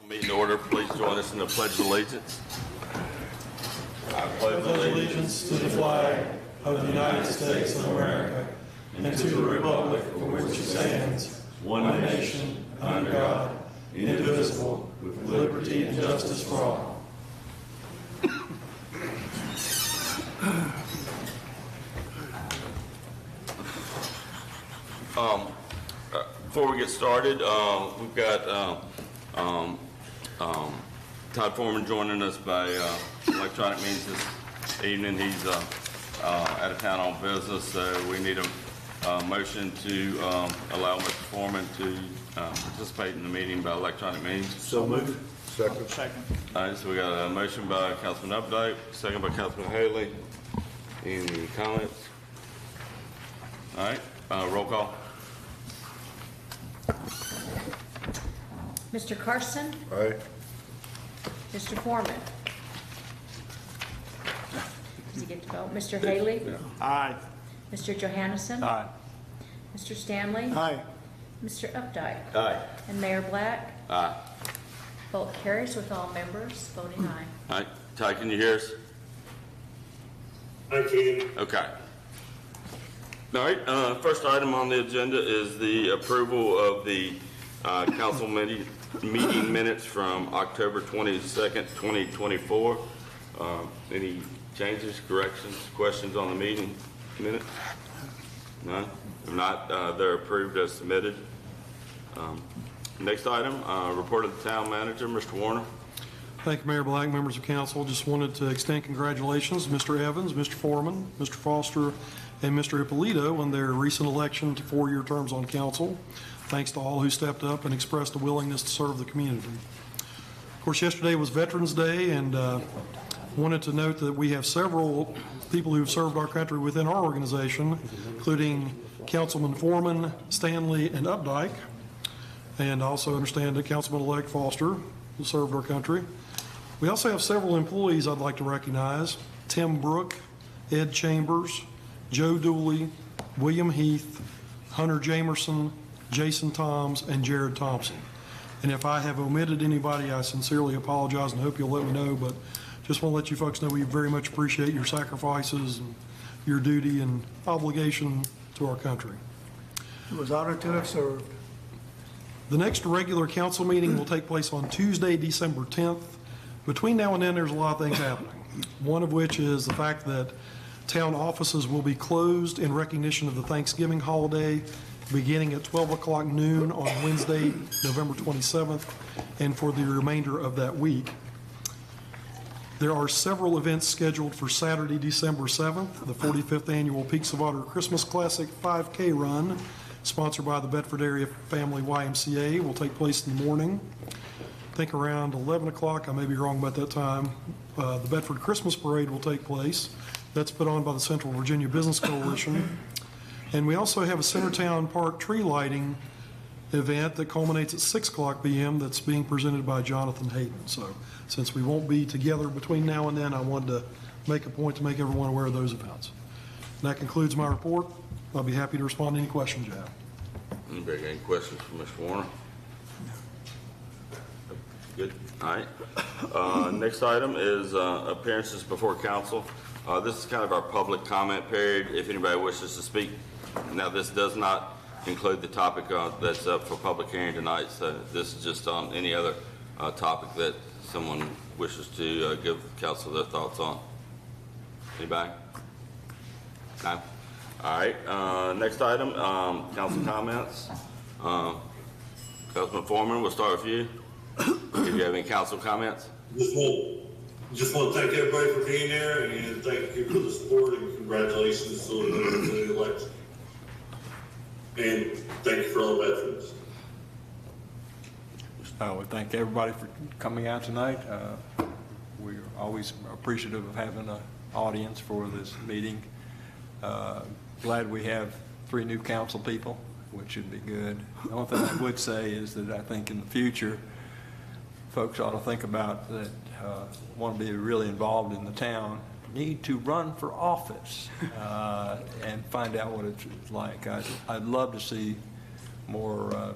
Meeting order, please join us in the Pledge of Allegiance. I pledge allegiance to the flag of the United States of America and to the republic for which it stands, one nation, under God, indivisible, with liberty and justice for all. Before we get started, we've got Todd Foreman joining us by electronic means this evening. He's out of town on business, so we need a motion to allow Mr. Foreman to participate in the meeting by electronic means. So moved. Second. All right, so we got a motion by Councilman Updike, second by Councilman Haley. Any comments? All right, roll call. Mr. Carson? Aye. Mr. Foreman? Does he get to vote? Mr. Haley? Aye. Mr. Johannesson? Aye. Mr. Stanley? Aye. Mr. Updike? Aye. And Mayor Black? Aye. Vote carries with all members voting aye. All right, Ty, can you hear us? I can. Okay. All right, first item on the agenda is the approval of the council meeting minutes from October 22nd, 2024. Any changes, corrections, questions on the meeting minutes? None? If not, they're approved as submitted. Next item, report of the town manager, Mr. Warner. Thank you, Mayor Black, members of council. Just wanted to extend congratulations to Mr. Evans, Mr. Foreman, Mr. Foster, and Mr. Ippolito on their recent election to 4-year terms on council. Thanks to all who stepped up and expressed a willingness to serve the community. Of course, yesterday was Veterans Day, and wanted to note that we have several people who have served our country within our organization, including Councilman Foreman, Stanley, and Updike, and also understand that Councilman-elect Foster who served our country. We also have several employees I'd like to recognize: Tim Brook, Ed Chambers, Joe Dooley, William Heath, Hunter Jamerson, Jason Toms, and Jared Thompson. And if I have omitted anybody, I sincerely apologize and hope you'll let me know, but just want to let you folks know we very much appreciate your sacrifices and your duty and obligation to our country. It was honored to have served. The next regular council meeting will take place on Tuesday, December 10th. Between now and then, there's a lot of things happening, one of which is the fact that town offices will be closed in recognition of the Thanksgiving holiday beginning at 12 o'clock noon on Wednesday, November 27th, and for the remainder of that week. There are several events scheduled for Saturday, December 7th, the 45th Annual Peaks of Otter Christmas Classic 5K Run, sponsored by the Bedford Area Family YMCA, will take place in the morning. I think around 11 o'clock, I may be wrong about that time, the Bedford Christmas Parade will take place. That's put on by the Central Virginia Business Coalition. And we also have a Centertown Park tree lighting event that culminates at 6 o'clock p.m. that's being presented by Jonathan Hayden. So since we won't be together between now and then, I wanted to make a point to make everyone aware of those events. And that concludes my report. I'll be happy to respond to any questions you have. Anybody got any questions for Mr. Warner? Good. All right. Next item is appearances before council. This is kind of our public comment period, if anybody wishes to speak. Now, this does not include the topic that's up for public hearing tonight, so this is just on any other topic that someone wishes to give council their thoughts on. Anybody? No? All right. Next item, council comments. Councilman Foreman, we'll start with you. If you have any council comments. Just want to thank everybody for being there, and thank you for the support, and congratulations to the election. And thank you for all the veterans. I would thank everybody for coming out tonight. We're always appreciative of having an audience for this meeting. Glad we have 3 new council people, which should be good. The only thing I would say is that I think in the future, folks ought to think about that, want to be really involved in the town, need to run for office and find out what it's like. I'd love to see more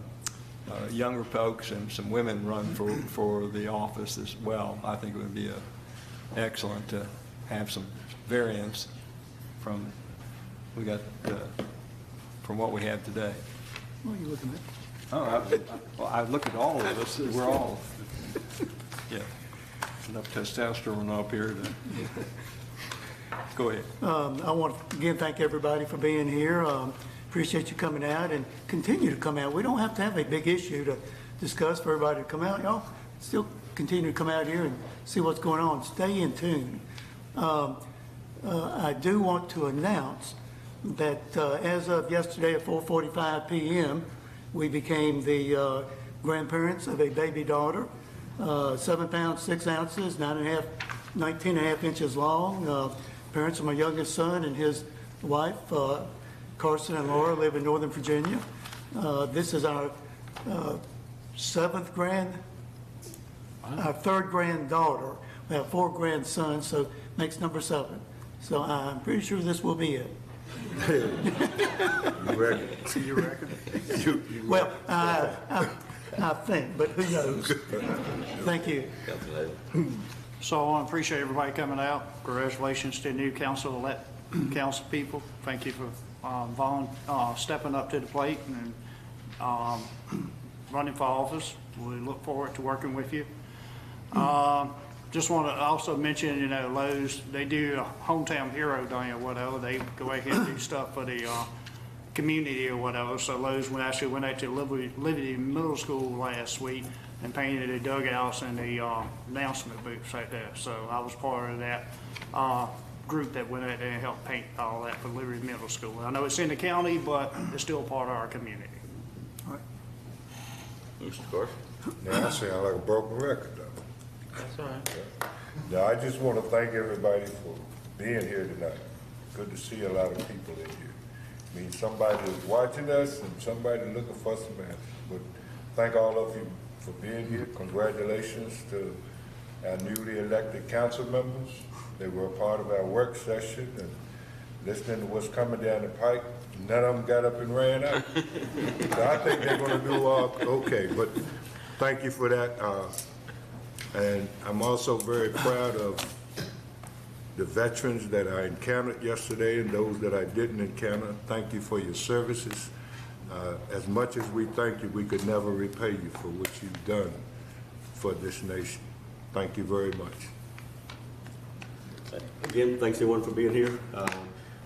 younger folks and some women run for the office as well. I think it would be excellent to have some variance from what we have today. What are you looking at? Oh, I look at all of us, we're all, yeah, enough testosterone up here to, go ahead. I want to again thank everybody for being here. Appreciate you coming out and continue to come out. We don't have to have a big issue to discuss for everybody to come out. Y'all still continue to come out here and see what's going on. Stay in tune. I do want to announce that as of yesterday at 4:45 p.m., we became the grandparents of a baby daughter, 7 pounds, 6 ounces, 19 and a half inches long. Parents of my youngest son and his wife, Carson and Laura, live in Northern Virginia. This is our our third granddaughter. We have 4 grandsons, so makes number 7. So I'm pretty sure this will be it. You reckon? You reckon? Well, I think, but who knows? Thank you. So I appreciate everybody coming out. Congratulations to the new council people. Thank you for stepping up to the plate and running for office. We look forward to working with you. Just want to also mention, Lowe's, they do a hometown hero day or whatever. They go ahead and do stuff for the community or whatever. So Lowe's actually went out to Liberty Middle School last week and painted the dugouts and the announcement booths right there. So I was part of that group that went out there and helped paint all that for Liberty Middle School. I know it's in the county, but it's still part of our community. Mr. Carson? Now, I sound like a broken record, though. That's all right. Now, I just want to thank everybody for being here tonight. Good to see a lot of people in here. I mean, somebody is watching us and somebody looking for some answers. But thank all of you for being here. Congratulations to our newly elected council members. They were a part of our work session and listening to what's coming down the pike. None of them got up and ran out. So I think they're going to do okay. But thank you for that. And I'm also very proud of the veterans that I encountered yesterday and those that I didn't encounter. Thank you for your services. As much as we thank you, we could never repay you for what you've done for this nation. Thank you very much. Again, thanks everyone for being here.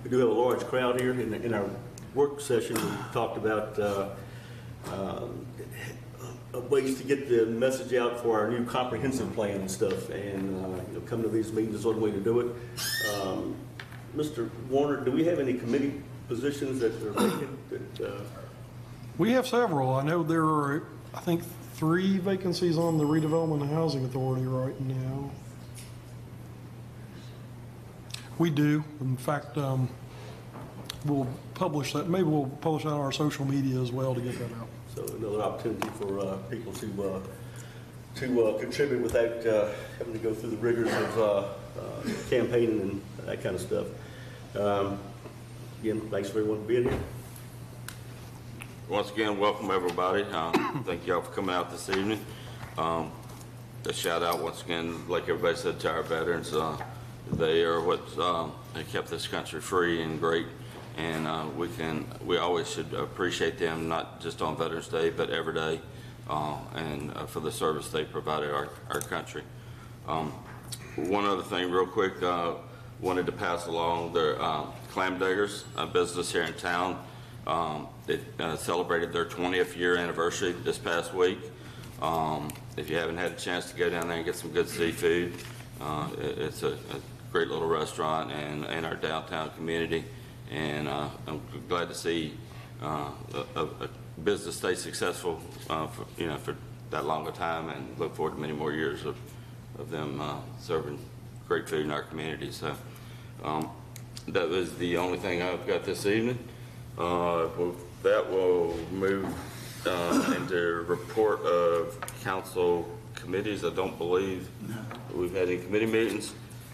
We do have a large crowd here. In our work session, we talked about ways to get the message out for our new comprehensive plan and stuff, and come to these meetings is one way to do it. Mr. Warner, do we have any committee positions that are vacant? We have several. I know there are, I think, 3 vacancies on the Redevelopment and Housing Authority right now. We do. In fact, we'll publish that. Maybe we'll publish that on our social media as well to get that out. So another opportunity for people to contribute without having to go through the rigors of campaigning and that kind of stuff. Again, thanks for everyone for being here. Once again, welcome everybody. Thank y'all for coming out this evening. A shout out once again, like everybody said, to our veterans. They are what they kept this country free and great, and we always should appreciate them, not just on Veterans Day, but every day, and for the service they provided our country. One other thing, real quick, wanted to pass along their Clam Diggers, a business here in town. They celebrated their 20th year anniversary this past week. If you haven't had a chance to go down there and get some good seafood, it's a great little restaurant in our downtown community, and I'm glad to see a business stay successful for that long a time, and look forward to many more years of them serving great food in our community. So that was the only thing I've got this evening. That will move into report of council committees. I don't believe we've had any committee meetings.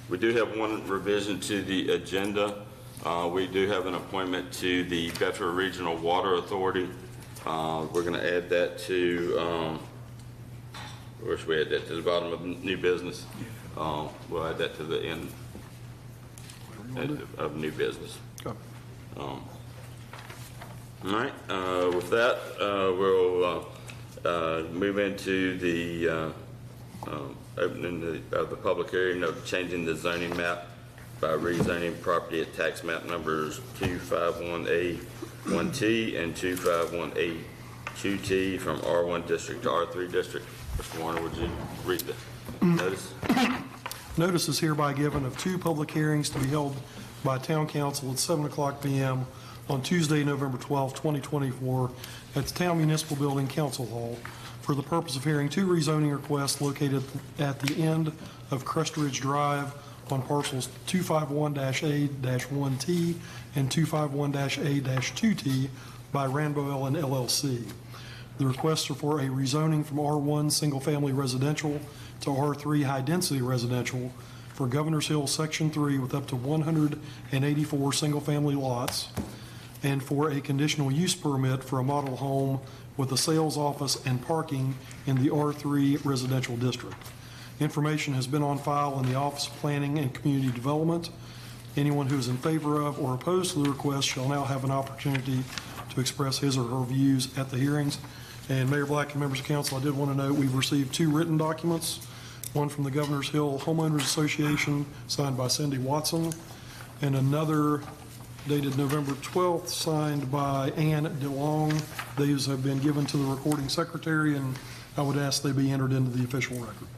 We do have one revision to the agenda. We do have an appointment to the Bedford Regional Water Authority. We're going to add that to, where should we add that? To the bottom of new business. We'll add that to the end of new business. Okay. All right, with that, we'll move into the opening of the public hearing of changing the zoning map by rezoning property at tax map numbers 251A1T and 251A2T from R1 district to R3 district. Mr. Warner, would you read the notice? Notice is hereby given of 2 public hearings to be held by Town Council at 7:00 p.m. on Tuesday, November 12, 2024, at the Town Municipal Building Council Hall for the purpose of hearing 2 rezoning requests located at the end of Crest Ridge Drive on parcels 251-A-1T and 251-A-2T by Rambo Ellen LLC. The requests are for a rezoning from R1 Single Family Residential to R3 High Density Residential for Governor's Hill Section 3 with up to 184 single-family lots, and for a conditional use permit for a model home with a sales office and parking in the R3 residential district. Information has been on file in the Office of Planning and Community Development. Anyone who is in favor of or opposed to the request shall now have an opportunity to express his or her views at the hearings. And Mayor Black and members of council, I did want to note we've received 2 written documents, one from the Governor's Hill Homeowners Association signed by Cindy Watson, and another dated November 12th signed by Ann DeLong. These have been given to the recording secretary, and I would ask they be entered into the official record.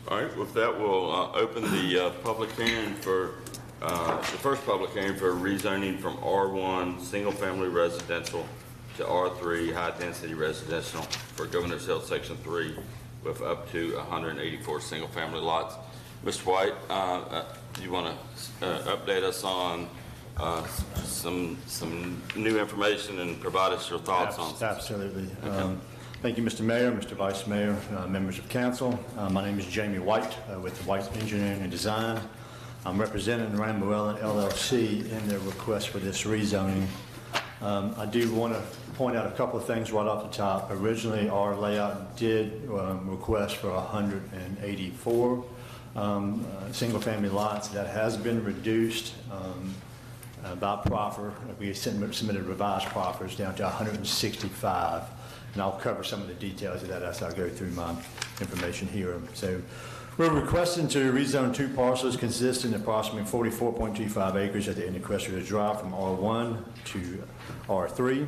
All right, with that, we'll open the public hearing for, the first public hearing for rezoning from R1 Single Family Residential to R3 High Density Residential for Governor's Hill Section 3 with up to 184 single-family lots. Mr. White, do you want to update us on some new information and provide us your thoughts on this? Absolutely. Thank you, Mr. Mayor, Mr. Vice Mayor, members of council. My name is Jamie White with White Engineering and Design. I'm representing Rambo Ellen LLC in their request for this rezoning. I do want to point out a couple of things right off the top. Originally, our layout did request for 184 single-family lots. That has been reduced by proffer. We submitted revised proffers down to 165, and I'll cover some of the details of that as I go through my information here. So we're requesting to rezone 2 parcels consisting of approximately 44.25 acres at the end of Crest Ridge Drive from R1 to R3.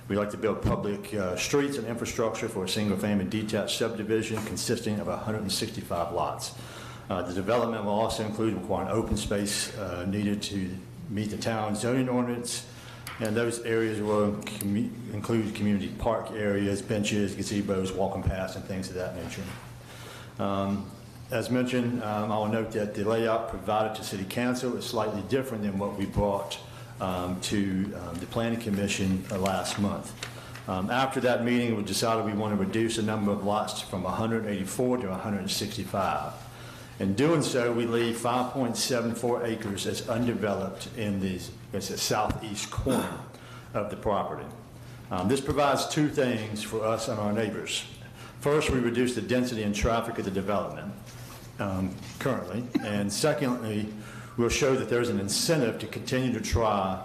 We'd like to build public streets and infrastructure for a single-family detached subdivision consisting of 165 lots. The development will also include requiring open space needed to meet the town zoning ordinance, and those areas will include community park areas, benches, gazebos, walking paths, and things of that nature. As mentioned, I will note that the layout provided to City Council is slightly different than what we brought to the Planning Commission last month. After that meeting, we decided we want to reduce the number of lots from 184 to 165. In doing so, we leave 5.74 acres as undeveloped in the southeast corner of the property. This provides 2 things for us and our neighbors. First, we reduce the density and traffic of the development currently, and secondly, we'll show that there's an incentive to continue to try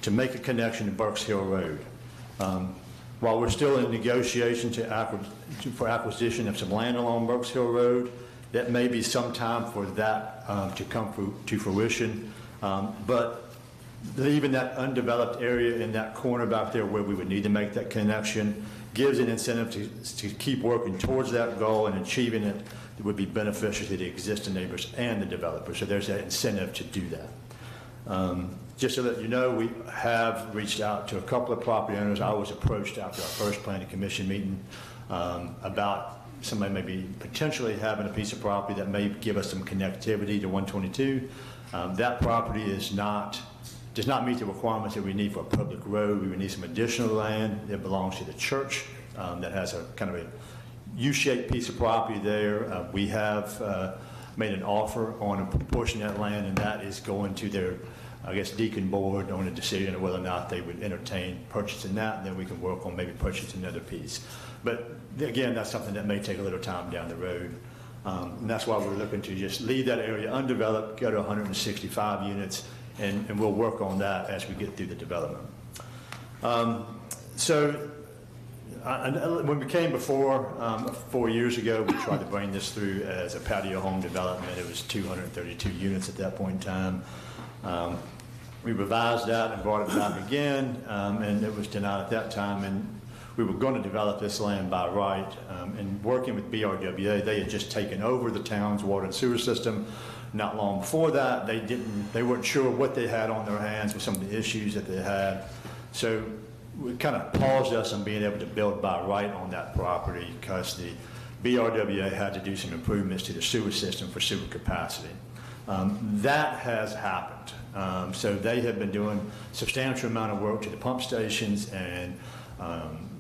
to make a connection to Burks Hill Road. While we're still in negotiation for acquisition of some land along Burks Hill Road, that may be some time for that to come to fruition, but leaving that undeveloped area in that corner back there where we would need to make that connection gives an incentive to keep working towards that goal, and achieving it would be beneficial to the existing neighbors and the developers. So there's that incentive to do that. Just to let you know, we have reached out to a couple of property owners. I was approached after our first Planning Commission meeting about somebody maybe potentially having a piece of property that may give us some connectivity to 122. That property does not meet the requirements that we need for a public road. We would need some additional land that belongs to the church that has a kind of a U-shaped piece of property there. We have made an offer on a portion of that land, and that is going to their I guess, Deacon Board on a decision of whether or not they would entertain purchasing that, and then we can work on maybe purchasing another piece. But again, that's something that may take a little time down the road. And that's why we're looking to just leave that area undeveloped, go to 165 units, and we'll work on that as we get through the development. When we came before, 4 years ago, we tried to bring this through as a patio home development. It was 232 units at that point in time. We revised that and brought it back again, and it was denied at that time. And we were going to develop this land by right. And working with BRWA, they had just taken over the town's water and sewer system. Not long before that, they weren't sure what they had on their hands with some of the issues that they had. So we kind of paused us on being able to build by right on that property because the BRWA had to do some improvements to the sewer system for sewer capacity. That has happened. So they have been doing a substantial amount of work to the pump stations and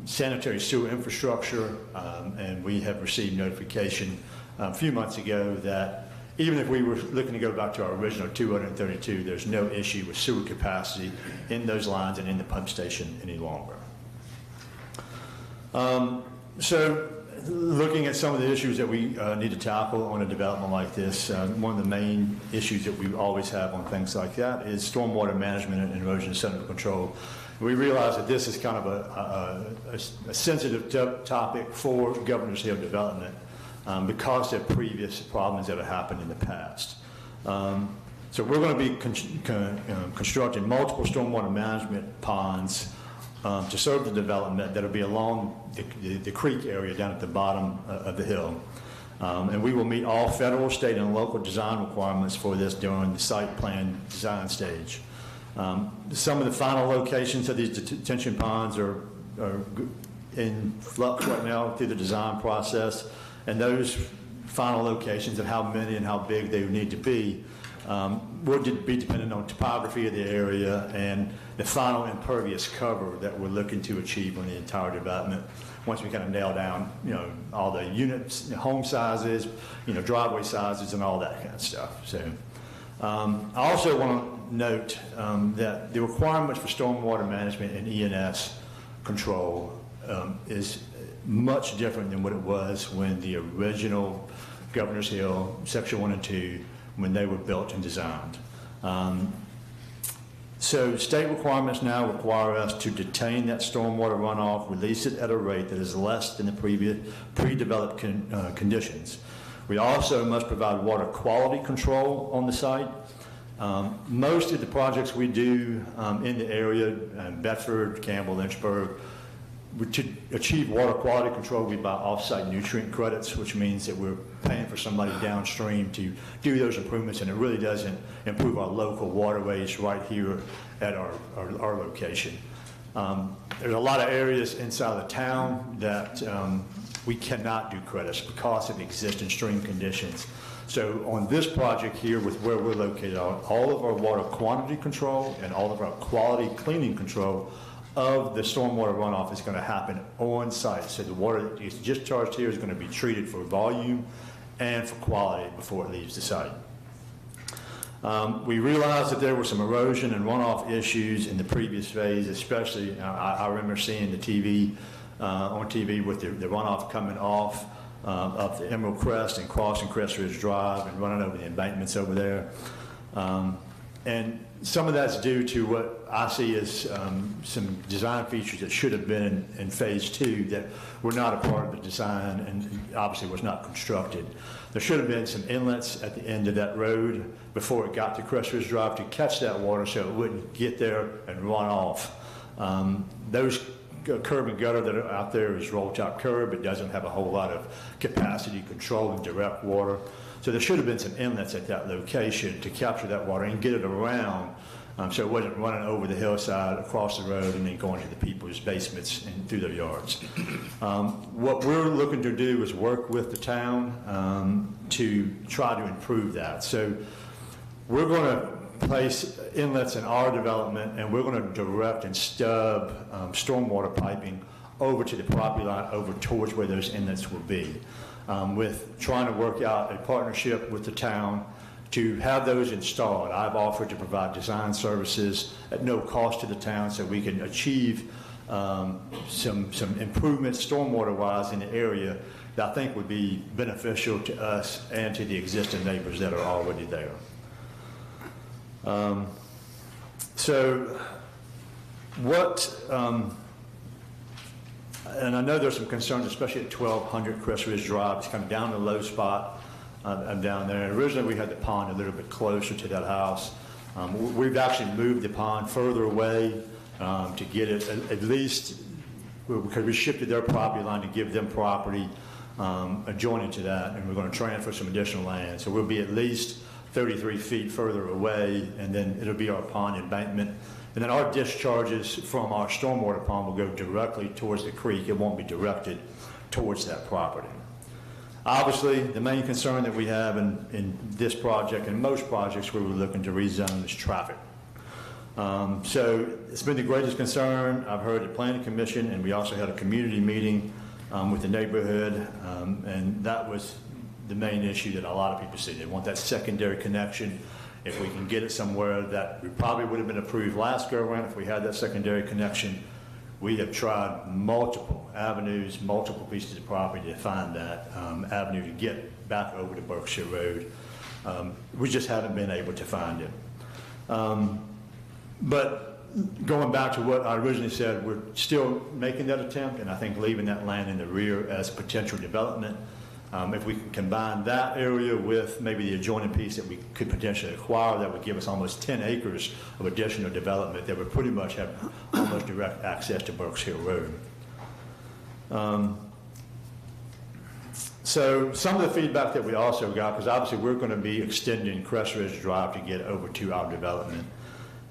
sanitary sewer infrastructure, and we have received notification a few months ago that even if we were looking to go back to our original 232, there's no issue with sewer capacity in those lines and in the pump station any longer. So looking at some of the issues that we need to tackle on a development like this, one of the main issues that we always have on things like that is stormwater management and erosion sediment control. We realize that this is kind of a sensitive topic for Governor's Hill development because of previous problems that have happened in the past. So we're going to be constructing multiple stormwater management ponds to serve the development that will be along the creek area down at the bottom of the hill. And we will meet all federal, state, and local design requirements for this during the site plan design stage. Some of the final locations of these detention ponds are in flux right now through the design process, and those final locations and how many and how big they would need to be would be dependent on topography of the area and the final impervious cover that we're looking to achieve on the entire development once we kind of nail down, all the units, home sizes, driveway sizes and all that kind of stuff. So I also want to note that the requirements for stormwater management and E&S control is much different than what it was when the original Governor's Hill, Section 1 and 2, when they were built and designed. So state requirements now require us to detain that stormwater runoff, release it at a rate that is less than the previous pre-developed conditions. We also must provide water quality control on the site. Most of the projects we do in the area, Bedford, Campbell, Lynchburg, to achieve water quality control, we buy off-site nutrient credits, which means that we're paying for somebody downstream to do those improvements, and it really doesn't improve our local waterways right here at our location. There's a lot of areas inside the town that we cannot do credits because of existing stream conditions. So on this project here with where we're located, all of our water quantity control and all of our quality cleaning control of the stormwater runoff is going to happen on site. So the water that is discharged here is going to be treated for volume and for quality before it leaves the site. We realized that there were some erosion and runoff issues in the previous phase, especially I remember seeing the TV on TV with the runoff coming off up the Emerald Crest and crossing Crest Ridge Drive and running over the embankments over there. And some of that's due to what I see as some design features that should have been in phase 2 that were not a part of the design and obviously was not constructed. There should have been some inlets at the end of that road before it got to Crest Ridge Drive to catch that water so it wouldn't get there and run off. Those curb and gutter that are out there is roll top curb. It doesn't have a whole lot of capacity controlling direct water. So there should have been some inlets at that location to capture that water and get it around so it wasn't running over the hillside, across the road, and then going to the people's basements and through their yards. What we're looking to do is work with the town to try to improve that. So we're going to place inlets in our development, and we're going to direct and stub stormwater piping over to the property line, over towards where those inlets will be. With trying to work out a partnership with the town To have those installed, I've offered to provide design services at no cost to the town so we can achieve some improvements stormwater-wise in the area that I think would be beneficial to us and to the existing neighbors that are already there. And I know there's some concerns, especially at 1200 Crest Ridge Drive. It's kind of down the low spot. I'm down there. And originally, we had the pond a little bit closer to that house. We've actually moved the pond further away to get it at least, because we shifted their property line to give them property adjoining to that, and we're going to transfer some additional land. So we'll be at least 33 feet further away, and then it'll be our pond embankment. And then our discharges from our stormwater pond will go directly towards the creek. It won't be directed towards that property. Obviously, the main concern that we have in this project and most projects where we're looking to rezone is traffic. So it's been the greatest concern. I've heard the Planning Commission, and we also had a community meeting with the neighborhood, and that was the main issue that a lot of people see. They want that secondary connection. If we can get it somewhere that we probably would have been approved last go around if we had that secondary connection. We have tried multiple avenues, multiple pieces of property to find that avenue to get back over to Berkshire Road. We just haven't been able to find it. But going back to what I originally said, we're still making that attempt, and I think leaving that land in the rear as potential development. If we can combine that area with maybe the adjoining piece that we could potentially acquire, that would give us almost 10 acres of additional development that would pretty much have almost direct access to Burks Hill Road. So some of the feedback that we also got, because obviously we're going to be extending Crest Ridge Drive to get over to our development.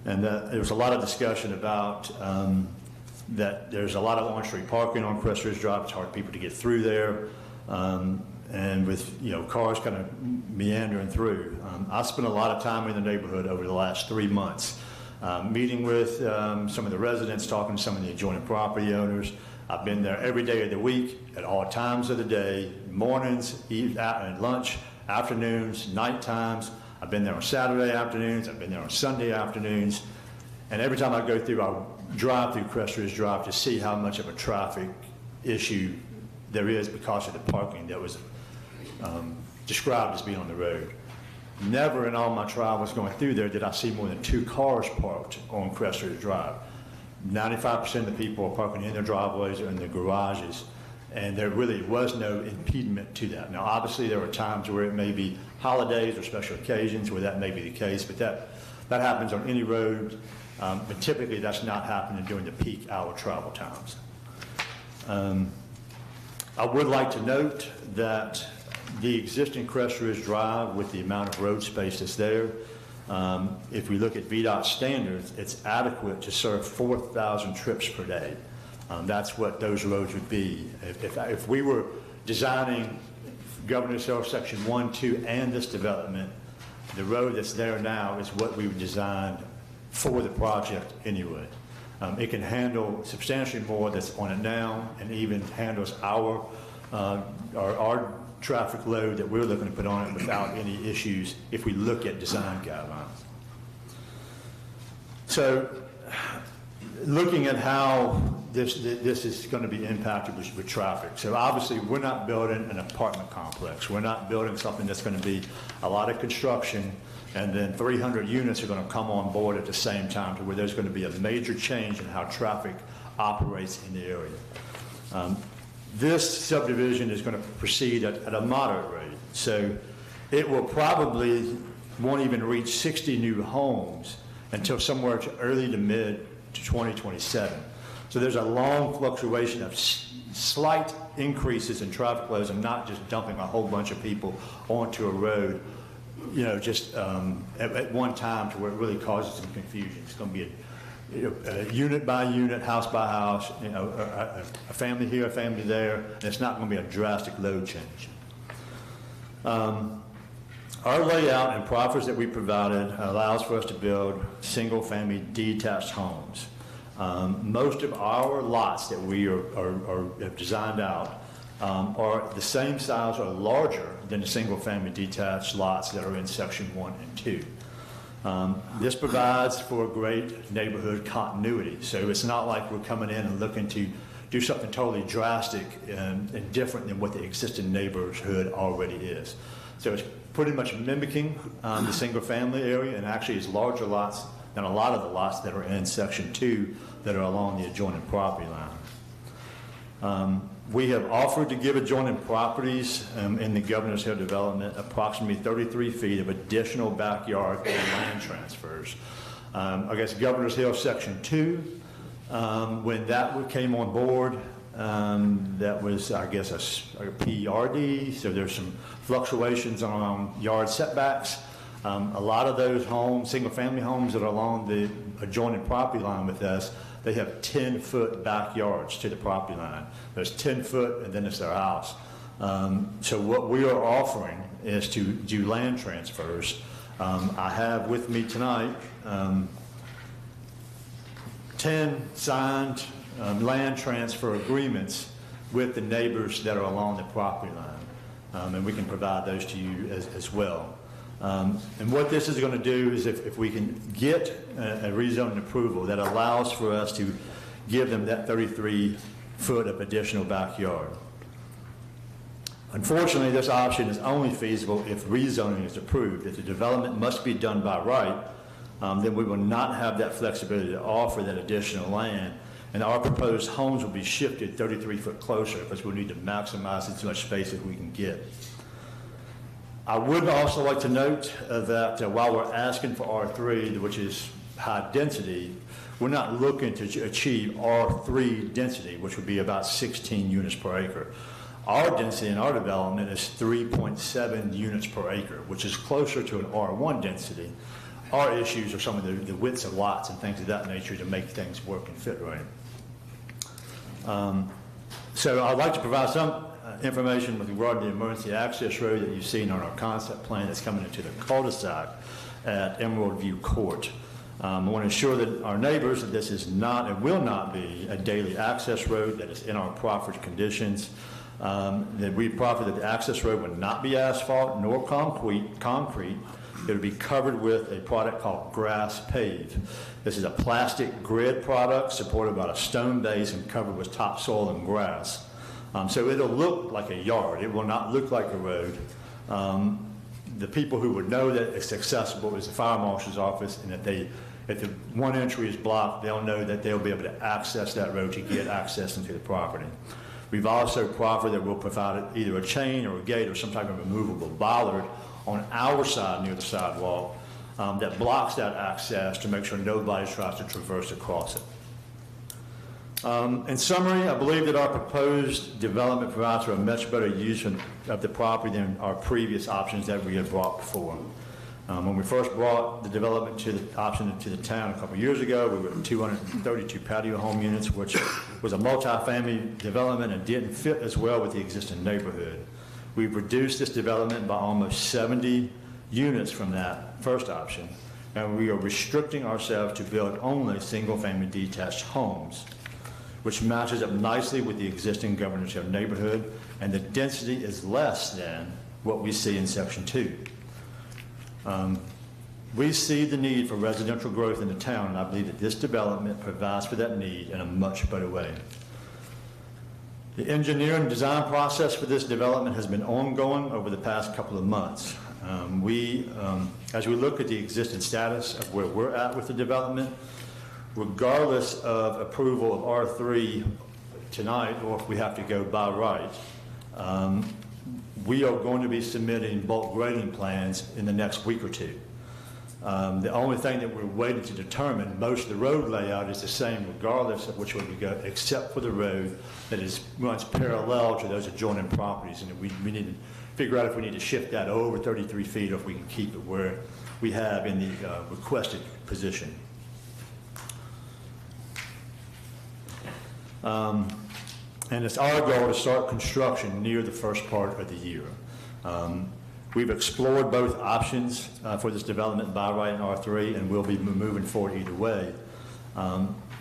And there was a lot of discussion about that there's a lot of on-street parking on Crest Ridge Drive. It's hard for people to get through there. And with cars kind of meandering through. I spent a lot of time in the neighborhood over the last 3 months, meeting with some of the residents, talking to some of the adjoining property owners. I've been there every day of the week, at all times of the day, mornings, lunch, afternoons, night times. I've been there on Saturday afternoons. I've been there on Sunday afternoons. And every time I go through, I drive through Crest Ridge Drive to see how much of a traffic issue there is because of the parking that was described as being on the road. Never in all my travels going through there did I see more than 2 cars parked on Crest Ridge Drive. 95% of the people are parking in their driveways or in their garages, and there really was no impediment to that. Now, obviously, there are times where it may be holidays or special occasions where that may be the case, but that happens on any road, but typically that's not happening during the peak hour travel times. I would like to note that the existing Crest Ridge Drive, with the amount of road space that's there, if we look at VDOT standards, it's adequate to serve 4,000 trips per day. That's what those roads would be. If we were designing Governor's Hill Section 1, 2, and this development, the road that's there now is what we would design for the project anyway. It can handle substantially more that's on it now, and even handles our traffic load that we're looking to put on it without any issues if we look at design guidelines. So looking at how this is going to be impacted with traffic. So obviously we're not building an apartment complex. We're not building something that's going to be a lot of construction and then 300 units are going to come on board at the same time, to where there's going to be a major change in how traffic operates in the area. This subdivision is going to proceed at a moderate rate. So it will probably won't even reach 60 new homes until somewhere to early to mid to 2027. So there's a long fluctuation of slight increases in traffic flows, and not just dumping a whole bunch of people onto a road, just at one time, to where it really causes some confusion. It's going to be a unit by unit, house by house, a family here, a family there, and it's not going to be a drastic load change. Our layout and proffers that we provided allows for us to build single-family detached homes. Most of our lots that we have designed out are the same size or larger than the single-family detached lots that are in Section 1 and 2. This provides for great neighborhood continuity. So it's not like we're coming in and looking to do something totally drastic and different than what the existing neighborhood already is. So it's pretty much mimicking the single-family area, and actually is larger lots than a lot of the lots that are in Section 2 that are along the adjoining property line. We have offered to give adjoining properties in the Governor's Hill development approximately 33 feet of additional backyard and land transfers. I guess Governor's Hill Section 2, when that came on board, that was, I guess, a PRD, so there's some fluctuations on yard setbacks. A lot of those homes, single-family homes that are along the adjoining property line with us, they have 10-foot backyards to the property line. There's 10 foot, and then it's their house. So what we are offering is to do land transfers. I have with me tonight 10 signed land transfer agreements with the neighbors that are along the property line. And we can provide those to you as well. And what this is going to do is if we can get a rezoning approval that allows for us to give them that 33 foot of additional backyard. Unfortunately, this option is only feasible if rezoning is approved. If the development must be done by right, then we will not have that flexibility to offer that additional land, and our proposed homes will be shifted 33 foot closer because we need to maximize as much space as we can get. I would also like to note that while we're asking for R3, which is high density, we're not looking to achieve R3 density, which would be about 16 units per acre. Our density in our development is 3.7 units per acre, which is closer to an R1 density. Our issues are some of the widths of lots and things of that nature to make things work and fit right. So I'd like to provide some information with regard to the emergency access road that you've seen on our concept plan that's coming into the cul-de-sac at Emerald View Court. I want to ensure that our neighbors that this is not and will not be a daily access road that is in our proffered conditions, that we proffer that the access road would not be asphalt nor concrete. It would be covered with a product called grass pave. This is a plastic grid product supported by a stone base and covered with topsoil and grass. So it'll look like a yard. It will not look like a road. The people who would know that it's accessible is the fire marshal's office, and if the one entry is blocked, they'll know that they'll be able to access that road to get access into the property. We've also proffered that we'll provide either a chain or a gate or some type of removable bollard on our side near the sidewalk that blocks that access to make sure nobody tries to traverse across it. In summary, I believe that our proposed development provides for a much better use of the property than our previous options that we had brought before. When we first brought the development option to the town a couple years ago, we were at 232 patio home units, which was a multi-family development and didn't fit as well with the existing neighborhood. We've reduced this development by almost 70 units from that first option, and we are restricting ourselves to build only single-family detached homes, which matches up nicely with the existing Governor's Hill neighborhood, and the density is less than what we see in Section 2. We see the need for residential growth in the town, and I believe that this development provides for that need in a much better way. The engineering and design process for this development has been ongoing over the past couple of months. As we look at the existing status of where we're at with the development, regardless of approval of R3 tonight, or if we have to go by right, we are going to be submitting bulk grading plans in the next week or two. The only thing that we're waiting to determine, most of the road layout is the same regardless of which way we go, except for the road that runs parallel to those adjoining properties. And we need to figure out if we need to shift that over 33 feet or if we can keep it where we have in the requested position. And it's our goal to start construction near the first part of the year. We've explored both options for this development, by right and R3, and we'll be moving forward either way.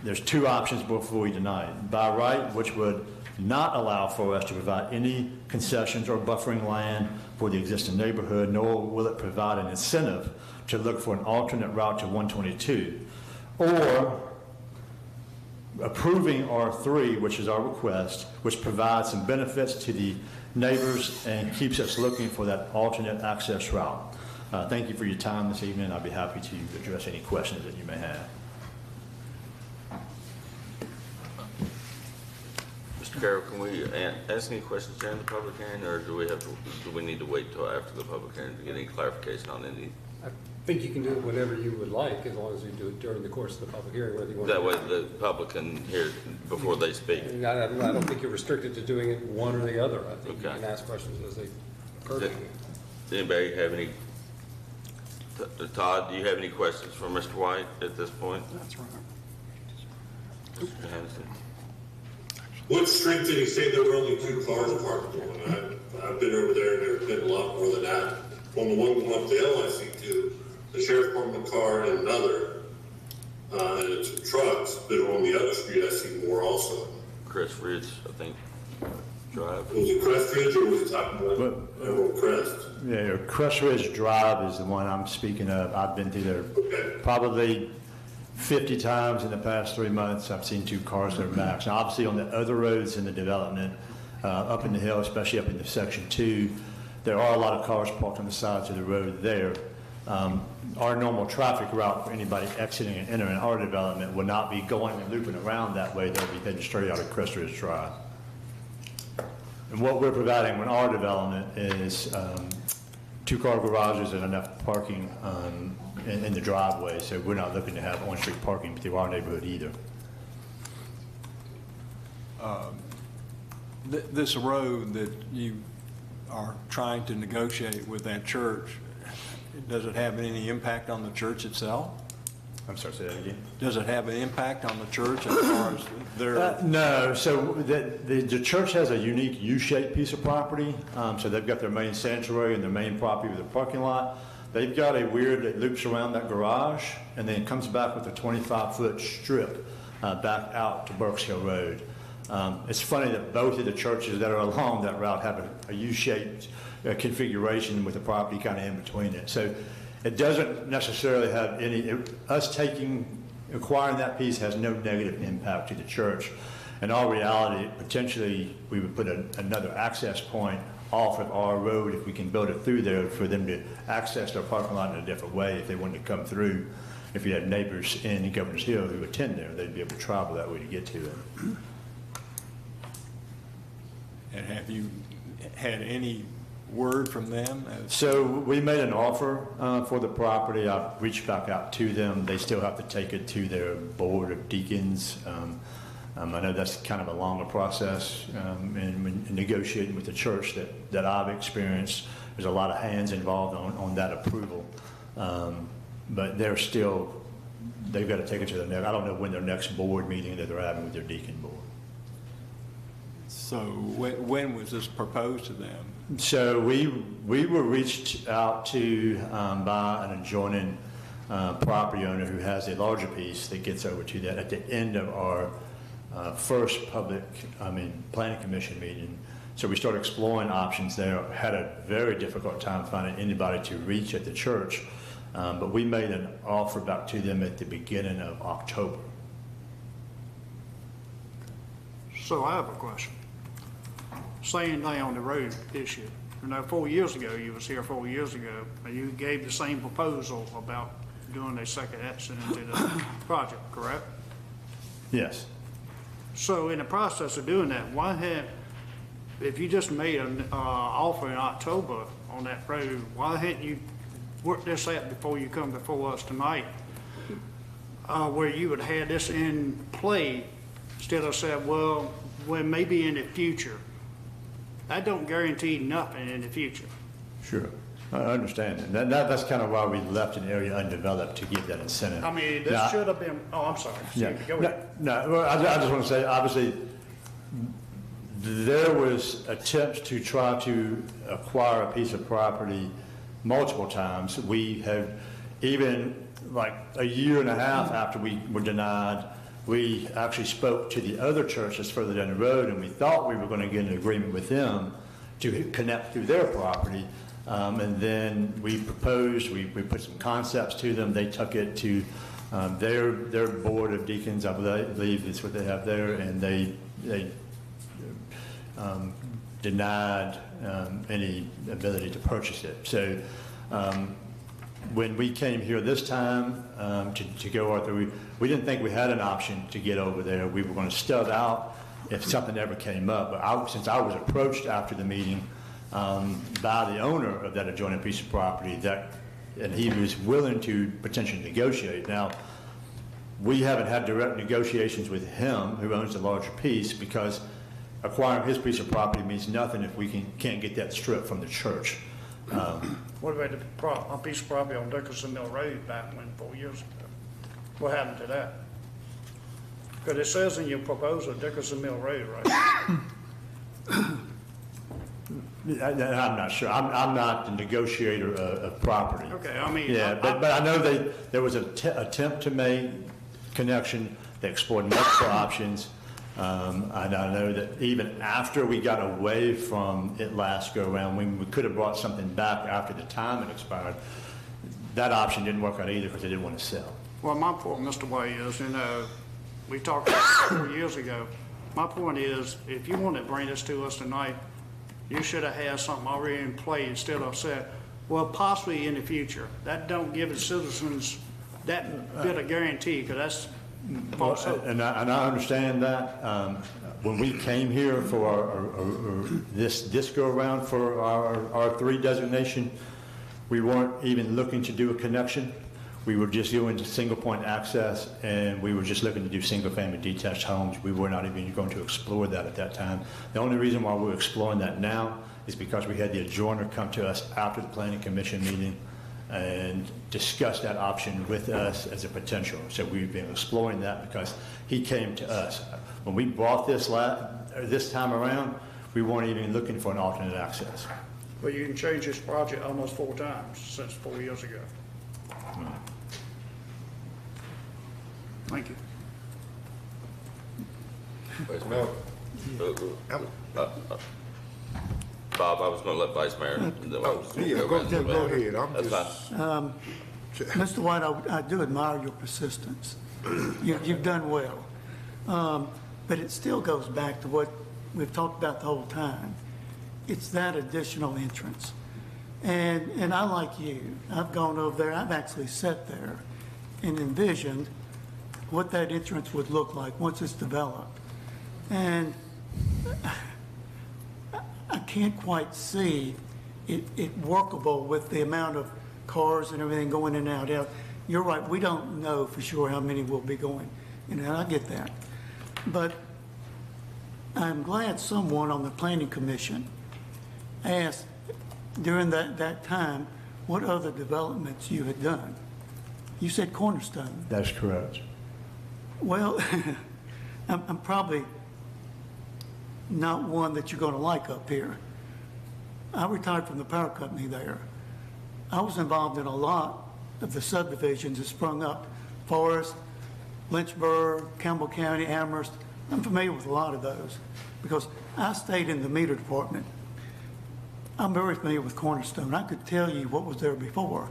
There's two options before you tonight. By right, which would not allow for us to provide any concessions or buffering land for the existing neighborhood, nor will it provide an incentive to look for an alternate route to 122, or approving R3, which is our request, which provides some benefits to the neighbors and keeps us looking for that alternate access route. Thank you for your time this evening. I'll be happy to address any questions that you may have. Mr. Carroll, can we ask any questions during the public hearing, or do we need to wait till after the public hearing to get any clarification on any? I think you can do it whenever you would like, as long as you do it during the course of the public hearing, whether you want to. That way the public can hear before they speak. And I don't think you're restricted to doing it one or the other. I think you Okay. can ask questions as they occur to you. Does anybody have any? Todd, do you have any questions for Mr. White at this point? That's right. Mr. Johansson? What street did he say there were only 2 cars parked on? I've been over there and there's been a lot more than that. On the one going up to LIC2, the sheriff's department car and another, and it's trucks, but on the other street I see more also. Chris Ridge, I think, Drive. Was it Crest Ridge or was it top of Emerald Crest? Yeah, Crest Ridge Drive is the one I'm speaking of. I've been through there probably 50 times in the past 3 months. I've seen 2 cars there max. Now, obviously, on the other roads in the development, up in the hill, especially up in the section 2, there are a lot of cars parked on the sides of the road there. Our normal traffic route for anybody exiting and entering our development will not be going and looping around that way. They'll be heading straight out of Crest Ridge Drive. And what we're providing in our development is 2-car garages and enough parking in the driveway, so we're not looking to have on-street parking through our neighborhood either. This road that you are trying to negotiate with that church, does it have any impact on the church itself? I'm sorry, say that again. Does it have an impact on the church as far as their? No, so the church has a unique U-shaped piece of property. So they've got their main sanctuary and their main property with a parking lot. They've got a weird that loops around that garage and then comes back with a 25-foot strip back out to Burks Hill Road. It's funny that both of the churches that are along that route have a U-shaped configuration with the property kind of in between it. So it doesn't necessarily have any, us acquiring that piece has no negative impact to the church. In all reality, potentially we would put another access point off of our road if we can build it through there for them to access their parking lot in a different way if they wanted to come through. If you had neighbors in Governor's Hill who attend there, they'd be able to travel that way to get to it. And have you had any word from them? So we made an offer for the property. I've reached back out to them. They still have to take it to their board of deacons. I know that's kind of a longer process, and when negotiating with the church that I've experienced, there's a lot of hands involved on that approval. But they've got to take it to the next, I don't know when their next board meeting that they're having with their deacon board. So when was this proposed to them? So we were reached out to by an adjoining property owner who has a larger piece that gets over to that at the end of our first planning commission meeting. So we started exploring options there. Had a very difficult time finding anybody to reach at the church, but we made an offer back to them at the beginning of October. So I have a question. Staying down the road issue. 4 years ago, you was here 4 years ago, and you gave the same proposal about doing a second exit into the project, correct? Yes. So in the process of doing that, if you just made an offer in October on that road, why hadn't you worked this out before you come before us tonight? Where you would have had this in play instead of saying, well, maybe in the future. That don't guarantee nothing in the future. Sure. I understand. And that's kind of why we left an area undeveloped to give that incentive. I mean, this should have been, I'm sorry. Yeah. Go ahead. Well, I just want to say, obviously, there was attempts to try to acquire a piece of property multiple times. We have, even like a year and a half after we were denied, we actually spoke to the other churches further down the road, and we thought we were going to get an agreement with them to connect through their property. And then we proposed, we put some concepts to them. They took it to their board of deacons, I believe is what they have there, and they denied any ability to purchase it. So when we came here this time to go out there, we didn't think we had an option to get over there. We were going to stub out if something ever came up. But since I was approached after the meeting by the owner of that adjoining piece of property, and he was willing to potentially negotiate. Now, we haven't had direct negotiations with him, who owns the larger piece, because acquiring his piece of property means nothing if we can't get that strip from the church. What about a piece of property on Dickerson Mill Road back 4 years ago? What happened to that? Because it says in your proposal, Dickerson Mill Road, right? I'm not sure. I'm not the negotiator of property. Okay, I mean. Yeah, but I know there was an attempt to make connection. They explored multiple options. And I know that even after we got away from it last go around, when we could have brought something back after the time it expired, that option didn't work out either because they didn't want to sell. Well, my point, Mr. Way, is, we talked about it 4 years ago. My point is, if you want to bring this to us tonight, you should have had something already in play instead of saying, well, possibly in the future. That don't give the citizens that bit of guarantee, because that's false hope. And I understand that. When we came here for this go around for our R3 designation, we weren't even looking to do a connection. We were just doing single point access, and we were just looking to do single family detached homes. We were not even going to explore that at that time. The only reason why we're exploring that now is because we had the adjoiner come to us after the planning commission meeting and discuss that option with us as a potential. So we've been exploring that because he came to us. When we bought this time around, we weren't even looking for an alternate access. But you can change this project almost 4 times since 4 years ago. Thank you. No, Bob, I was going to let Vice Mayor. go ahead. I'm That's just, fine. Mr. White, I do admire your persistence. You've done well. But it still goes back to what we've talked about the whole time. It's that additional entrance. And I, like you, I've gone over there, I've actually sat there and envisioned what that entrance would look like once it's developed. And I can't quite see it workable with the amount of cars and everything going in and out. You're right, we don't know for sure how many will be going in and out. I get that. But I'm glad someone on the planning commission asked during that time what other developments you had done. You said Cornerstone. That's correct. Well, I'm probably not one that you're going to like up here. I retired from the power company there. I was involved in a lot of the subdivisions that sprung up. Forest, Lynchburg, Campbell County, Amherst. I'm familiar with a lot of those because I stayed in the meter department. I'm very familiar with Cornerstone. I could tell you what was there before.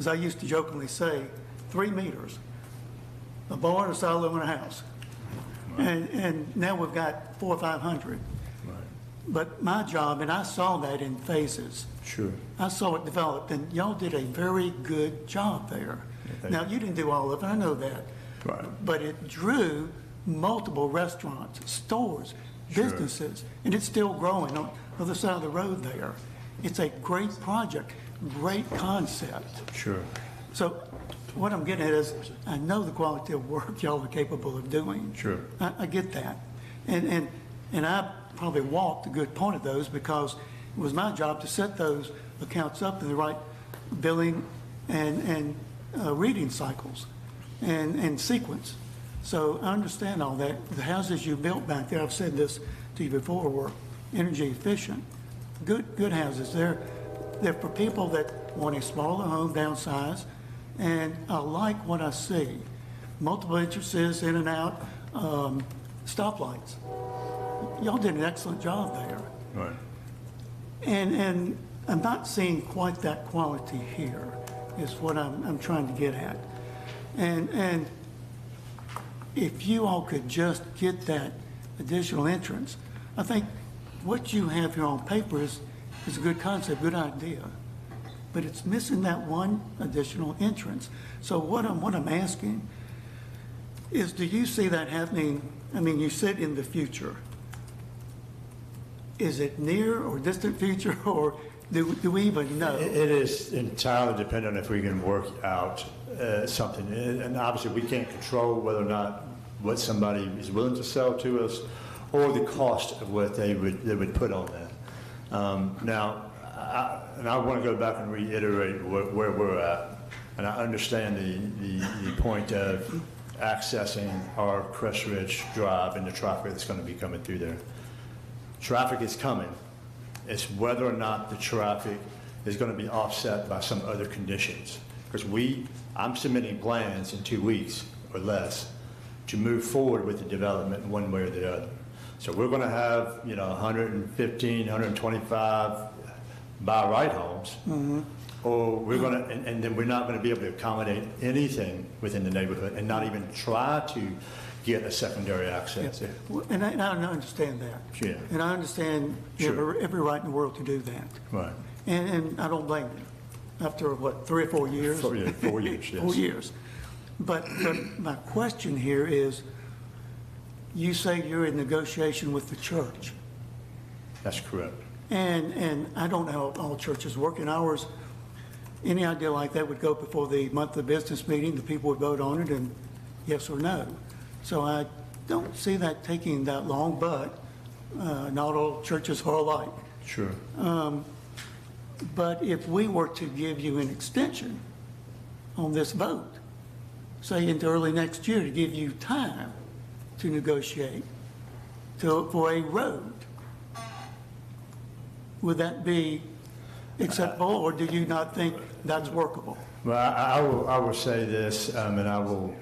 As I used to jokingly say, 3 meters, a barn, a silo, and a house. And now we've got 400 or 500. Right. But my job, and I saw that in phases. Sure. I saw it develop, and y'all did a very good job there. Yeah, now, you didn't do all of it, I know that. Right. But it drew multiple restaurants, stores, Sure. businesses, and it's still growing on the other side of the road there. It's a great project, great concept. Sure. So what I'm getting at is, I know the quality of work y'all are capable of doing. Sure. I get that. And I probably walked a good point of those because it was my job to set those accounts up in the right billing and reading cycles and sequence. So I understand all that. The houses you built back there, I've said this to you before, were energy efficient. Good houses. They're for people that want a smaller home, downsize, and I like what I see. Multiple entrances in and out, stoplights. Y'all did an excellent job there. Right. And I'm not seeing quite that quality here, is what I'm trying to get at. And if you all could just get that additional entrance, I think what you have here on paper is a good concept, good idea, but it's missing that one additional entrance. So what I'm asking is, do you see that happening? I mean, you said in the future. Is it near or distant future, or do we even know? It is entirely dependent on if we can work out something. And obviously, we can't control whether or not what somebody is willing to sell to us or the cost of what they would put on that. Now, I want to go back and reiterate where we're at. And I understand the point of accessing our Crest Ridge Drive and the traffic that's going to be coming through there. Traffic is coming. It's whether or not the traffic is going to be offset by some other conditions. Because I'm submitting plans in 2 weeks or less to move forward with the development in one way or the other. So we're going to have, 115, 125 by right homes, or we're going to, and then we're not going to be able to accommodate anything within the neighborhood and not even try to get a secondary access. Yeah. Well, and I understand that. Yeah. And I understand you have every right in the world to do that. Right. And I don't blame you. After, 3 or 4 years? 4 years, yes. 4 years. But my question here is, you say you're in negotiation with the church. That's correct. And I don't know how all churches work. In ours, any idea like that would go before the monthly business meeting. The people would vote on it and yes or no. So I don't see that taking that long, but not all churches are alike. Sure. But if we were to give you an extension on this vote, say into early next year, to give you time to negotiate for a road, would that be acceptable, or do you not think that's workable? Well, I will say this, and I will,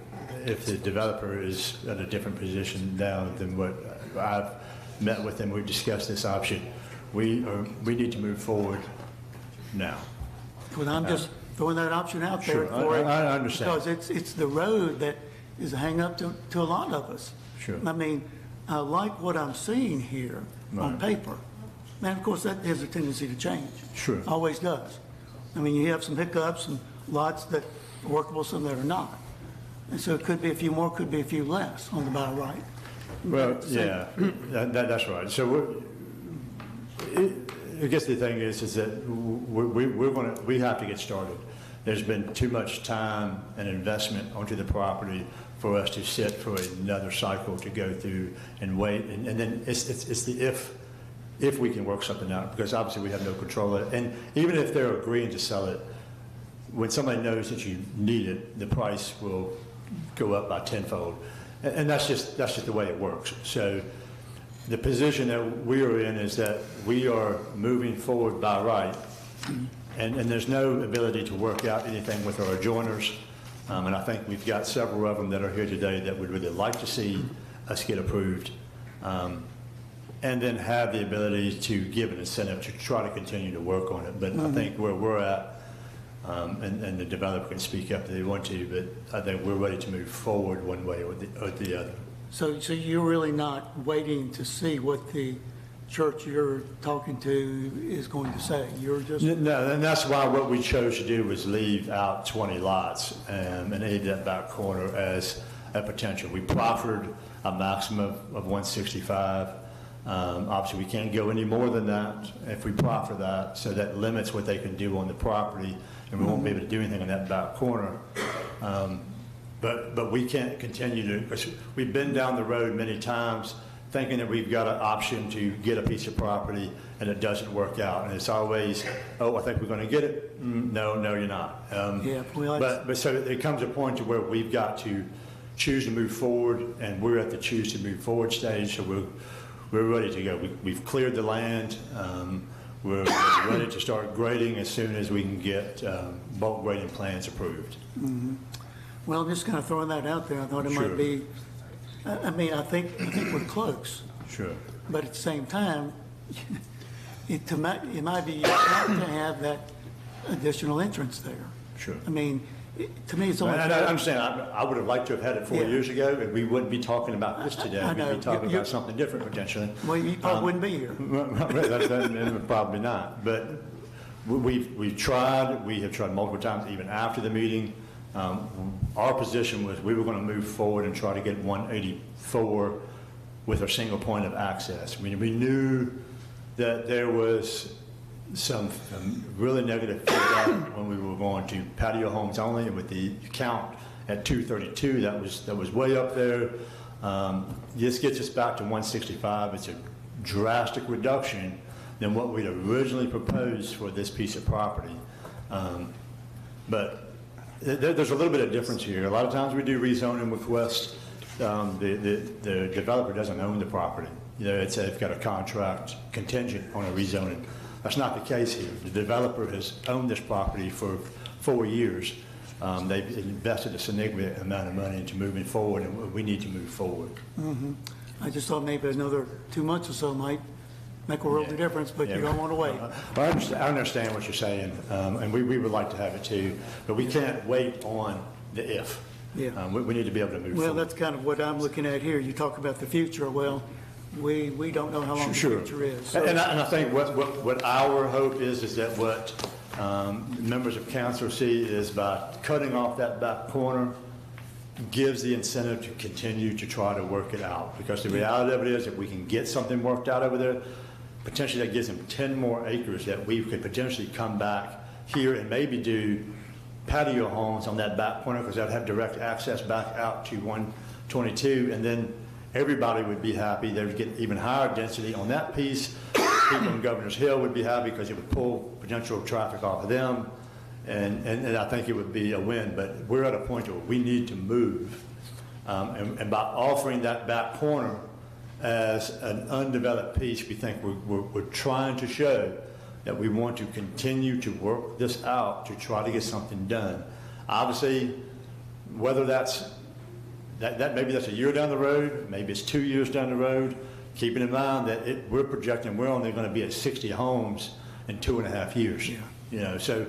if the developer is at a different position now than what I've met with them, we've discussed this option. We need to move forward now. Well, I'm just throwing that option out there. Sure, I understand. Because it's the road that is a hang-up to a lot of us. Sure. I mean, I like what I'm seeing here on paper. And of course, that has a tendency to change. Sure. Always does. I mean, you have some hiccups and lots that are workable, some that are not. And so it could be a few more, could be a few less on the by right. Well, yeah, that's right. So I guess the thing is that we have to get started. There's been too much time and investment onto the property for us to sit for another cycle to go through and wait. And then it's the if we can work something out, because obviously we have no control of it. And even if they're agreeing to sell it, when somebody knows that you need it, the price will go up by tenfold. And that's just the way it works. So the position that we are in is that we are moving forward by right, and there's no ability to work out anything with our adjoiners. And I think we've got several of them that are here today that would really like to see us get approved, and then have the ability to give an incentive to try to continue to work on it. But I think where we're at, and the developer can speak up if they want to, but I think we're ready to move forward one way or the other. So you're really not waiting to see what the church you're talking to is going to say? You're just... No, and that's why what we chose to do was leave out 20 lots and leave that back corner as a potential. We proffered a maximum of 165. Obviously, we can't go any more than that if we proffer that, so that limits what they can do on the property, and we won't be able to do anything in that back corner. But we can't continue to, because we've been down the road many times thinking that we've got an option to get a piece of property and it doesn't work out. And it's always, oh, I think we're going to get it. No, you're not. But so it comes a point to where we've got to choose to move forward, and we're at the choose to move forward stage. So we're ready to go. We've cleared the land. We're ready to start grading as soon as we can get bulk grading plans approved. Mm-hmm. Well, I'm just kind of throwing that out there. I thought it might be, I think we're close. Sure. But at the same time, it might be not to have that additional entrance there. Sure. I mean, to me, it's only. And I understand, I would have liked to have had it 4 Yeah. years ago, and we wouldn't be talking about this today. I know. We'd be talking You- about something different potentially. Well, you probably wouldn't be here. Probably not, but we've tried, we have tried multiple times, even after the meeting. Our position was we were going to move forward and try to get 184 with a single point of access. I mean, we knew that there was some really negative feedback when we were going to patio homes only, and with the count at 232, that was way up there. This gets us back to 165. It's a drastic reduction than what we'd originally proposed for this piece of property. But there's a little bit of difference here. A lot of times we do rezoning requests. The developer doesn't own the property. You know, they've got a contract contingent on a rezoning. That's not the case here. The developer has owned this property for 4 years. They've invested a significant amount of money into moving forward, and we need to move forward. I just thought maybe another 2 months or so might make a world of difference, but you don't want to wait. I understand what you're saying, and we would like to have it too, but we can't wait on the if. Yeah. We need to be able to move Well, forward. that's kind of what I'm looking at here. You talk about the future. Well, we don't know how long the Sure. future is. So- And I think what our hope is that what members of council see is by cutting off that back corner gives the incentive to continue to try to work it out. Because the reality of it is, if we can get something worked out over there, potentially that gives them 10 more acres that we could potentially come back here and maybe do patio homes on that back corner, because that'd have direct access back out to 122, and then everybody would be happy. They would get even higher density on that piece. People in Governor's Hill would be happy because it would pull potential traffic off of them, and I think it would be a win. But we're at a point where we need to move, and by offering that back corner as an undeveloped piece, we think we're trying to show that we want to continue to work this out to try to get something done. Obviously, whether that maybe that's a year down the road, maybe it's 2 years down the road, keeping in mind that we're projecting we're only going to be at 60 homes in 2.5 years. Yeah. You know, so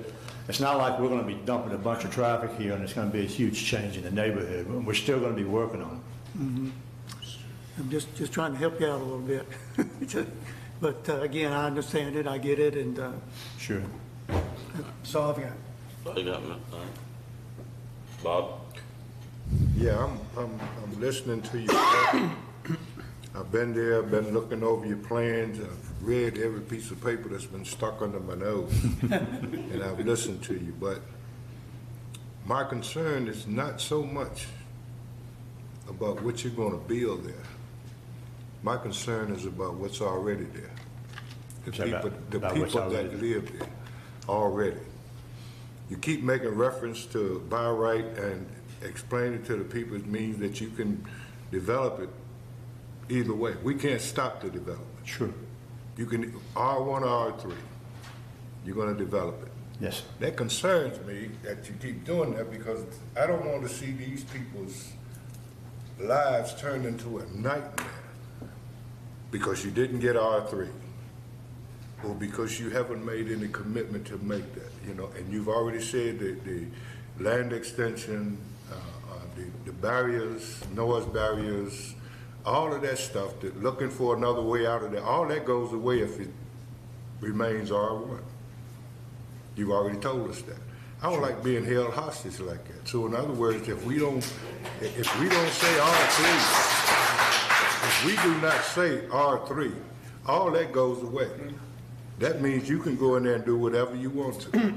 it's not like we're going to be dumping a bunch of traffic here and it's going to be a huge change in the neighborhood. We're still going to be working on it. I'm just trying to help you out a little bit. But again, I understand it, I get it, and Sure. that's all I've got. They got me. Bob? Yeah, I'm listening to you. I've been there, been looking over your plans, I've read every piece of paper that's been stuck under my nose, and I've listened to you, but my concern is not so much about what you're gonna build there. My concern is about what's already there. The So about people what's that already there. live there, already. You keep making reference to by right and explaining to the people it means that you can develop it either way. We can't stop the development. Sure. You can, R1 or R3, you're gonna develop it. Yes. That concerns me that you keep doing that, because I don't want to see these people's lives turned into a nightmare because you didn't get R3, or because you haven't made any commitment to make that, you know, and you've already said that the land extension, the barriers, noise barriers, all of that stuff, that looking for another way out of there, all that goes away if it remains R1. You've already told us that. I don't like being held hostage like that. So in other words, if we don't say R3, if we do not say R3, all that goes away. That means you can go in there and do whatever you want to.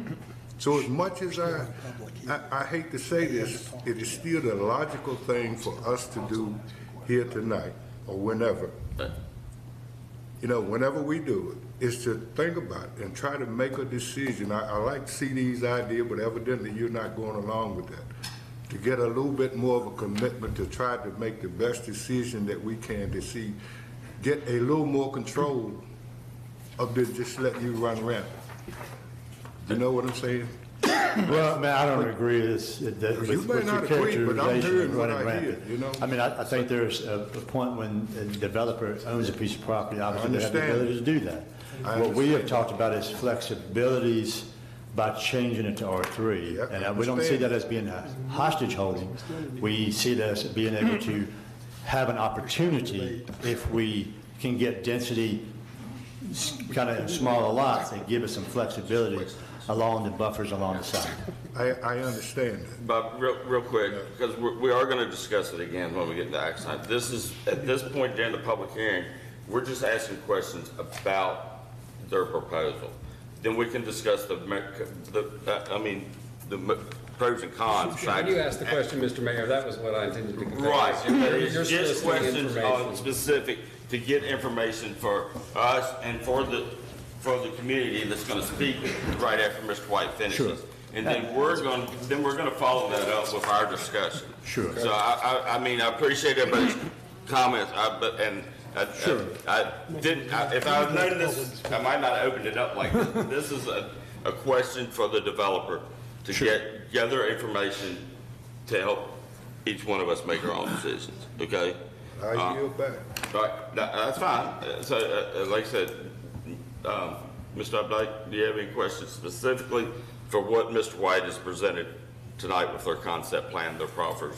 So as much as I hate to say this, it is still the logical thing for us to do here tonight, or whenever. You know, whenever we do it, is to think about it and try to make a decision. I like to see these ideas, but evidently you're not going along with that. To get a little bit more of a commitment to try to make the best decision that we can to see, get a little more control of this, just letting you run rampant. You know what I'm saying? Well, man, I don't agree with You with may your not agree, but I'm characterization hearing of what running I hear, rampant. you know? I mean, I think there's a point when a developer owns a piece of property, obviously they have the understand. ability to do that. What we have talked about is flexibilities by changing it to R3. Yep, And we don't see that as being a hostage holding. We see it as being able to have an opportunity if we can get density, kind of smaller lots that give us some flexibility along the buffers along the side. I understand that. Bob, real quick, because we are going to discuss it again when we get into action item. This is, at this point during the public hearing, we're just asking questions about their proposal. Then we can discuss the pros and cons. When you asked the question, Mr. Mayor, that was what I intended to convey. Right, You're it's just soliciting questions information. on specific, to get information for us and for the community that's going to speak right after Mr. White finishes. And then we're going to follow that up with our discussion. Sure. So I mean, I appreciate everybody's comments, if I had known this, I might not have opened it up like this. This is a question for the developer to gather information to help each one of us make our own decisions, okay? I yield back. Right, that's fine. So, like I said, Mr. Updike, do you have any questions specifically for what Mr. White has presented tonight with their concept plan, their proffers?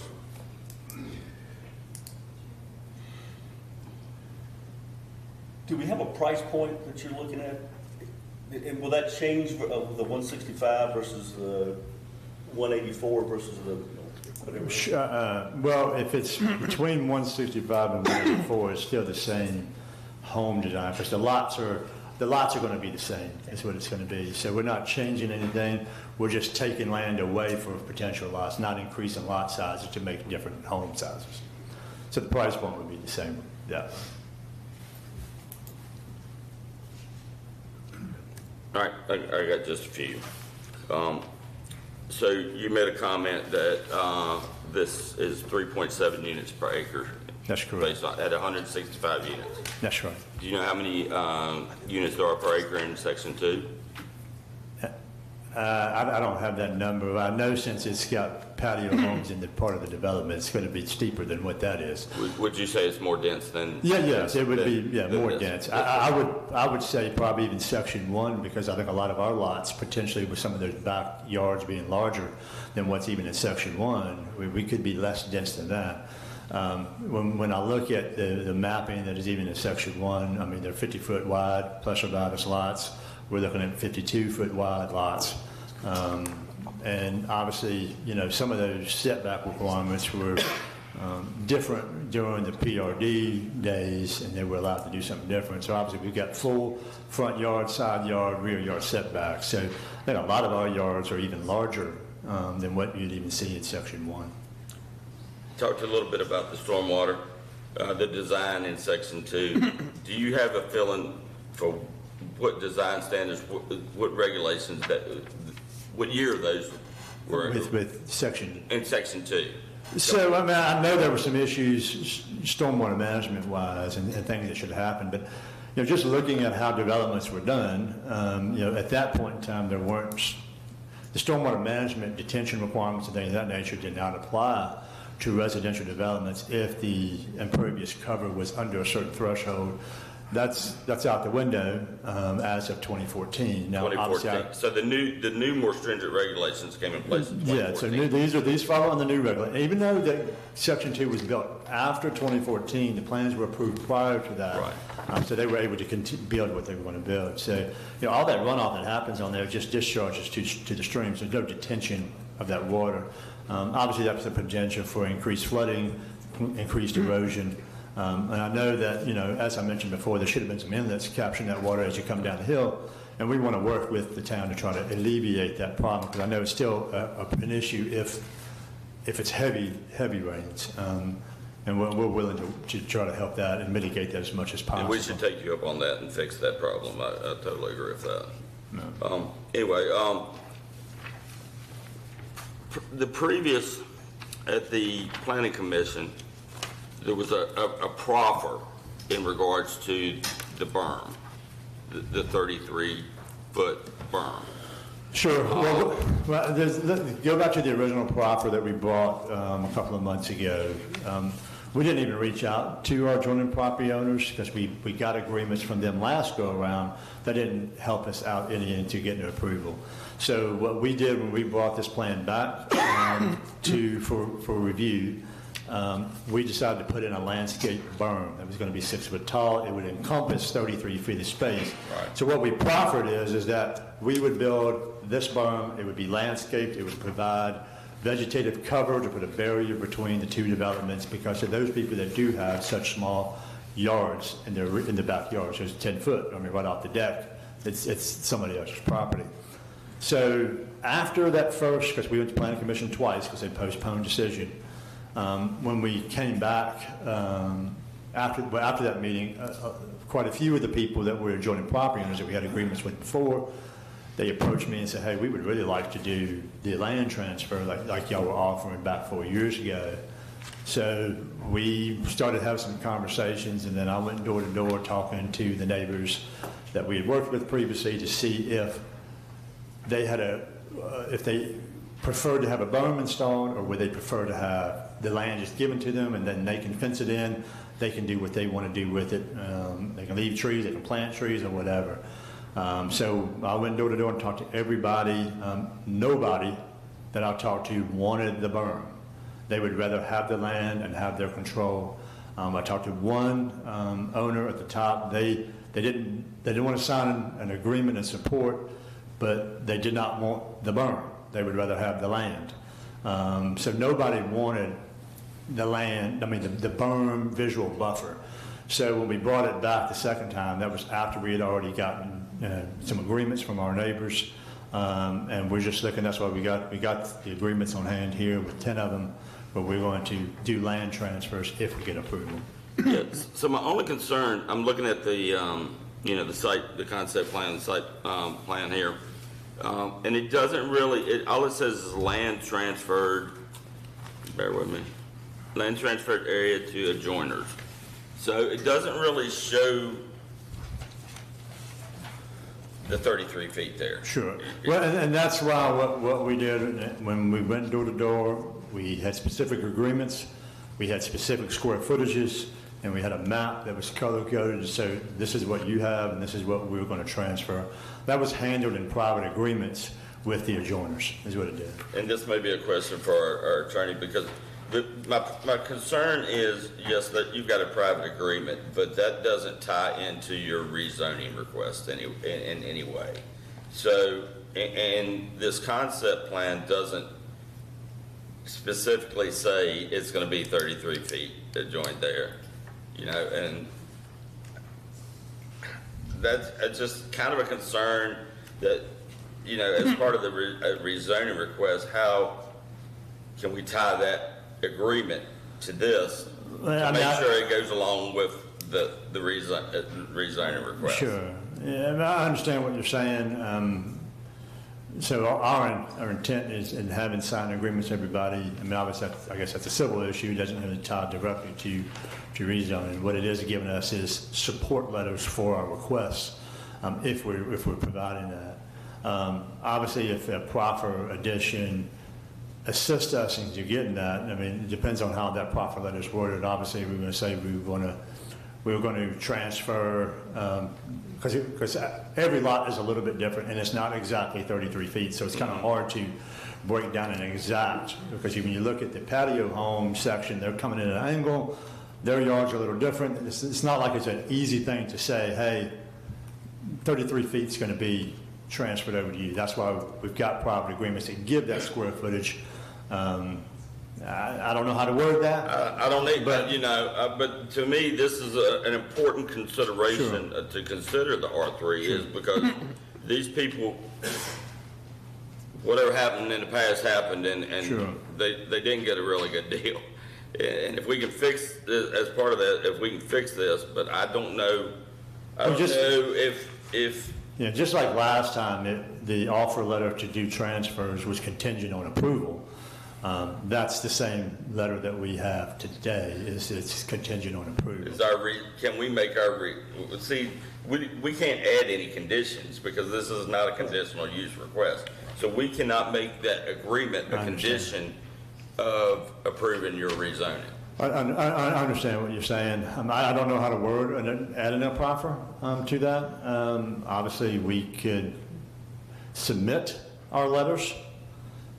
Do we have a price point that you're looking at? And will that change the 165 versus the 184 versus the whatever? Well, if it's between 165 and 184, it's still the same home design, because the lots are going to be the same, is what it's going to be. So we're not changing anything. We're just taking land away for potential lots, not increasing lot sizes to make different home sizes. So the price point would be the same, yeah. All right, I got just a few. So you made a comment that this is 3.7 units per acre. That's correct. Based on, at 165 units. That's right. Do you know how many units there are per acre in section 2? I don't have that number. I know since it's got patio homes in the part of the development, it's going to be steeper than what that is. Would you say it's more dense than? Yes, it would be, more this? dense. I would say probably even section 1, because I think a lot of our lots, potentially with some of those backyards being larger than what's even in section 1, we could be less dense than that. When I look at the mapping that is even in section 1, I mean, they're 50-foot wide plus or minus lots. We're looking at 52-foot wide lots. And obviously, some of those setback requirements were different during the PRD days, and they were allowed to do something different. So obviously, we've got full front yard, side yard, rear yard setbacks. So I think a lot of our yards are even larger than what you'd even see in section 1. Talked a little bit about the stormwater, the design in section 2. Do you have a feeling for what design standards, what regulations what year those were? With section. In section 2. So, I mean, I know there were some issues stormwater management wise and things that should happen, but, just looking at how developments were done, at that point in time, there weren't, the stormwater management detention requirements and things of that nature did not apply to residential developments if the impervious cover was under a certain threshold. That's out the window as of 2014. Now, 2014. So the new more stringent regulations came in place in 2014. Yeah, so these follow on the new regulation. Even though Section 2 was built after 2014, the plans were approved prior to that. Right. So they were able to build what they were going to build. So, all that runoff that happens on there just discharges to the streams. There's no detention of that water. Obviously, that's the potential for increased flooding, increased erosion. And I know that, as I mentioned before, there should have been some inlets capturing that water as you come down the hill. And we want to work with the town to try to alleviate that problem, because I know it's still an issue if it's heavy rains. And we're willing to try to help that and mitigate that as much as possible. And we should take you up on that and fix that problem. I totally agree with that. No. Anyway, the previous, at the Planning Commission, there was a proffer in regards to the berm, the 33-foot berm. Sure. Well, go back to the original proffer that we brought a couple of months ago. We didn't even reach out to our adjoining property owners because we got agreements from them last go-around that didn't help us out any into getting approval. So what we did when we brought this plan back for review, we decided to put in a landscape berm that was going to be 6 foot tall. It would encompass 33 feet of space. Right. So what we proffered is that we would build this berm, it would be landscaped, it would provide vegetative cover to put a barrier between the two developments because of those people that do have such small yards in the backyards. There's 10 foot, I mean, right off the deck. It's somebody else's property. So after that first, because we went to Planning Commission twice because they postponed decision, when we came back after that meeting, quite a few of the people that were adjoining property owners that we had agreements with before, they approached me and said, hey, we would really like to do the land transfer like y'all were offering back 4 years ago. So we started having some conversations, and then I went door to door talking to the neighbors that we had worked with previously to see if they had if they preferred to have a berm installed, or would they prefer to have the land just given to them and then they can fence it in. They can do what they want to do with it. They can leave trees, they can plant trees or whatever. So I went door to door and talked to everybody. Nobody that I talked to wanted the berm. They would rather have the land and have their control. I talked to one owner at the top. They didn't want to sign an agreement and support, but they did not want the berm. They would rather have the land. So nobody wanted the land, I mean the berm visual buffer. So when we brought it back the second time, that was after we had already gotten some agreements from our neighbors. And we're just looking, that's why we got the agreements on hand here with 10 of them, but we're going to do land transfers if we get approval. Yeah, so my only concern, I'm looking at the, the site, the concept plan, the site plan here, and it doesn't really, all it says is land transferred, bear with me, land transferred area to adjoiners. So it doesn't really show the 33 feet there. Sure. Well, and that's why what we did when we went door to door, we had specific agreements, we had specific square footages, and we had a map that was color coded to say this is what you have and this is what we were going to transfer. That was handled in private agreements with the adjoiners, is what it did. And this may be a question for our attorney, because my concern is, yes, that you've got a private agreement, but that doesn't tie into your rezoning request in any way. So, and this concept plan doesn't specifically say it's going to be 33 feet adjoined there, and that's just kind of a concern that, as part of the rezoning request, how can we tie that agreement to this to make sure it goes along with the rezoning request? Sure. Yeah, I understand what you're saying. So our intent is in having signed agreements with everybody. I mean, obviously, I guess that's a civil issue. It doesn't really tie directly to rezoning. What it is giving us is support letters for our requests, if we're providing that. Obviously, if a proffer addition assist us into getting that, I mean, it depends on how that proffer letter is worded. Obviously, we're going to say we were going to transfer, because every lot is a little bit different, and it's not exactly 33 feet, so it's kind of hard to break down an exact, because when you look at the patio home section, they're coming in at an angle, their yards are a little different. It's not like it's an easy thing to say, hey, 33 feet is going to be transferred over to you. That's why we've got private agreements that give that square footage. I don't know how to word that. I don't need, but but to me, this is an important consideration to consider the R3 is because these people, whatever happened in the past happened, and they didn't get a really good deal. And if we can fix this, as part of that, if we can fix this, but I don't know, if yeah, just like last time, the offer letter to do transfers was contingent on approval. That's the same letter that we have today. It's contingent on approval. Can we make see? We can't add any conditions because this is not a conditional use request. So we cannot make that agreement a condition of approving your rezoning. I understand what you're saying. I don't know how to word add an proffer to that. Obviously, we could submit our letters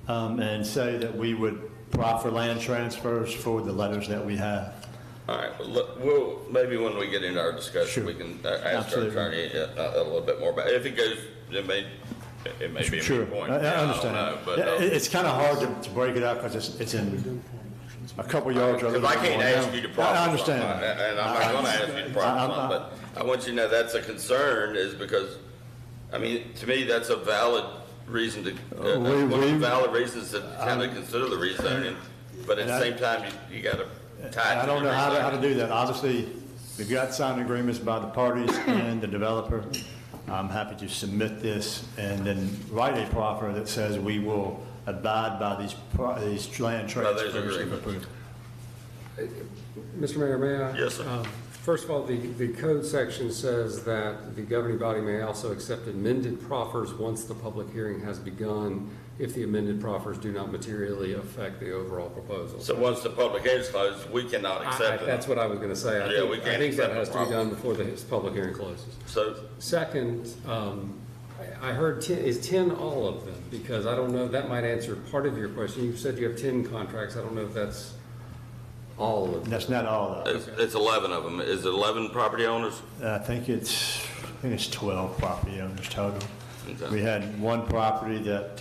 and say that we would proffer land transfers for the letters that we have. All right, well, look, maybe when we get into our discussion, Sure. we can ask Absolutely. our attorney a little bit more about it. If it goes, it may be a Sure, moot point. I Yeah, understand. don't know, but, It's kind of hard to break it out because it's in a couple yards. Because I can't ask you to proffer I understand. something, and I'm not going to ask you to proffer something, but I want you to know that's a concern, is because, I mean, to me, that's a valid reason to, one of the valid reasons to kind of consider the rezoning, but at the same time, you got to tie it to I don't the know how to rezoning. do that. Obviously, we've got signed agreements by the parties and the developer. I'm happy to submit this and then write a proffer that says we will abide by these land transfers. agreements. Mr. Mayor, may I? Yes, sir. First of all, the code section says that the governing body may also accept amended proffers once the public hearing has begun if the amended proffers do not materially affect the overall proposal. So once the public hearing is closed, we cannot accept it. That's what I was going to say. Yeah, we can't I think that accept has the to be proffers. done before the public hearing closes. So, Second, I heard 10, is 10 all of them? Because I don't know, that might answer part of your question. You said you have 10 contracts. I don't know if that's all of them. That's not all of it. it's 11 of them. Is it 11 property owners? I think it's 12 property owners total. Okay. We had one property that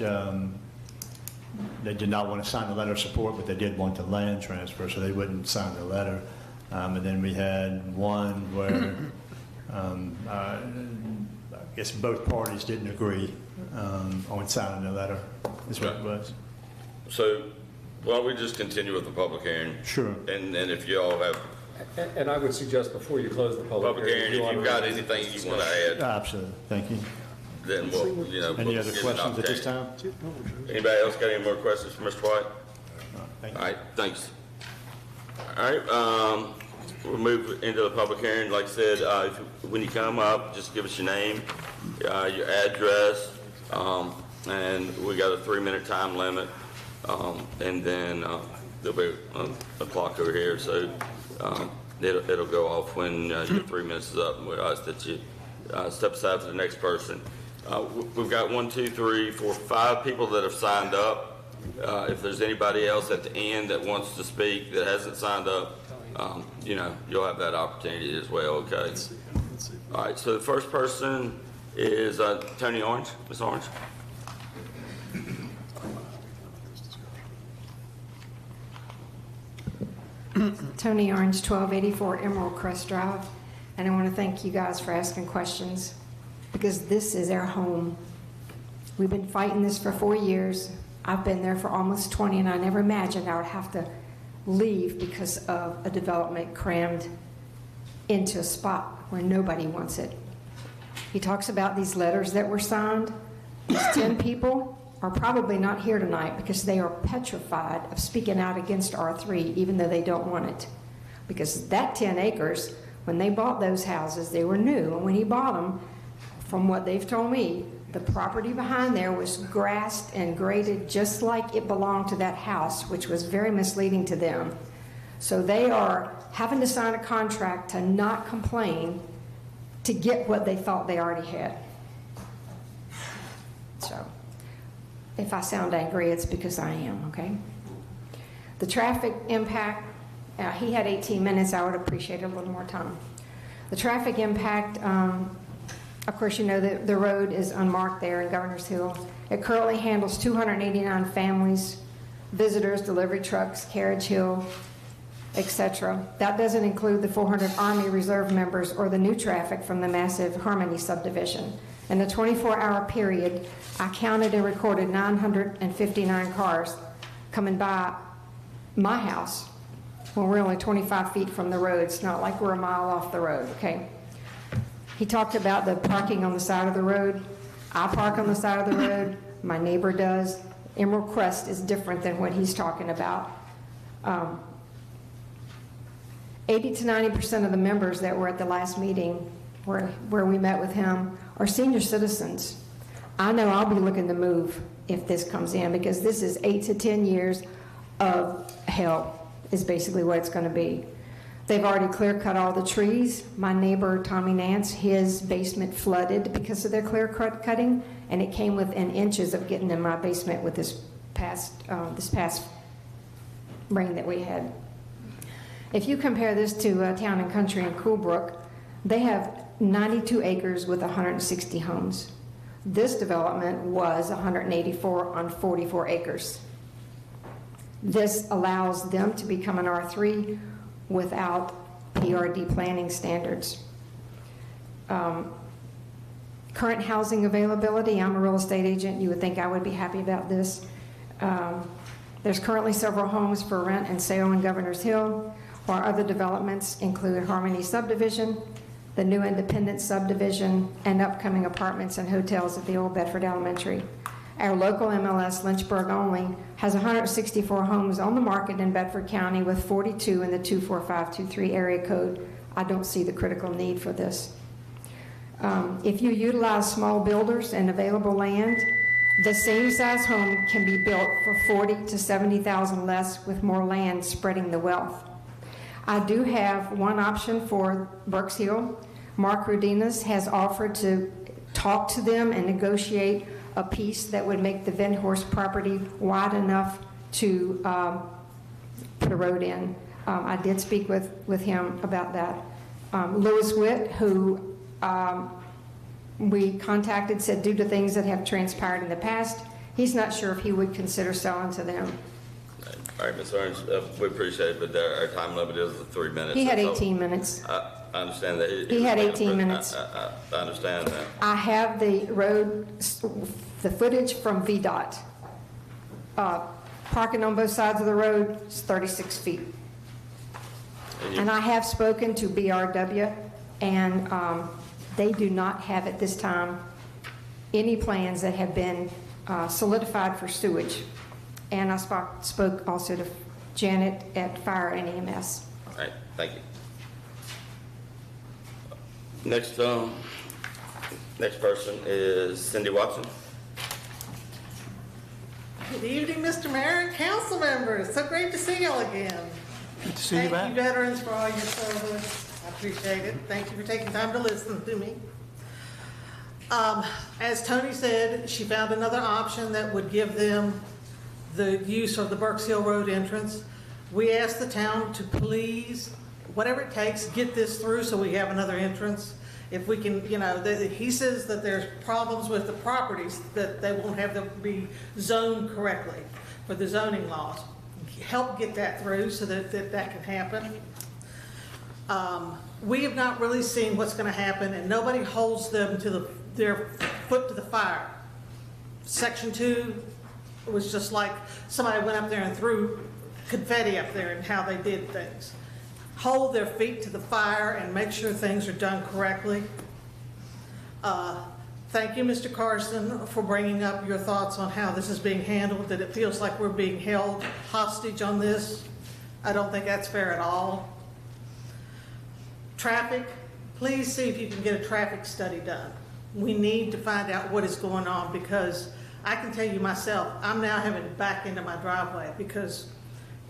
they did not want to sign the letter of support, but they did want the land transfer, so they wouldn't sign the letter. And then we had one where I guess both parties didn't agree on signing the letter, is what it was. So why don't we just continue with the public hearing? Sure. And then if you all have And I would suggest before you close the public hearing, if you've got anything you want to add, Absolutely, thank you. then we'll, Any we'll other give it an questions at this opportunity. time? Anybody else got any more questions for Mr. White? Thank All you. right, thanks. All right, we'll move into the public hearing. Like I said, when you come up, just give us your name, your address, and we got a 3-minute time limit. And then there'll be a clock over here, so it'll go off when your 3 minutes is up, and we ask that you step aside for the next person. We've got 1, 2, 3, 4, 5 people that have signed up. If there's anybody else at the end that wants to speak that hasn't signed up, you'll have that opportunity as well, okay? All right, so the first person is Tony Orange. Ms. Orange? Tony Orange, 1284 Emerald Crest Drive. And I want to thank you guys for asking questions because this is our home. We've been fighting this for 4 years. I've been there for almost 20, and I never imagined I would have to leave because of a development crammed into a spot where nobody wants it. He talks about these letters that were signed. These 10 people are probably not here tonight because they are petrified of speaking out against R3, even though they don't want it. Because that 10 acres, when they bought those houses, they were new. And when he bought them, from what they've told me, the property behind there was grassed and graded just like it belonged to that house, which was very misleading to them. So they are having to sign a contract to not complain to get what they thought they already had. So if I sound angry, it's because I am, okay? The traffic impact, he had 18 minutes. I would appreciate a little more time. The traffic impact, of course, you know that the road is unmarked there in Governor's Hill. It currently handles 289 families, visitors, delivery trucks, Carriage Hill, etc. That doesn't include the 400 Army Reserve members or the new traffic from the massive Harmony subdivision. In the 24-hour period, I counted and recorded 959 cars coming by my house when we're only 25 feet from the road. It's not like we're a mile off the road, okay? He talked about the parking on the side of the road. I park on the side of the road. My neighbor does. Emerald Crest is different than what he's talking about. 80 to 90% of the members that were at the last meeting where we met with him are senior citizens. I know I'll be looking to move if this comes in because this is 8 to 10 years of hell. is basically what it's going to be. They've already clear cut all the trees. My neighbor, Tommy Nance, his basement flooded because of their clear cutting, and it came within inches of getting in my basement with this past rain that we had. If you compare this to Town and Country in Coolbrook, they have 92 acres with 160 homes. This development was 184 on 44 acres. This allows them to become an R3 without PRD planning standards. Current housing availability, I'm a real estate agent, you would think I would be happy about this. There's currently several homes for rent and sale in Governor's Hill, while other developments include Harmony Subdivision, the new Independence Subdivision, and upcoming apartments and hotels at the Old Bedford Elementary. Our local MLS, Lynchburg only, has 164 homes on the market in Bedford County with 42 in the 24523 area code. I don't see the critical need for this. If you utilize small builders and available land, the same size home can be built for $40,000 to $70,000 less with more land spreading the wealth. I do have one option for Burks Hill. Mark Rodinas has offered to talk to them and negotiate a piece that would make the Van Horst property wide enough to put a road in. I did speak with him about that. Lewis Witt, who we contacted, said due to things that have transpired in the past, he's not sure if he would consider selling to them. All right, Ms. Orange, we appreciate it, but our time limit is 3 minutes. He had So 18 minutes. I understand that. He had 18 minutes. I understand that. I have the road, the footage from VDOT. Parking on both sides of the road is 36 feet. And I have spoken to BRW, and they do not have at this time any plans that have been solidified for sewage. And I spoke also to Janet at Fire and EMS. All right, thank you. Next person is Cindy Watson. Good evening, Mr. Mayor and council members. So great to see y'all again. Good to see you back. Thank you, veterans, for all your service. I appreciate it. Thank you for taking time to listen to me. As Tony said, she found another option that would give them the use of the Burks Hill Road entrance. We asked the town to please, whatever it takes, get this through so we have another entrance. If we can, he says that there's problems with the properties, that they won't have them be zoned correctly for the zoning laws. Help get that through so that can happen. We have not really seen what's going to happen, and nobody holds them to their foot to the fire. Section 2 was just like somebody went up there and threw confetti up there and how they did things. Hold their feet to the fire and make sure things are done correctly. Thank you, Mr. Carson, for bringing up your thoughts on how this is being handled, that it feels like we're being held hostage on this. I don't think that's fair at all. Traffic, please see if you can get a traffic study done. We need to find out what is going on, because I can tell you myself, I'm now having to back into my driveway, because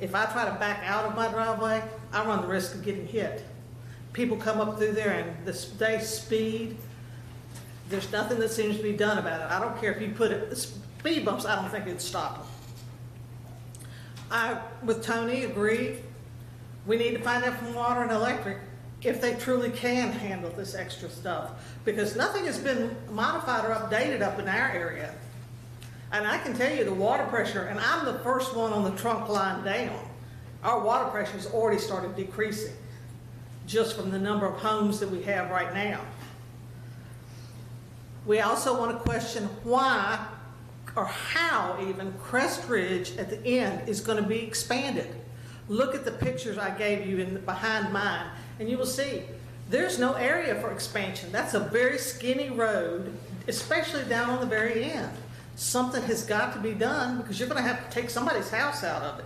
if I try to back out of my driveway, I run the risk of getting hit. People come up through there and they speed. There's nothing that seems to be done about it. I don't care if you put speed bumps, I don't think it'd stop them. I, with Tony, agree. We need to find out from Water and Electric if they truly can handle this extra stuff, because nothing has been modified or updated up in our area. And I can tell you the water pressure, and I'm the first one on the trunk line down, our water pressure has already started decreasing just from the number of homes that we have right now. We also want to question why or how even Crest Ridge at the end is going to be expanded. Look at the pictures I gave you behind mine, and you will see there's no area for expansion. That's a very skinny road, especially down on the very end. Something has got to be done, because you're going to have to take somebody's house out of it.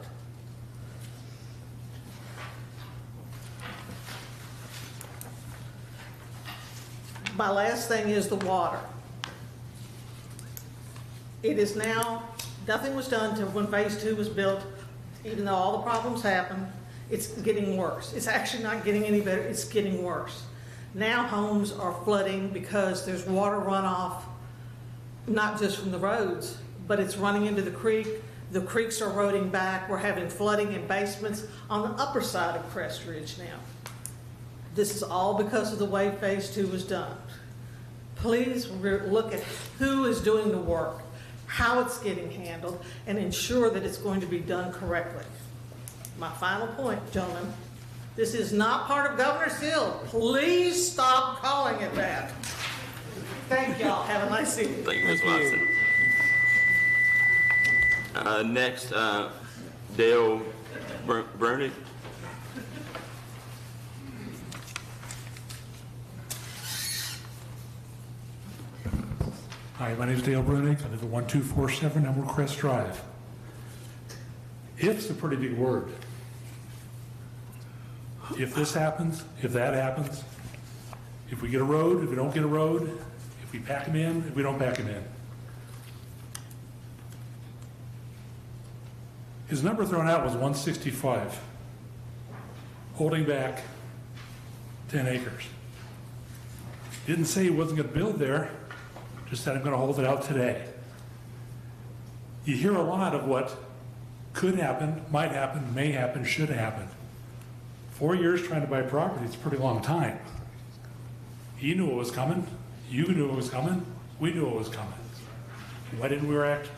My last thing is the water. It is now, nothing was done till when phase 2 was built. even though all the problems happen, it's getting worse. It's actually not getting any better, it's getting worse. Now homes are flooding because there's water runoff, not just from the roads, but it's running into the creek. The creeks are eroding back. We're having flooding in basements on the upper side of Crest Ridge now. This is all because of the way Phase 2 was done. Please look at who is doing the work, how it's getting handled, and ensure that it's going to be done correctly. My final point, gentlemen, this is not part of Governor's Hill. Please stop calling it that. Thank y'all. Have a nice evening. Thank you, Ms. Watson. Next, Dale Brunig. Hi, my name is Dale Brunig. I live at 1247 Emerald Crest Drive. If's a pretty big word. If this happens, if that happens, if we get a road, if we don't get a road, if we pack them in, if we don't pack them in. His number thrown out was 165, holding back 10 acres. Didn't say he wasn't going to build there, just said I'm going to hold it out today. You hear a lot of what could happen, might happen, may happen, should happen. 4 years trying to buy property, it's a pretty long time. He knew it was coming, you knew it was coming, we knew it was coming. Why didn't we react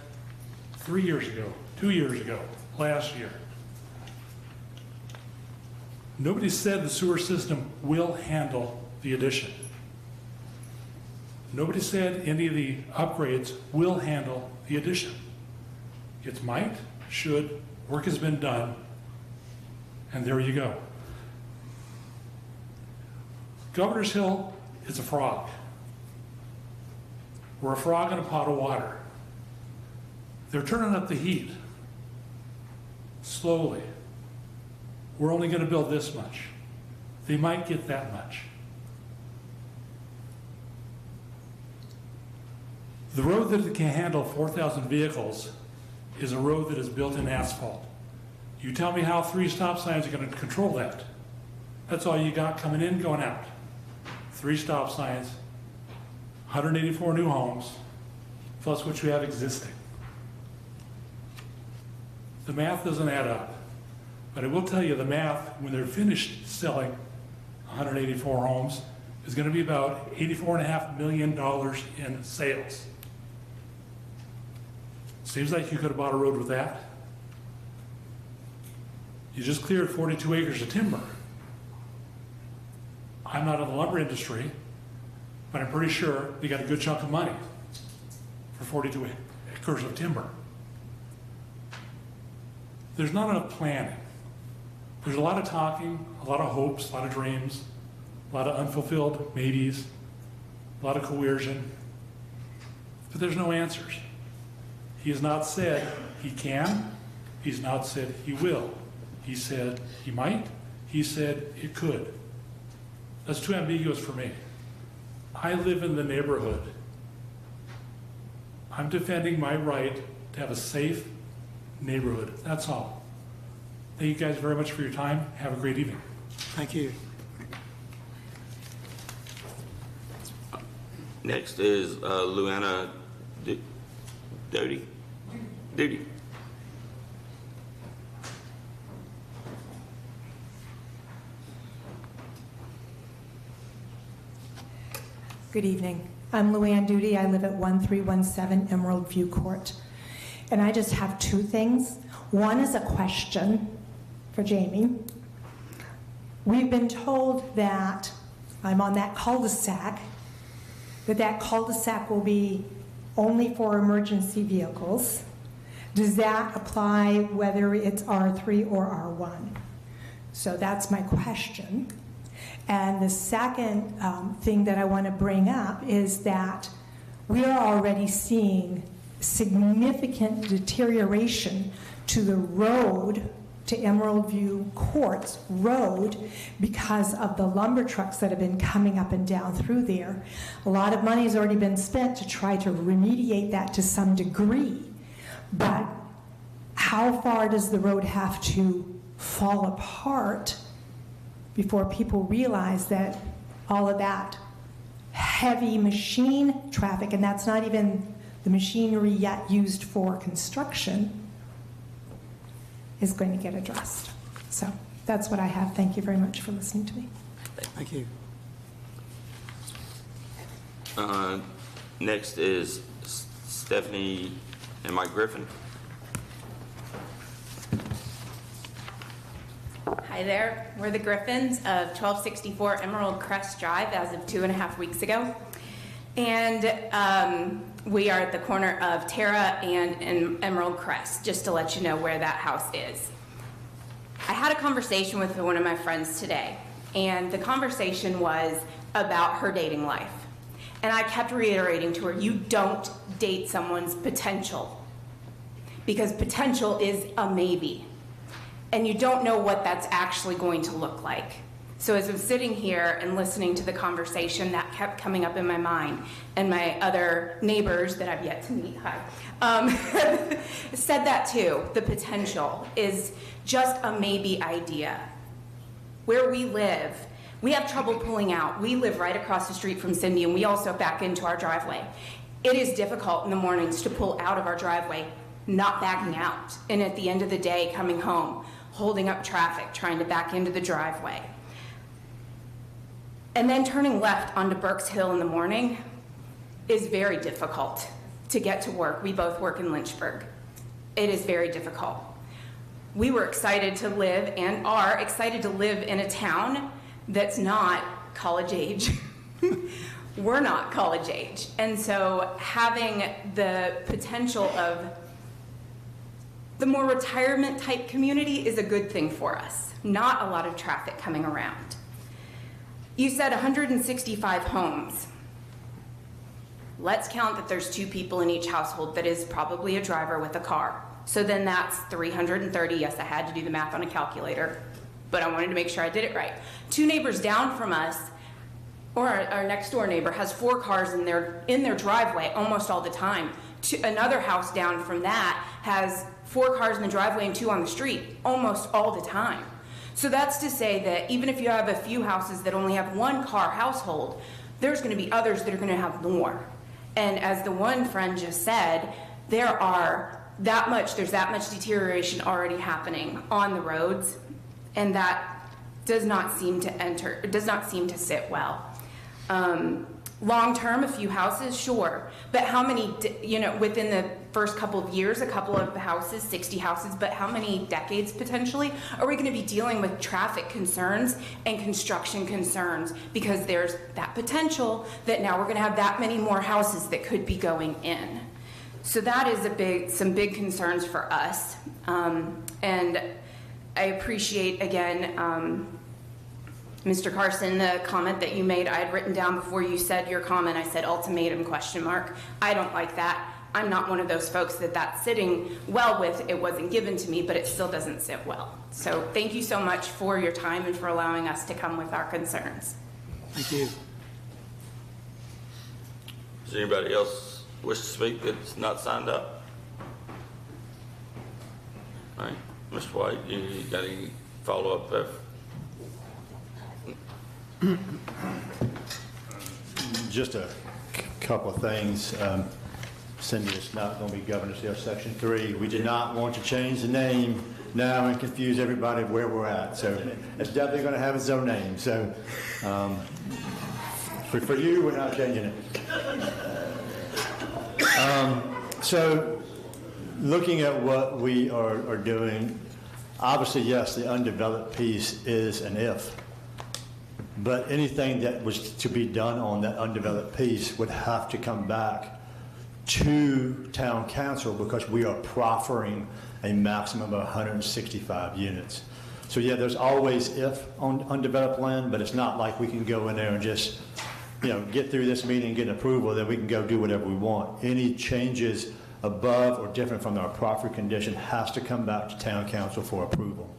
3 years ago, 2 years ago, last year? Nobody said the sewer system will handle the addition. Nobody said any of the upgrades will handle the addition. It might, should, work has been done, and there you go. Governor's Hill is a frog. We're a frog in a pot of water. They're turning up the heat slowly. We're only going to build this much. They might get that much. The road that can handle 4,000 vehicles is a road that is built in asphalt. You tell me how 3 stop signs are going to control that. That's all you got coming in, going out. 3 stop signs, 184 new homes, plus what you have existing. The math doesn't add up. But I will tell you the math, when they're finished selling 184 homes, is going to be about $84.5 million in sales. Seems like you could have bought a road with that. You just cleared 42 acres of timber. I'm not in the lumber industry, but I'm pretty sure they got a good chunk of money for 42 acres of timber. There's not enough planning. There's a lot of talking, a lot of hopes, a lot of dreams, a lot of unfulfilled maybes, a lot of coercion, but there's no answers. He has not said he can. He's not said he will. He said he might. He said it could. That's too ambiguous for me. I live in the neighborhood. I'm defending my right to have a safe neighborhood. That's all. Thank you guys very much for your time. Have a great evening. Thank you. Next is Luana Doty. Good evening. I'm Luann Duty. I live at 1317 Emerald View Court. And I just have 2 things. One is a question for Jamie. We've been told that I'm on that cul-de-sac, that cul-de-sac will be only for emergency vehicles. Does that apply whether it's R3 or R1? So that's my question. And the second thing that I want to bring up is that we are already seeing significant deterioration to the road, to Emerald View Courts Road, because of the lumber trucks that have been coming up and down through there. A lot of money has already been spent to try to remediate that to some degree. But how far does the road have to fall apart before people realize that all of that heavy machine traffic, and that's not even the machinery yet used for construction, is going to get addressed. So that's what I have. Thank you very much for listening to me. Thank you. Next is Stephanie and Mike Griffin. Hi there. We're the Griffins of 1264 Emerald Crest Drive as of 2.5 weeks ago. And we are at the corner of Terra and Emerald Crest, just to let you know where that house is. I had a conversation with one of my friends today, and the conversation was about her dating life. And I kept reiterating to her, you don't date someone's potential, because potential is a maybe. And you don't know what that's actually going to look like. So as I'm sitting here and listening to the conversation, that kept coming up in my mind. And my other neighbors that I've yet to meet, said that too. The potential is just a maybe idea. Where we live, we have trouble pulling out. We live right across the street from Cindy, and we also back into our driveway. It is difficult in the mornings to pull out of our driveway, not backing out. And at the end of the day, coming home, holding up traffic, trying to back into the driveway. And then turning left onto Burks Hill in the morning is very difficult to get to work. We both work in Lynchburg. It is very difficult. We were excited to live and are excited to live in a town that's not college age. We're not college age. And so having the potential of the more retirement type community is a good thing for us. Not a lot of traffic coming around. You said 165 homes. Let's count that there's 2 people in each household that is probably a driver with a car. So then that's 330. Yes, I had to do the math on a calculator, but I wanted to make sure I did it right. 2 neighbors down from us, or our next door neighbor, has 4 cars in their driveway almost all the time. Another house down from that has 4 cars in the driveway and 2 on the street almost all the time. So that's to say that even if you have a few houses that only have 1 car household, there's going to be others that are going to have more. And as the one friend just said, there's that much deterioration already happening on the roads, and that does not seem to sit well. Long term, a few houses, sure, but how many, within the first couple of years, a couple of houses, 60 houses, but how many decades potentially are we going to be dealing with traffic concerns and construction concerns? Because there's that potential that now we're going to have that many more houses that could be going in. So that is some big concerns for us. And I appreciate, again, Mr. Carson, the comment that you made, I had written down before you said your comment, I said ultimatum ? I don't like that. I'm not one of those folks that's sitting well with. It wasn't given to me, but it still doesn't sit well. So thank you so much for your time and for allowing us to come with our concerns. Thank you. Does anybody else wish to speak that's not signed up? All right, Mr. White, you got any follow-up there? Just a couple of things. Cindy is not going to be Governor's Hill Section 3. We did not want to change the name now and confuse everybody where we're at. So it's definitely going to have its own name. So for you, we're not changing it. So looking at what we are doing, obviously, yes, the undeveloped piece is an if. But anything that was to be done on that undeveloped piece would have to come back to town council because we are proffering a maximum of 165 units. So yeah, there's always if on undeveloped land, but it's not like we can go in there and just, get through this meeting and get an approval, then we can go do whatever we want. Any changes above or different from our proffer condition has to come back to town council for approval.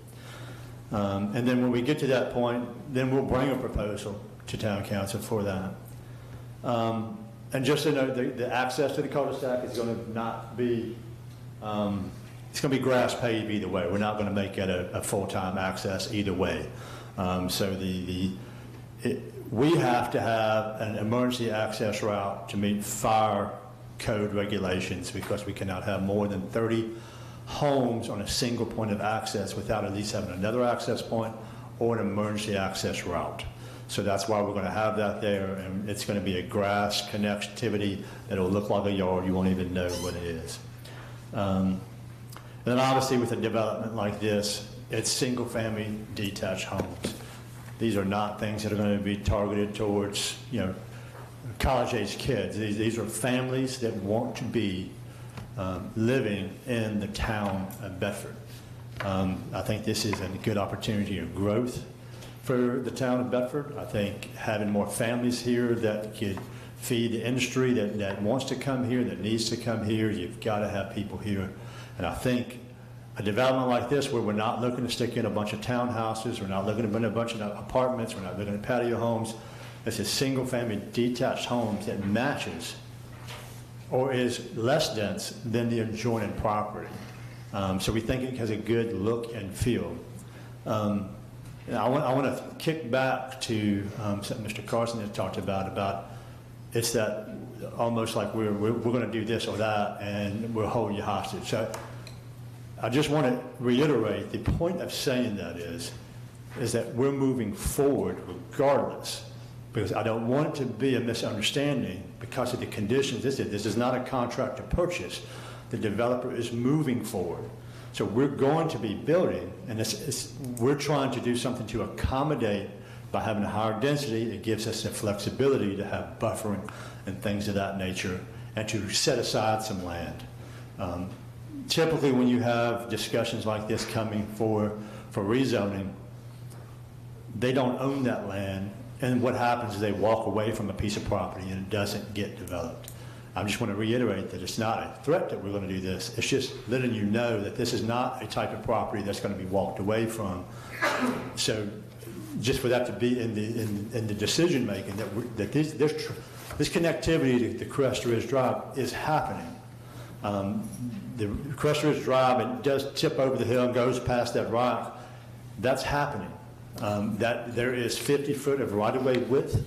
And then when we get to that point, then we'll bring a proposal to town council for that. And just to note, the access to the cul-de-sac is going to not be it's going to be grass paved either way. We're not going to make it a full-time access either way. So we have to have an emergency access route to meet fire code regulations because we cannot have more than 30 homes on a single point of access without at least having another access point or an emergency access route. So that's why we're going to have that there, and it's going to be a grass connectivity that will look like a yard. You won't even know what it is. And then obviously with a development like this, it's single-family detached homes. These are not things that are going to be targeted towards, college-age kids. These are families that want to be living in the town of Bedford. I think this is a good opportunity of growth for the town of Bedford. I think having more families here that could feed the industry that wants to come here, that needs to come here, you've got to have people here. And I think a development like this where we're not looking to stick in a bunch of townhouses, we're not looking to build a bunch of apartments, we're not looking at patio homes, this is single-family detached homes that matches or is less dense than the adjoining property. So we think it has a good look and feel. I want to kick back to something Mr. Carson has talked about it's that almost like we're going to do this or that and we'll hold you hostage. So I just want to reiterate the point of saying that is that we're moving forward regardless, because I don't want it to be a misunderstanding because of the conditions. This is not a contract to purchase. The developer is moving forward. So we're going to be building, and we're trying to do something to accommodate by having a higher density. It gives us the flexibility to have buffering and things of that nature and to set aside some land. Typically when you have discussions like this coming for rezoning, they don't own that land, and what happens is they walk away from a piece of property and it doesn't get developed. I just want to reiterate that it's not a threat that we're going to do this. It's just letting you know that this is not a type of property that's going to be walked away from. So just for that to be in the decision making, that this connectivity to the Crest Ridge Drive is happening. The Crest Ridge Drive, it does tip over the hill and goes past that rock. That's happening. That there is 50 foot of right-of-way width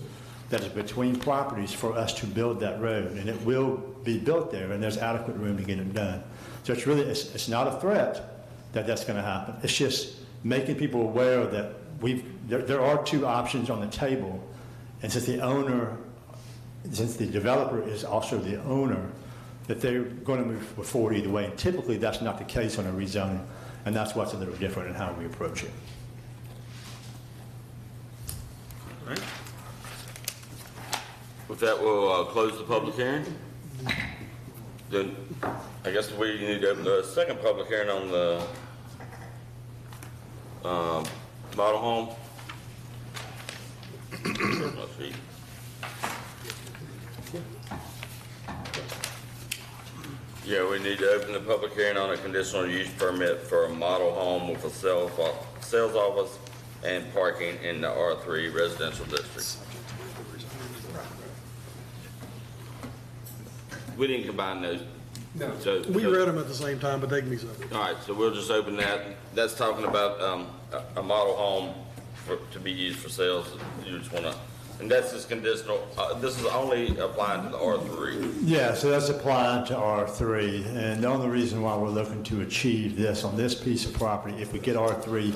that is between properties for us to build that road, and it will be built there, and there's adequate room to get it done. So it's really, it's not a threat that that's going to happen. It's just making people aware that there are two options on the table, and since the developer is also the owner, that they're going to move forward either way. And typically, that's not the case on a rezoning, and that's what's a little different in how we approach it. All right. With that, we'll close the public hearing. Then I guess we need to open the second public hearing on the model home. Yeah, we need to open the public hearing on a conditional use permit for a model home with a sales office and parking in the R3 residential district. We didn't combine those. No. So, We read them at the same time, but they can be separate. all right, so we'll just open that. That's talking about a model home to be used for sales. You just want to, and that's just conditional. This is only applying to the R3. Yeah, so that's applying to R3, and the only reason why we're looking to achieve this on this piece of property, if we get R3,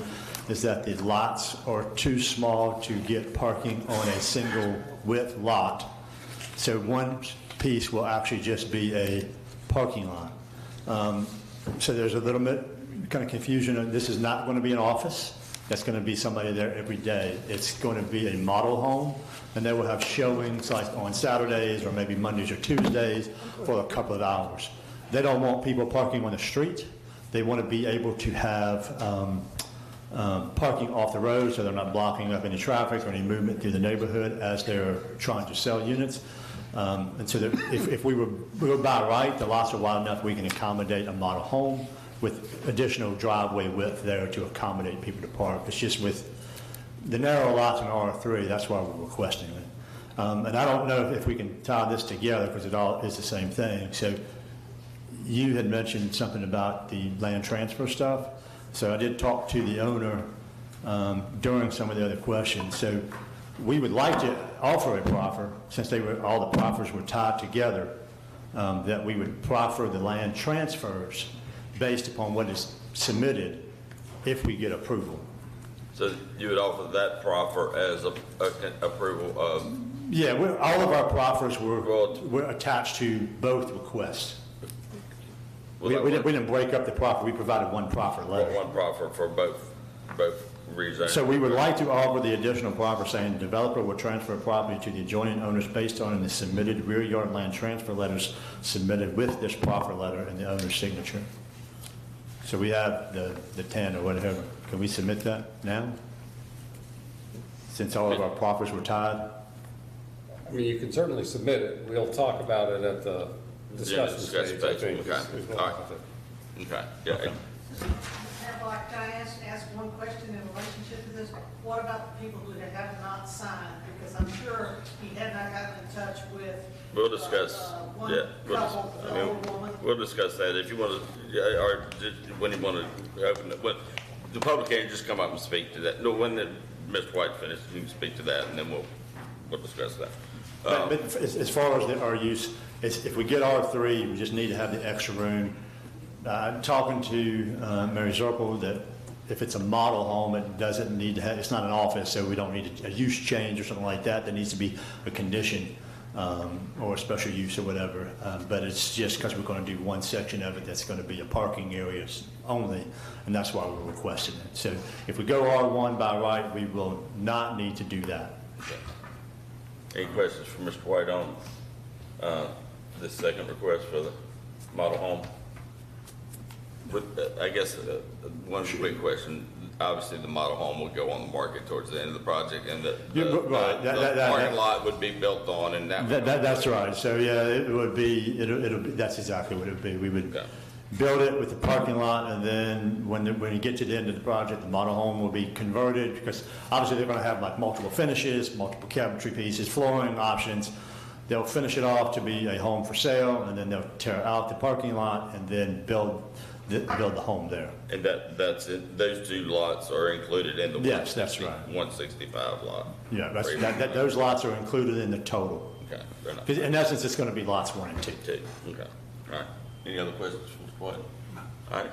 is that the lots are too small to get parking on a single width lot. So one piece will actually just be a parking lot. So there's a little bit kind of confusion. This is not going to be an office. That's going to be somebody there every day. It's going to be a model home, and they will have showings like on Saturdays or maybe Mondays or Tuesdays for a couple of hours. They don't want people parking on the street. They want to be able to have parking off the road so they're not blocking up any traffic or any movement through the neighborhood as they're trying to sell units. And so that if we were by right, the lots are wide enough we can accommodate a model home with additional driveway width there to accommodate people to park. It's just with the narrow lots in R3, that's why we're requesting it. And I don't know if we can tie this together because it all is the same thing. So you had mentioned something about the land transfer stuff. So I did talk to the owner during some of the other questions. So we would like to offer a proffer, since all the proffers were tied together, that we would proffer the land transfers based upon what is submitted if we get approval. So you would offer that proffer as approval of? Yeah, all of our proffers were attached to both requests. We didn't break up the proffer. We provided one proffer letter. One proffer for both reasons. So we would like to offer the additional proffer saying the developer will transfer property to the adjoining owners based on the submitted rear yard land transfer letters submitted with this proffer letter and the owner's signature. So we have the 10 or whatever. Can we submit that now? Since all of our proffers were tied? I mean, you can certainly submit it. We'll talk about it at the discussion stage, I think. Okay. All right. Okay. Yeah. Okay. Can I ask one question in relationship to this? What about the people who have not signed? Because I'm sure he had not gotten in touch with. We'll discuss. We'll discuss that if you want to, or when you want to open it. When the public hearing, just come up and speak to that. No, when Mr. White finishes, you can speak to that, and then we'll discuss that. But as far as our use, if we get R3, we just need to have the extra room. I'm talking to Mary Zirkle that if it's a model home, it doesn't need to have, it's not an office, so we don't need a use change or something like that. There needs to be a condition or a special use or whatever. But it's just because we're going to do one section of it that's going to be a parking area only, and that's why we're requesting it. So if we go R1 by right, we will not need to do that. Okay. Any questions for Mr. White on this second request for the model home? I guess one quick question. Obviously, the model home would go on the market towards the end of the project, and the parking lot would be built on, and that's right. So yeah, it would be. That's exactly what it would be. We would build it with the parking lot, and then when you get to the end of the project, the model home will be converted, because obviously they're going to have like multiple finishes, multiple cabinetry pieces, flooring options. They'll finish it off to be a home for sale, and then they'll tear out the parking lot and then build the home there. And that's it. Those two lots are included in the yes, that's right. 165 lot. Yeah, those lots are included in the total. Okay, fair enough. In essence, it's going to be lots 1 and 2. Okay, all right. Any other questions from Mr. White? All right.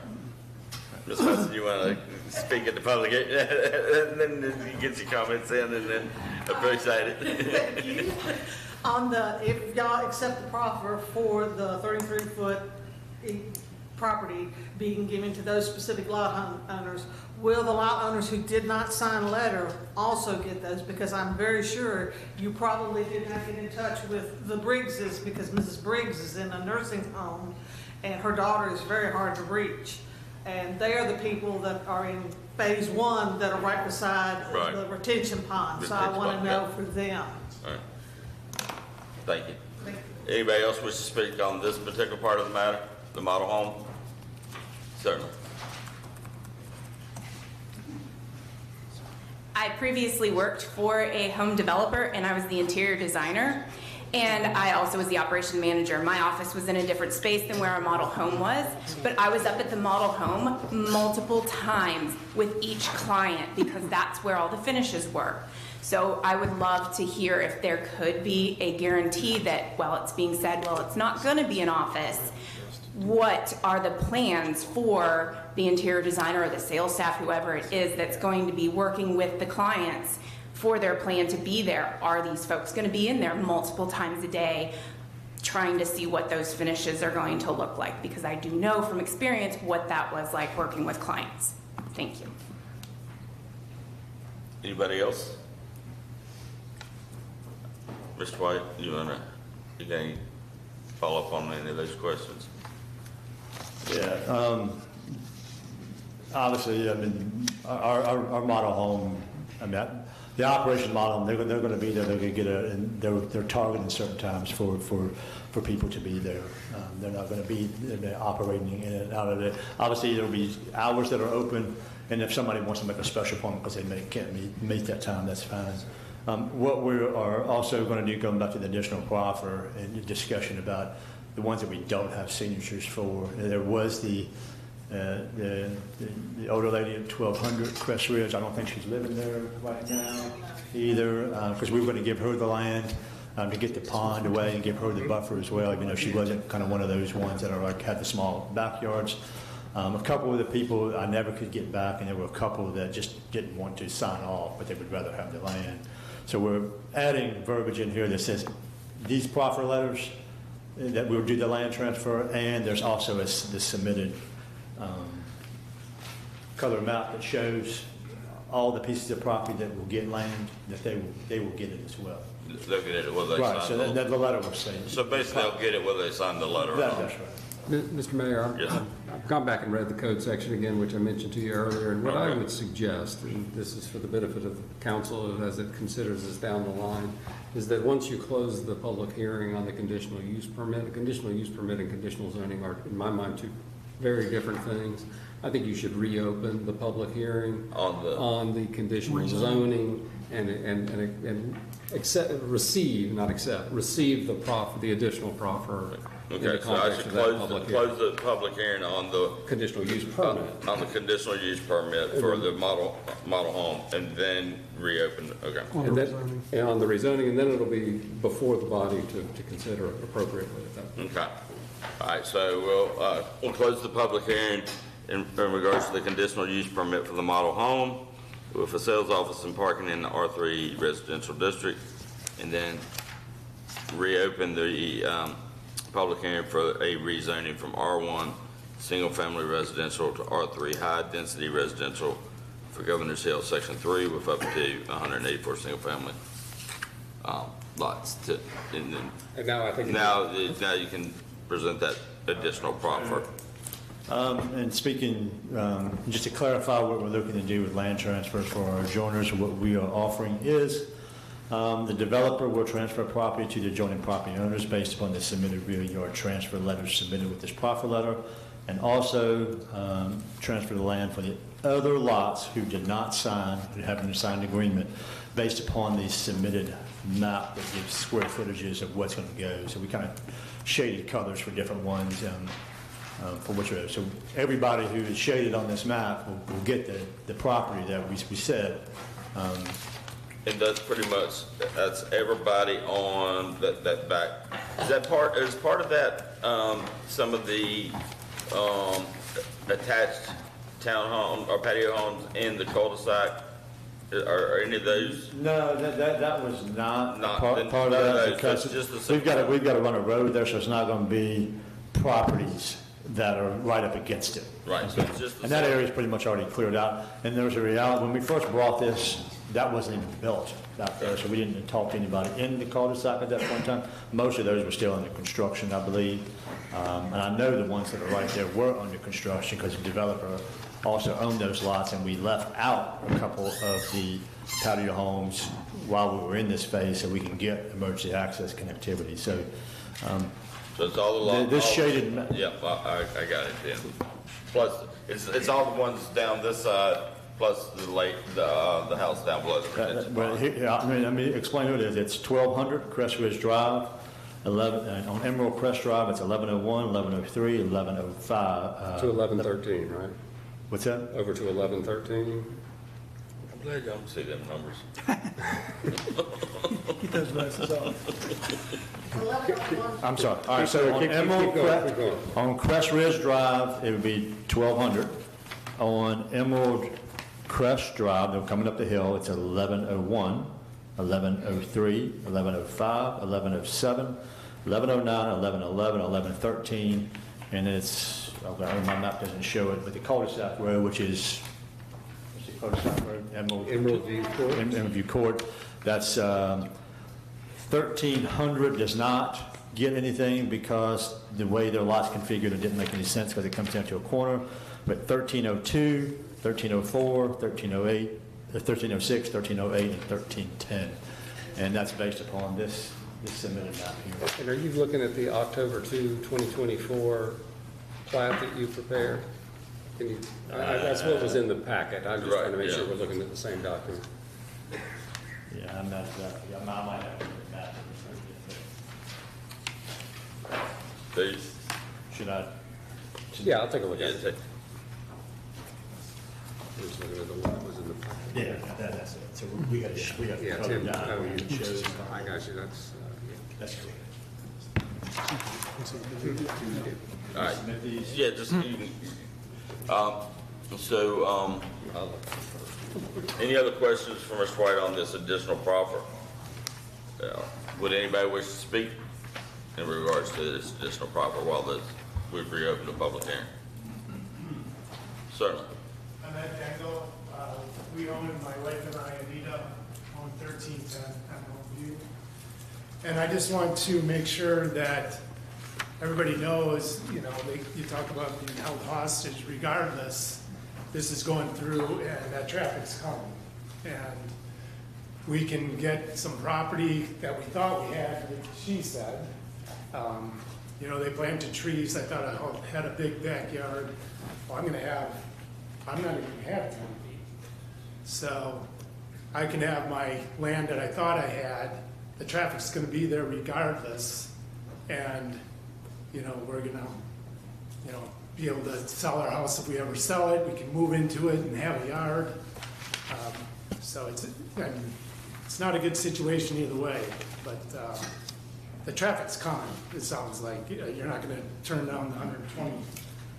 Ms. Hudson, you want to speak at the public, and then you get your comments in, and then appreciate it. Thank you. If y'all accept the proffer for the 33-foot property being given to those specific lot owners, will the lot owners who did not sign a letter also get those? Because I'm very sure you probably did not get in touch with the Briggses, because Mrs. Briggs is in a nursing home and her daughter is very hard to reach. And they are the people that are in phase 1 that are right beside the retention pond. So I want to know for them. All right. Thank you. Anybody else wish to speak on this particular part of the matter, the model home? Certainly. I previously worked for a home developer, and I was the interior designer, and I also was the operations manager. My office was in a different space than where our model home was, but I was up at the model home multiple times with each client because that's where all the finishes were. So I would love to hear if there could be a guarantee that, while it's being said, well, it's not going to be an office, what are the plans for the interior designer or the sales staff, whoever it is that's going to be working with the clients for their plan to be there? Are these folks going to be in there multiple times a day trying to see what those finishes are going to look like? Because I do know from experience what that was like working with clients. Thank you. Anybody else? Mr. White, you got any follow up on any of those questions? Yeah, obviously, I mean, our model home, I mean, the operation model, they're going to be there. They're going to get and they're targeting certain times for people to be there. They're not going to be operating in and out of it. Obviously, there'll be hours that are open, and if somebody wants to make a special appointment because they can't meet that time, that's fine. What we are also going to do, going back to the additional proffer and discussion about the ones that we don't have signatures for. There was the older lady at 1200 Crest Ridge. I don't think she's living there right now either, because we were going to give her the land to get the pond away and give her the buffer as well, even though she wasn't kind of one of those ones that are like had the small backyards. A couple of the people I never could get back, and there were a couple that just didn't want to sign off, but they would rather have the land. So we're adding verbiage in here that says these proffer letters that we'll do the land transfer, and there's also the submitted color map that shows all the pieces of property that will get land, that they will get it as well. They'll get it whether they sign Right, so that the letter will say. So basically, they'll get it whether they sign the letter or not. That's right. Mr. Mayor, Yes. I've gone back and read the code section again, which I mentioned to you earlier, and what I Okay. would suggest, and this is for the benefit of the council as it considers this down the line, is that once you close the public hearing on the conditional use permit, a conditional use permit and conditional zoning are, in my mind, two very different things. I think you should reopen the public hearing on the conditional zoning and receive the additional proffer in the Okay, so I context should of that public hearing. close the public hearing on the Conditional use permit. on the conditional use permit for the model home, and then reopen. Okay. And on the rezoning, and then it'll be before the body to consider appropriately at that point. Okay. All right. So we'll close the public hearing in regards to the conditional use permit for the model home with a sales office and parking in the R3 residential district, and then reopen the public hearing for a rezoning from R1 single-family residential to R3 high-density residential for Governor's Hill, Section 3, with up to 184 single-family lots. And now I think now you can present that additional proffer. And speaking, just to clarify what we're looking to do with land transfers for our adjoiners, what we are offering is the developer will transfer property to the adjoining property owners based upon the submitted rear yard transfer letters submitted with this proffer letter, and also transfer the land for the other lots who did not sign, who haven't signed an agreement, based upon the submitted map that gives square footages of what's going to go. So we kind of shaded colors for different ones. For which so everybody who is shaded on this map will get the property that we said. And that's pretty much, that's everybody on that back. Is part of that, some of the attached townhome or patio homes in the cul-de-sac? Are any of those? No, that was not part of none that, of those, because it's just the we've got to run a road there, so it's not going to be properties that are right up against it. Right, so it's just the And that same. area is pretty much already cleared out. And there's a reality, when we first brought this, that wasn't even built out there, so we didn't talk to anybody in the cul-de-sac at that point in time. Most of those were still under construction, I believe. And I know the ones that are right there were under construction because the developer also owned those lots, and we left out a couple of the patio homes while we were in this phase so we can get emergency access connectivity. So So it's all the lots. this shaded Yeah, I got it, yeah. Plus, it's all the ones down this side, plus the house down below. Well, let me explain who it is. It's 1200 Crest Ridge Drive, on Emerald Crest Drive, it's 1101, 1103, 1105. To 1113, right? What's that? Over to 1113. I'm glad y'all can see them numbers. Get those glasses off. I'm sorry. All right, so on Emerald Crest, on Crest Ridge Drive, it would be 1200. On Emerald Crest Drive, they're coming up the hill, it's 1101, 1103, 1105, 1107, 1109, 1111, 1113, and it's, my map doesn't show it, but the cul-de-sac road, which is, what's the cul-de-sac road? Emerald View Court. Emerald View Court. That's 1300 does not get anything because the way their lot's configured, it didn't make any sense because it comes down to a corner. But 1302, 1304, 1308, 1306, 1308, and 1310. And that's based upon this submitted map here. And are you looking at the October 2, 2024 plat that you prepared? That's what was in the packet. I'm just trying to make sure we're looking at the same document. Yeah, I'm not exactly. I might have to look at that. Steve? Should I? Yeah, I'll take a look Yeah, at it. take- Just looking at the one that was in the packet. Yeah, that's it. So we got to. Yeah, Tim, I got you, that's, yeah. That's cool. All right. Yeah, just, any other questions for Mr. White on this additional proffer? Would anybody wish to speak in regards to this additional proffer while we've reopened the public hearing? Certainly. I'm Ed Dangle. We own, my wife and I, Anita, own 1310 Emerald View. And I just want to make sure that everybody knows, you talk about being held hostage. Regardless, this is going through and that traffic's coming. And we can get some property that we thought we had, like she said. They planted trees. I thought I had a big backyard. Well, I'm not even gonna have 10 feet. So I can have my land that I thought I had. The traffic's gonna be there regardless. And, we're gonna, be able to sell our house if we ever sell it. We can move into it and have a yard. So it's not a good situation either way, but the traffic's coming, it sounds like. You're not gonna turn down the 120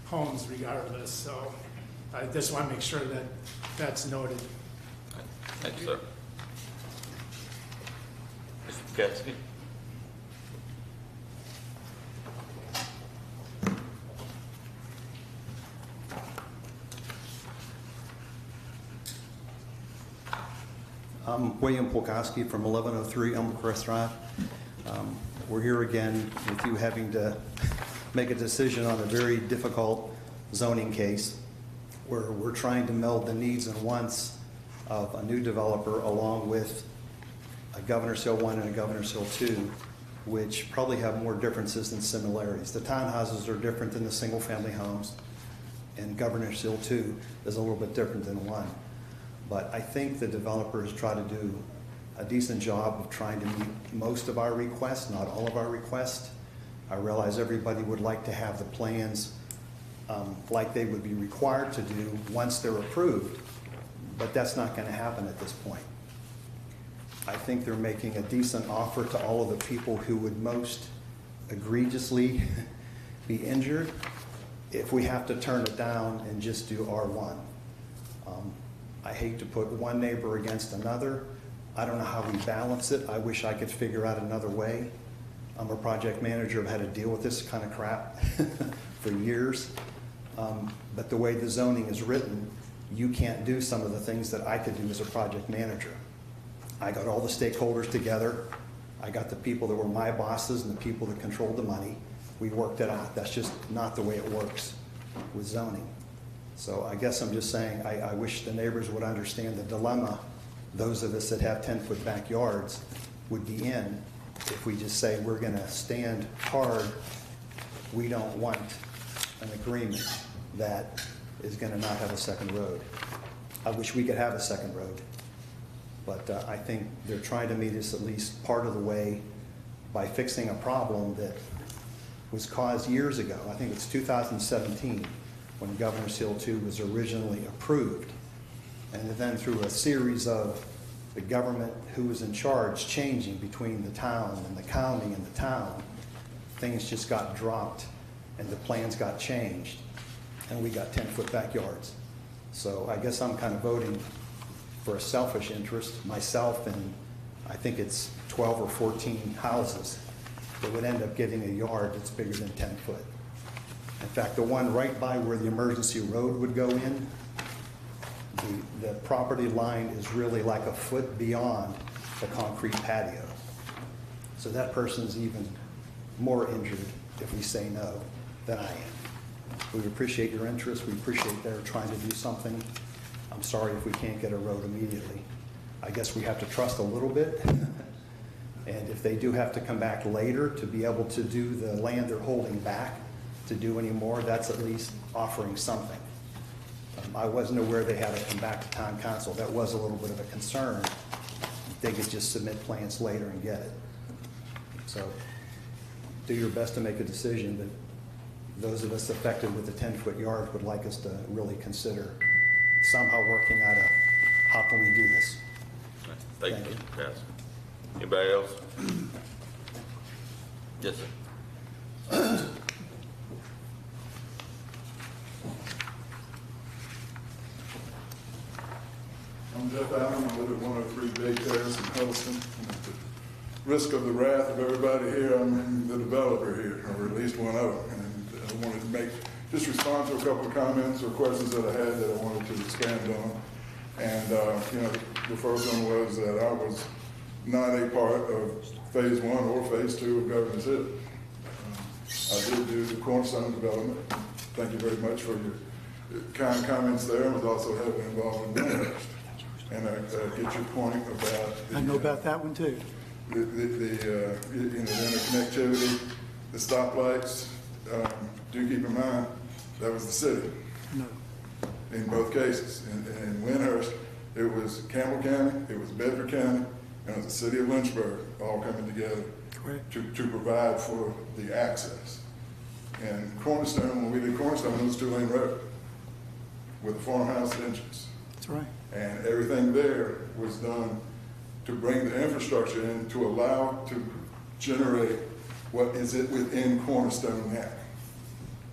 homes regardless, so I just want to make sure that that's noted. Thank you, sir. Mr. Katsky? I'm William Polkowski from 1103 Elmcrest Drive. We're here again with you having to make a decision on a very difficult zoning case where we're trying to meld the needs and wants of a new developer along with a Governor's Hill 1 and a Governor's Hill 2, which probably have more differences than similarities. The townhouses are different than the single-family homes, and Governor's Hill 2 is a little bit different than 1. But I think the developers try to do a decent job of trying to meet most of our requests, not all of our requests. I realize everybody would like to have the plans like they would be required to do once they're approved, but that's not going to happen at this point. I think they're making a decent offer to all of the people who would most egregiously be injured if we have to turn it down and just do R1. I hate to put one neighbor against another. I don't know how we balance it. I wish I could figure out another way. I'm a project manager. I've had to deal with this kind of crap for years. But the way the zoning is written, you can't do some of the things that I could do as a project manager. I got all the stakeholders together. I got the people that were my bosses and the people that controlled the money. We worked it out. That's just not the way it works with zoning. So I guess I'm just saying, I wish the neighbors would understand the dilemma those of us that have 10-foot backyards would be in if we just say we're going to stand hard. We don't want an agreement that is going to not have a second road. I wish we could have a second road, but I think they're trying to meet us at least part of the way by fixing a problem that was caused years ago. I think it's 2017 when Governor's Hill 2 was originally approved. And then through a series of the government who was in charge changing between the town and the county and the town, things just got dropped and the plans got changed and we got 10-foot backyards. So I guess I'm kind of voting for a selfish interest, myself and I think it's 12 or 14 houses that would end up getting a yard that's bigger than 10 foot. In fact, the one right by where the emergency road would go in, the property line is really like a foot beyond the concrete patio. So that person's even more injured if we say no than I am. We appreciate your interest. We appreciate they're trying to do something. I'm sorry if we can't get a road immediately. I guess we have to trust a little bit. And if they do have to come back later to be able to do the land they're holding back to do any more, that's at least offering something. I wasn't aware they had to come back to town council. That was a little bit of a concern. They could just submit plans later and get it. So do your best to make a decision that those of us affected with the 10-foot yard would like us to really consider somehow working out how can we do this. Thank you, Pass. Anybody else? Yes, sir. I'm Jeff Allen. I live at 103 Bay Terrace in Huddleston. And at the risk of the wrath of everybody here, I'm the developer here, or at least one of them. And I wanted to respond to a couple of comments or questions that I had that I wanted to expand on. And, the first one was that I was not a part of phase 1 or phase 2 of Governors Hill. I did do the Cornerstone development. Thank you very much for your kind comments there. I was also heavily involved in Windhurst. And I get your point about I know about that one too. The interconnectivity, the stoplights. Do keep in mind that was the city. No. In both cases. In Windhurst, it was Campbell County, it was Bedford County, and it was the city of Lynchburg all coming together to provide for the access. And Cornerstone, when we did Cornerstone, it was a 2-lane road with a farmhouse entrance. That's right. And everything there was done to bring the infrastructure in to allow to generate what is it within Cornerstone now.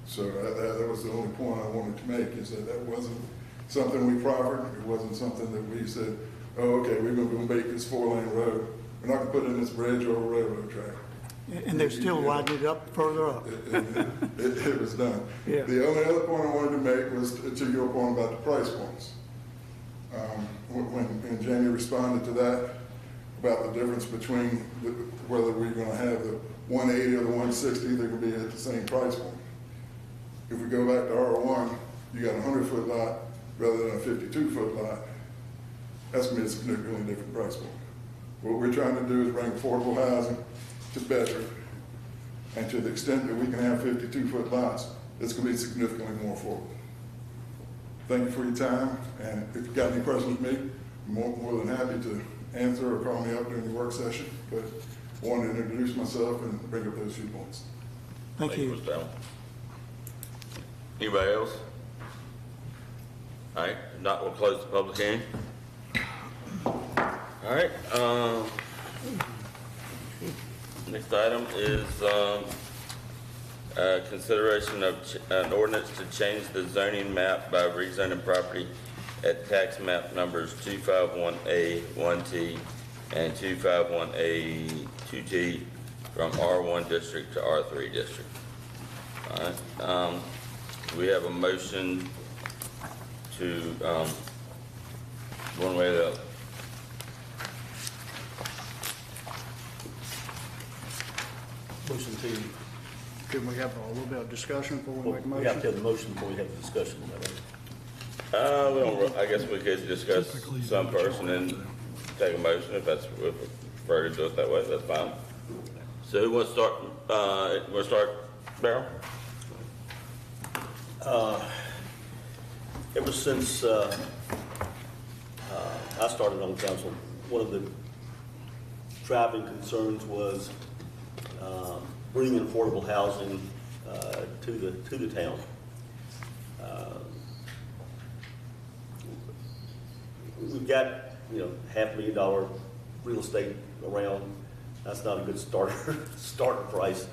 So that was the only point I wanted to make, is that wasn't something we proffered. It wasn't something that we said, oh, okay, we're going to make this 4-lane road. We're not going to put in this bridge or a railroad track. And they're still widening it up further up. It was done. Yeah. The only other point I wanted to make was to your point about the price points. When Jamie responded to that, about the difference between whether we're going to have the 180 or the 160, they're going to be at the same price point. If we go back to R1, you got a 100-foot lot rather than a 52-foot lot. That's going to be a significantly different price point. What we're trying to do is bring affordable housing to Bedford, and to the extent that we can have 52-foot lots, it's going to be significantly more affordable. Thank you for your time, and if you've got any questions with me, I'm more than happy to answer or call me up during the work session, but I wanted to introduce myself and bring up those few points. Thank you. Mr. Allen. Anybody else? All right, if not, we'll close the public hearing. All right, next item is consideration of an ordinance to change the zoning map by rezoning property at tax map numbers 251A1T and 251A2T from R1 district to R3 district. All right, we have a motion to one way or the other. Motion to, can we have a little bit of discussion before we make a We motion? have to have the motion before we have the discussion. We don't, I guess we could discuss some person and take a motion if that's, if we prefer to do it that way, that's fine. So who wants to start, we'll start, Darryl? Ever since I started on council, one of the driving concerns was bringing affordable housing to the town. We've got, $500,000 real estate around. That's not a good starter price.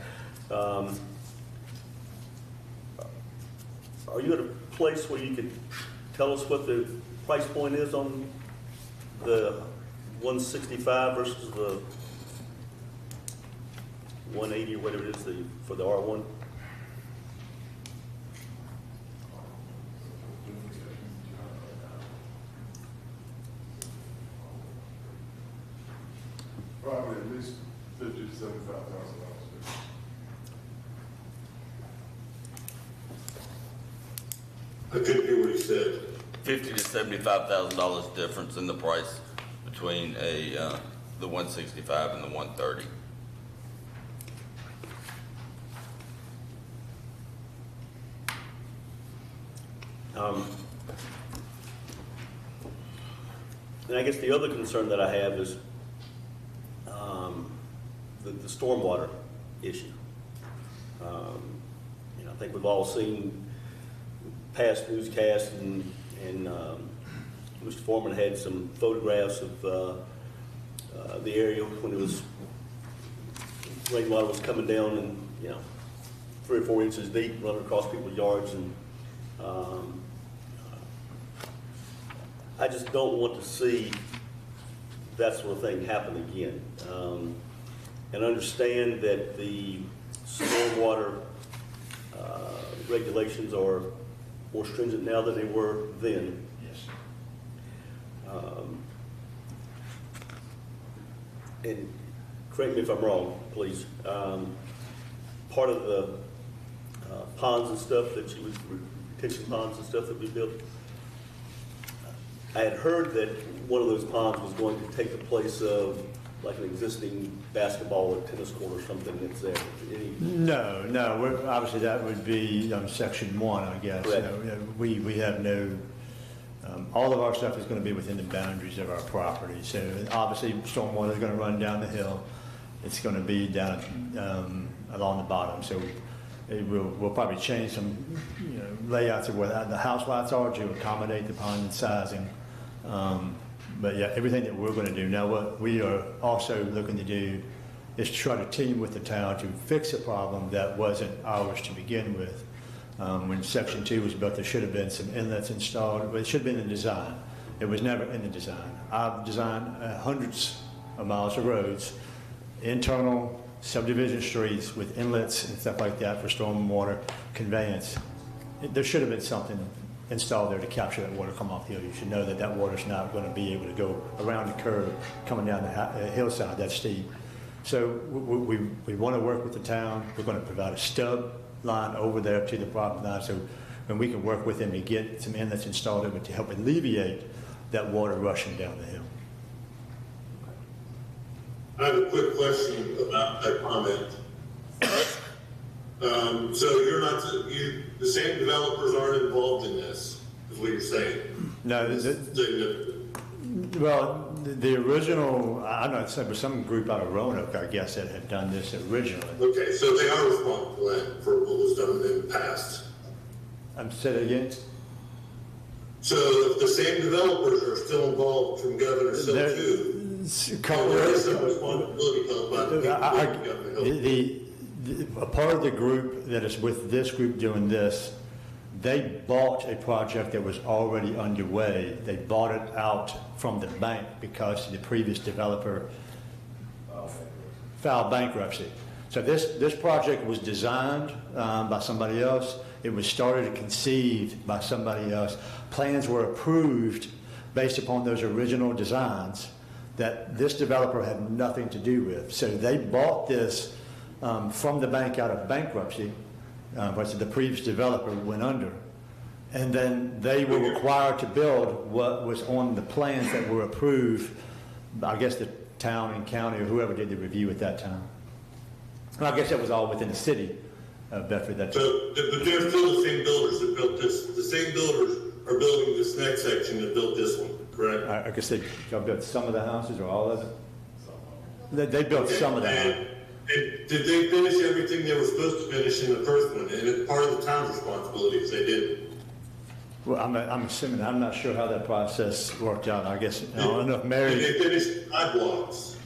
Are you at a place where you could tell us what the price point is on the 165 versus the 180 or whatever it is for the R1? Probably at least $50,000 to $75,000. I couldn't hear what he said. $50,000 to $75,000 difference in the price between the 165 and the 130. And I guess the other concern that I have is the stormwater issue. I think we've all seen past newscasts, and Mr. Foreman had some photographs of the area when it was rainwater was coming down and 3 or 4 inches deep, running across people's yards, and I just don't want to see that sort of thing happen again. And understand that the stormwater regulations are more stringent now than they were then. Yes. And correct me if I'm wrong, please. Part of the ponds and stuff that you retention ponds and stuff that we built, I had heard that one of those ponds was going to take the place of like an existing basketball or tennis court or something that's there. No, obviously that would be section 1, I guess. Correct. We have no, all of our stuff is going to be within the boundaries of our property. So obviously stormwater is going to run down the hill. It's going to be down along the bottom. So we'll probably change some layouts of where the house lots are to accommodate the pond and sizing. But yeah, everything that we're going to do. Now, what we are also looking to do is try to team with the town to fix a problem that wasn't ours to begin with. When Section 2 was built, there should have been some inlets installed, but it should have been in the design. It was never in the design. I've designed hundreds of miles of roads, internal subdivision streets with inlets and stuff like that for stormwater conveyance. There should have been something installed there to capture that water come off the hill. You should know that that water's not going to be able to go around the curve coming down the hillside that steep. So we want to work with the town. We're going to provide a stub line over there to the property line, so when we can work with them to get some inlets installed over to help alleviate that water rushing down the hill. I have a quick question about that comment. So you're not, the same developers aren't involved in this, is what you're saying? No, well, the original, I'm not saying, but some group out of Roanoke, I guess, that had done this originally. Okay, so they are responsible then for what was done in the past. Say that again? So if the same developers are still involved from Governor Sill too, there is some responsibility about the people from Governor Hill. A part of the group that is with this group doing this, they bought a project that was already underway. They bought it out from the bank because the previous developer filed bankruptcy. So this project was designed by somebody else. It was started and conceived by somebody else. Plans were approved based upon those original designs that this developer had nothing to do with. So they bought this from the bank out of bankruptcy, but the previous developer went under. And then they were required to build what was on the plans that were approved, I guess the town and county or whoever did the review at that time. And I guess that was all within the city of Bedford. That so, but they're still the same builders that built this. The same builders are building this next section that built this one, correct? I guess they built some of the houses or all of it? They built some of the houses. And did they finish everything they were supposed to finish in the first one? And it's part of the town's responsibility if they didn't. Well, I'm assuming, I'm not sure how that process worked out. I guess, I don't know if Mary... Did they finish sidewalks?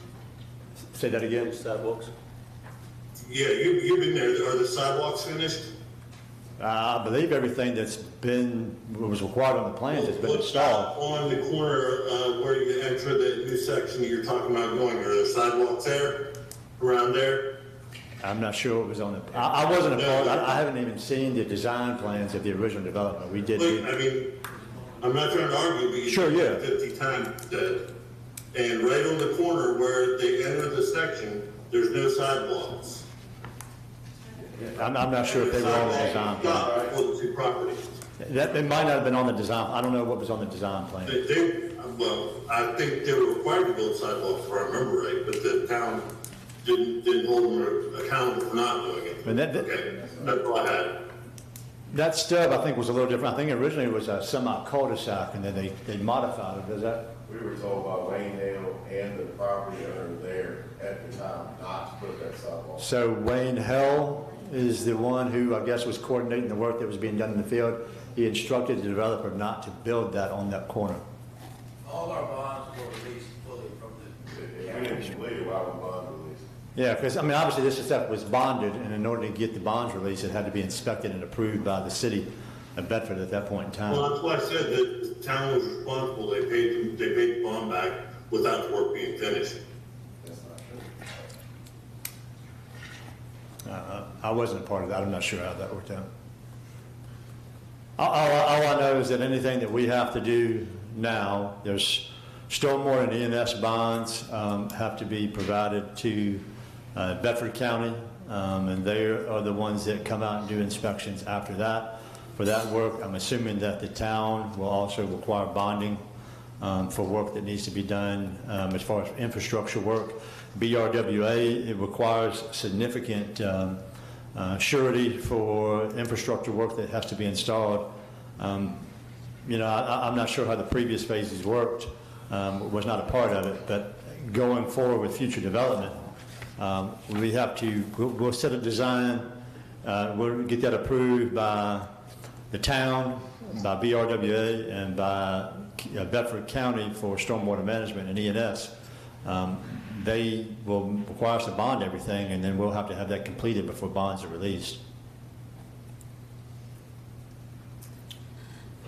Say that again? Sidewalks? Yeah, you've been there. Are the sidewalks finished? I believe everything that's was required on the plans has been installed. On the corner where you enter the new section that you're talking about going, are there sidewalks there? Around there? I'm not sure what was on the... I wasn't involved. I haven't even seen the design plans of the original development. We did... Look, I mean, I'm not trying to argue, but you sure, yeah. 50 times that. And right on the corner where they enter the section, there's no sidewalks. I'm not sure if they were on the design plan. For the two properties. It might not have been on the design. I don't know what was on the design plan. Well, I think they were required to build sidewalks, if I remember right, but the town didn't hold them accountable for not doing it. Okay, that's all I had. That stub, I think, was a little different. I think originally it was a semi-cul-de-sac, and then they modified it. Does that? We were told by Wayne Hill and the property owner there at the time not to put that sidewalk. So Wayne Hill is the one who, I guess, was coordinating the work that was being done in the field. He instructed the developer not to build that on that corner. All our bonds were released fully from the. We didn't believe our bond release. Yeah, because, I mean, obviously this stuff was bonded, and in order to get the bonds released, it had to be inspected and approved by the city of Bedford at that point in time. Well, that's why I said that the town was responsible. They paid the bond back without the work being finished. I wasn't a part of that. I'm not sure how that worked out. All I know is that anything that we have to do now, there's stormwater and ENS bonds have to be provided to Bedford County, and they are the ones that come out and do inspections after that. For that work, I'm assuming that the town will also require bonding for work that needs to be done as far as infrastructure work. BRWA, it requires significant surety for infrastructure work that has to be installed. You know, I'm not sure how the previous phases worked, was not a part of it, but going forward with future development, we have to, we'll set a design, we'll get that approved by the town, by BRWA, and by Bedford County for stormwater management and ENS. They will require us to bond everything, and then we'll have to have that completed before bonds are released.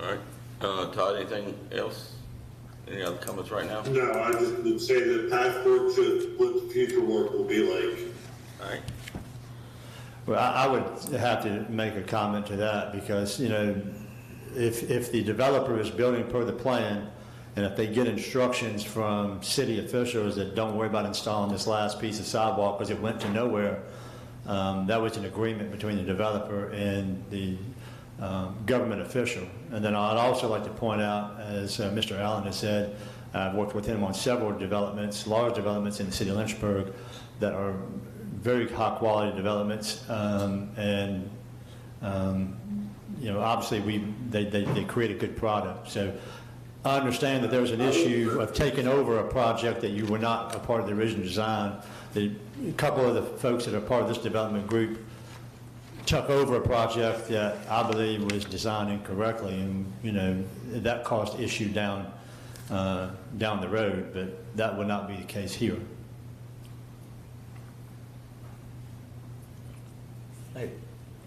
All right. Todd, anything else? Any other comments right now? No, I just would say that past work shows what the future work will be like. All right. Well, I would have to make a comment to that because, you know, if the developer is building per the plan, and if they get instructions from city officials that don't worry about installing this last piece of sidewalk because it went to nowhere, that was an agreement between the developer and the government official. And then I'd also like to point out, as Mr. Allen has said, I've worked with him on several developments, large developments in the city of Lynchburg that are very high quality developments, and you know, obviously they create a good product. So I understand that there's an issue of taking over a project that you were not a part of the original design. A couple of the folks that are part of this development group took over a project that I believe was designed incorrectly, and you know that caused issue down the road. But that would not be the case here. Hey,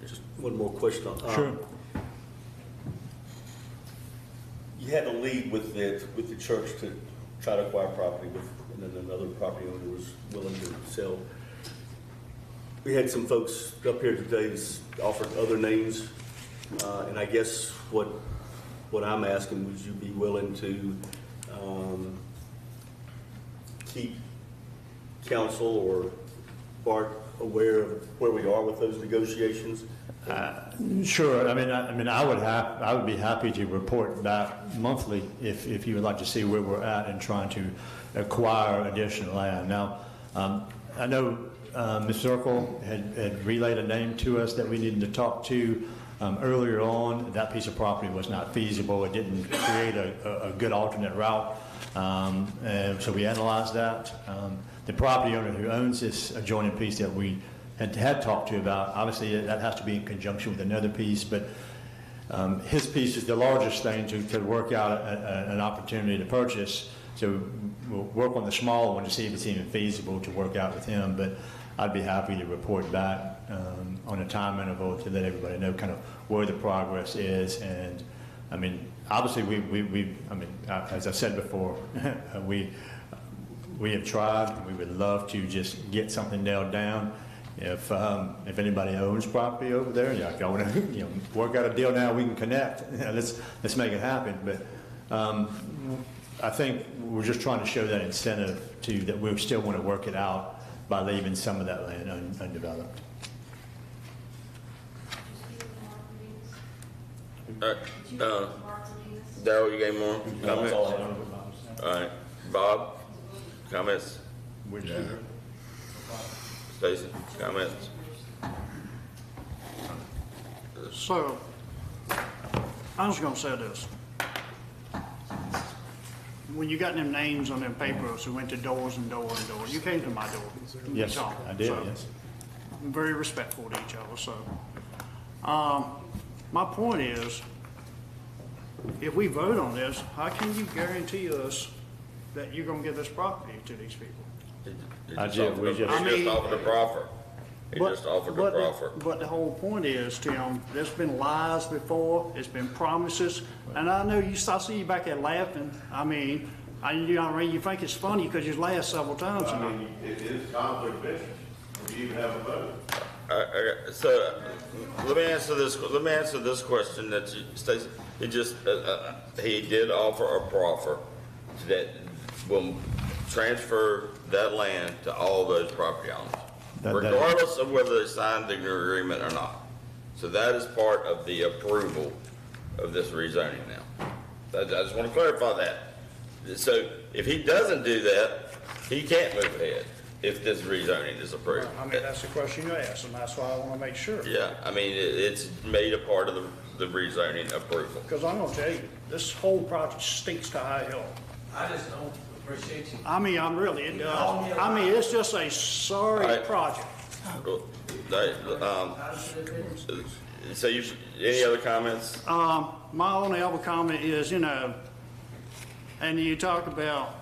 just one more question. Sure. You had a lead with the church to try to acquire property with, and then another property owner was willing to sell. We had some folks up here today that offered other names, and I guess what I'm asking, would you be willing to keep council or Bart aware of where we are with those negotiations? Sure. I mean, I would be happy to report back monthly if you would like to see where we're at in trying to acquire additional land. Now, I know Ms. Zirkle had relayed a name to us that we needed to talk to earlier on. That piece of property was not feasible. It didn't create a good alternate route, and so we analyzed that. The property owner who owns this adjoining piece that we had talked to about, obviously that has to be in conjunction with another piece, but his piece is the largest thing to work out an opportunity to purchase. So we'll work on the small one to see if it's even feasible to work out with him, but I'd be happy to report back on a time interval to let everybody know kind of where the progress is. And I mean, obviously as I said before, we have tried. We would love to just get something nailed down. If anybody owns property over there, if y'all want to work out a deal now, we can connect. Let's make it happen. But I think we're just trying to show that incentive that we still want to work it out by leaving some of that land undeveloped. All right. Darryl, you got more comments? All right. Bob, comments? Stacy, comments? So, I'm just gonna say this. When you got them names on them papers who went to doors and doors and doors, you came to my door. Yes, I did, yes. very respectful to each other, so. My point is, if we vote on this, how can you guarantee us that you're gonna give this property to these people? He just offered a proffer. He just offered a proffer. But the whole point is, Tim, there's been lies before, it's been promises, and I know I see you back there laughing. I mean, you think it's funny because you laughed several times. It is conflict of interest. Do you even have a vote? So let me answer this question that you, Stacey. He did offer a proffer that will transfer that land to all those property owners, regardless of whether they signed the agreement or not. So that is part of the approval of this rezoning now. I just want to clarify that. So if he doesn't do that, he can't move ahead if this rezoning is approved. I mean, that's the question you asked, and that's why I want to make sure. Yeah, I mean, it's made a part of the rezoning approval. Because I'm going to tell you, this whole project stinks to high hill. I just don't appreciate you. I mean, it does. I mean, it's just a sorry project. So any other comments? My only other comment is, and you talk about,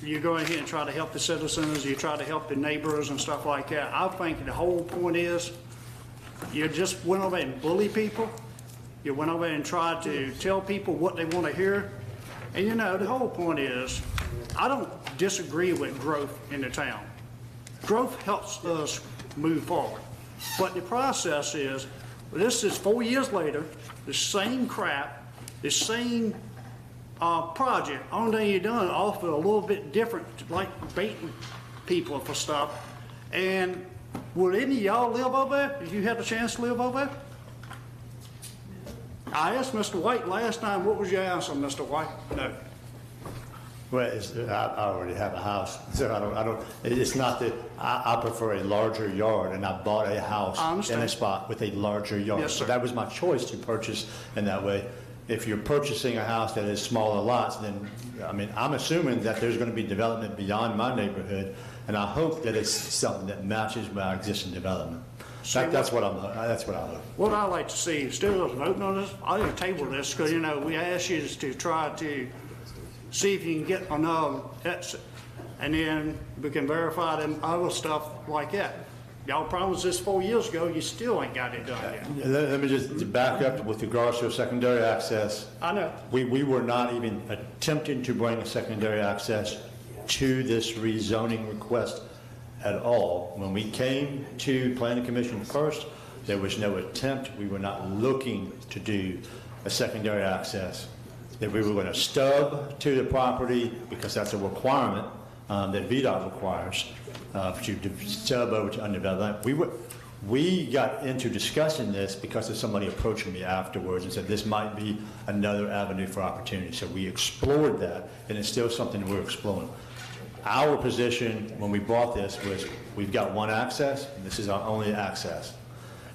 you go ahead and try to help the citizens, you try to help the neighbors and stuff like that. I think the whole point is, you just went over and bully people. You went over and tried to tell people what they want to hear. And the whole point is, I don't disagree with growth in the town. Growth helps us move forward. But the process is, this is 4 years later, the same crap, the same project. Only thing you done, offer a little bit different, like baiting people for stuff. And would any of y'all live over there if you had the chance to live over there? I asked Mr. White last time, what was your answer, Mr. White? No. Well, I already have a house, so it's not that, I prefer a larger yard, and I bought a house in a spot with a larger yard. Yes, sir. So that was my choice to purchase in that way. If you're purchasing a house that is smaller lots, then, I mean, I'm assuming that there's going to be development beyond my neighborhood, and I hope that it's something that matches my existing development. That's what I hope. What I like to see, instead of voting on this, I didn't table this because, we asked you to try to see if you can get another exit. And then we can verify them other stuff like that. Y'all promised this 4 years ago, you still ain't got it done yet. Let me just back up with regards to secondary access. I know. We were not even attempting to bring a secondary access to this rezoning request at all. When we came to Planning Commission first, there was no attempt. We were not looking to do a secondary access. That we were going to stub to the property because that's a requirement that VDOT requires to stub over to undeveloped land. We got into discussing this because of somebody approaching me afterwards and said this might be another avenue for opportunity. So we explored that, and it's still something we're exploring. Our position when we bought this was we've got one access, and this is our only access.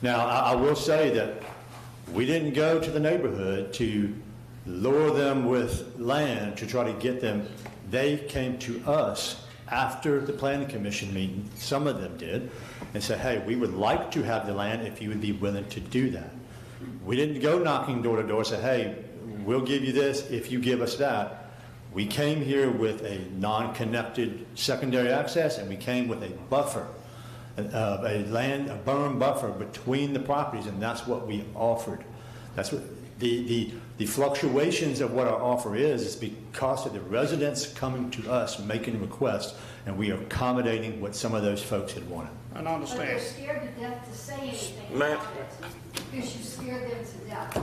Now, I will say that we didn't go to the neighborhood to lure them with land to try to get them. They came to us after the Planning Commission meeting, some of them did, and said, hey, we would like to have the land if you would be willing to do that. We didn't go knocking door to door and say, hey, we'll give you this if you give us that. We came here with a non-connected secondary access, and we came with a buffer, a berm buffer between the properties, and that's what we offered. That's what the fluctuations of what our offer is because of the residents coming to us making requests, and we are accommodating what some of those folks had wanted. I understand. But they're scared to death to say anything about it because you scared them to death.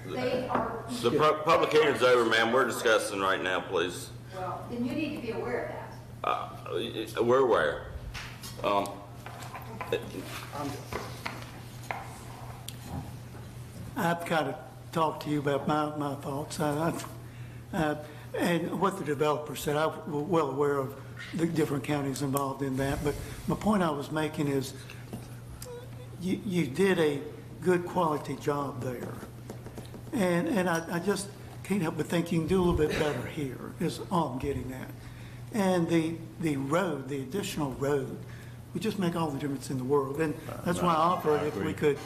They are. The public hearing's over, ma'am. We're discussing right now, please. Well, then you need to be aware of that. We're aware. I've kind of talked to you about my thoughts, and what the developer said. I'm well aware of the different counties involved in that, but my point I was making is you did a good quality job there. And I just can't help but think you can do a little bit better here, is all I'm getting at. And the road, the additional road would just make all the difference in the world. And that's why I offered if we could